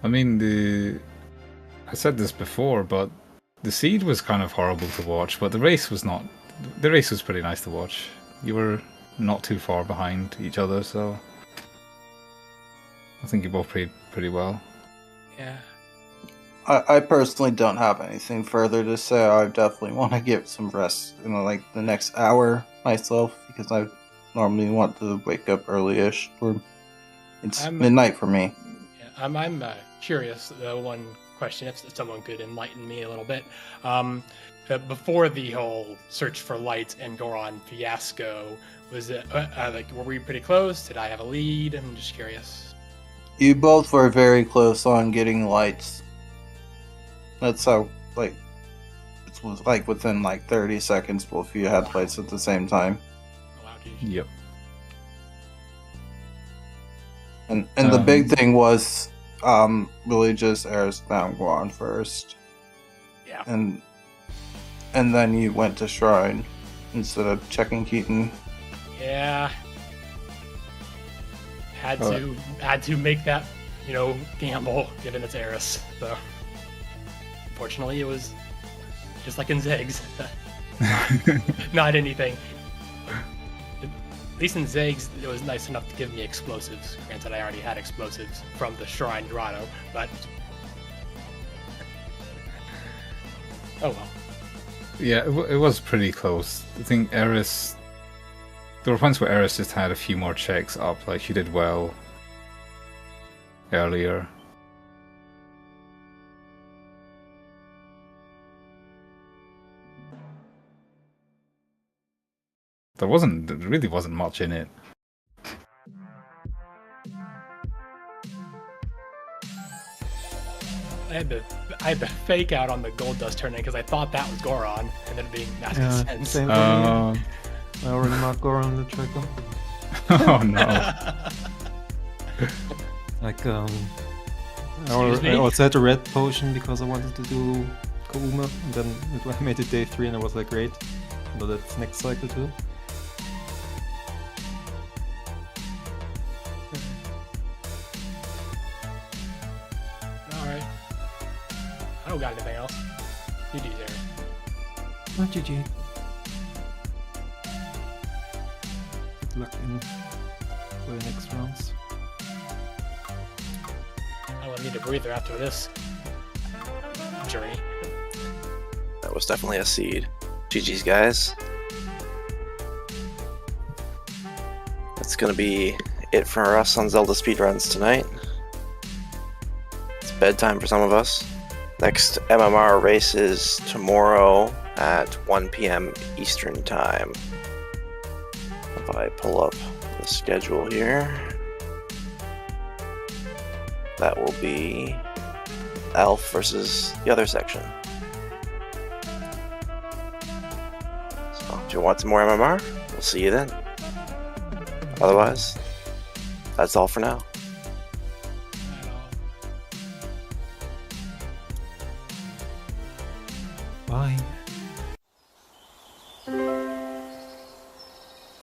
I mean, I said this before, but the seed was kind of horrible to watch, but the race was not. The race was pretty nice to watch. You were not too far behind each other, so I think you both played pretty well. yeah. I personally don't have anything further to say. I definitely want to get some rest in like the next hour myself, because I normally want to wake up early-ish. It's midnight for me. Yeah, I'm curious. One question, if someone could enlighten me a little bit. Before the whole search for lights and Goron fiasco, was it like were we pretty close? Did I have a lead? I'm just curious. You both were very close on getting lights. That's how, like, it was like within like 30 seconds both of you had lights at the same time. Oh, wow, geez. Yep. And the big thing was really just Eris found Guan first. Yeah. And then you went to Shrine instead of checking Keaton. Yeah. Had to make that, gamble given its Eris. So fortunately it was just like in Zegs. not anything. At least in Zegs it was nice enough to give me explosives. Granted I already had explosives from the Shrine Grotto, but oh well. Yeah, it was pretty close. I think Eris... There were points where Eris just had a few more checks up, like she did well earlier. There really wasn't much in it. I had to fake out on the Gold Dust tournament because I thought that was Goron, and then it being making sense. Same for me. I already marked Goron on the tracker. Oh no. Like, I also had a red potion because I wanted to do Kouma, and then I made it day 3 and I was like, great. But that's next cycle too. Alright. I don't got anything else. GG's there. Not GG. Good luck in for the next rounds. I will need a breather after this journey. That was definitely a seed. GG's, guys. That's gonna be it for us on Zelda Speedruns tonight. It's bedtime for some of us. Next MMR race is tomorrow at 1 p.m. Eastern Time. If I pull up the schedule here, that will be Elf versus the other section. So if you want some more MMR, we'll see you then. Otherwise, that's all for now. Bye.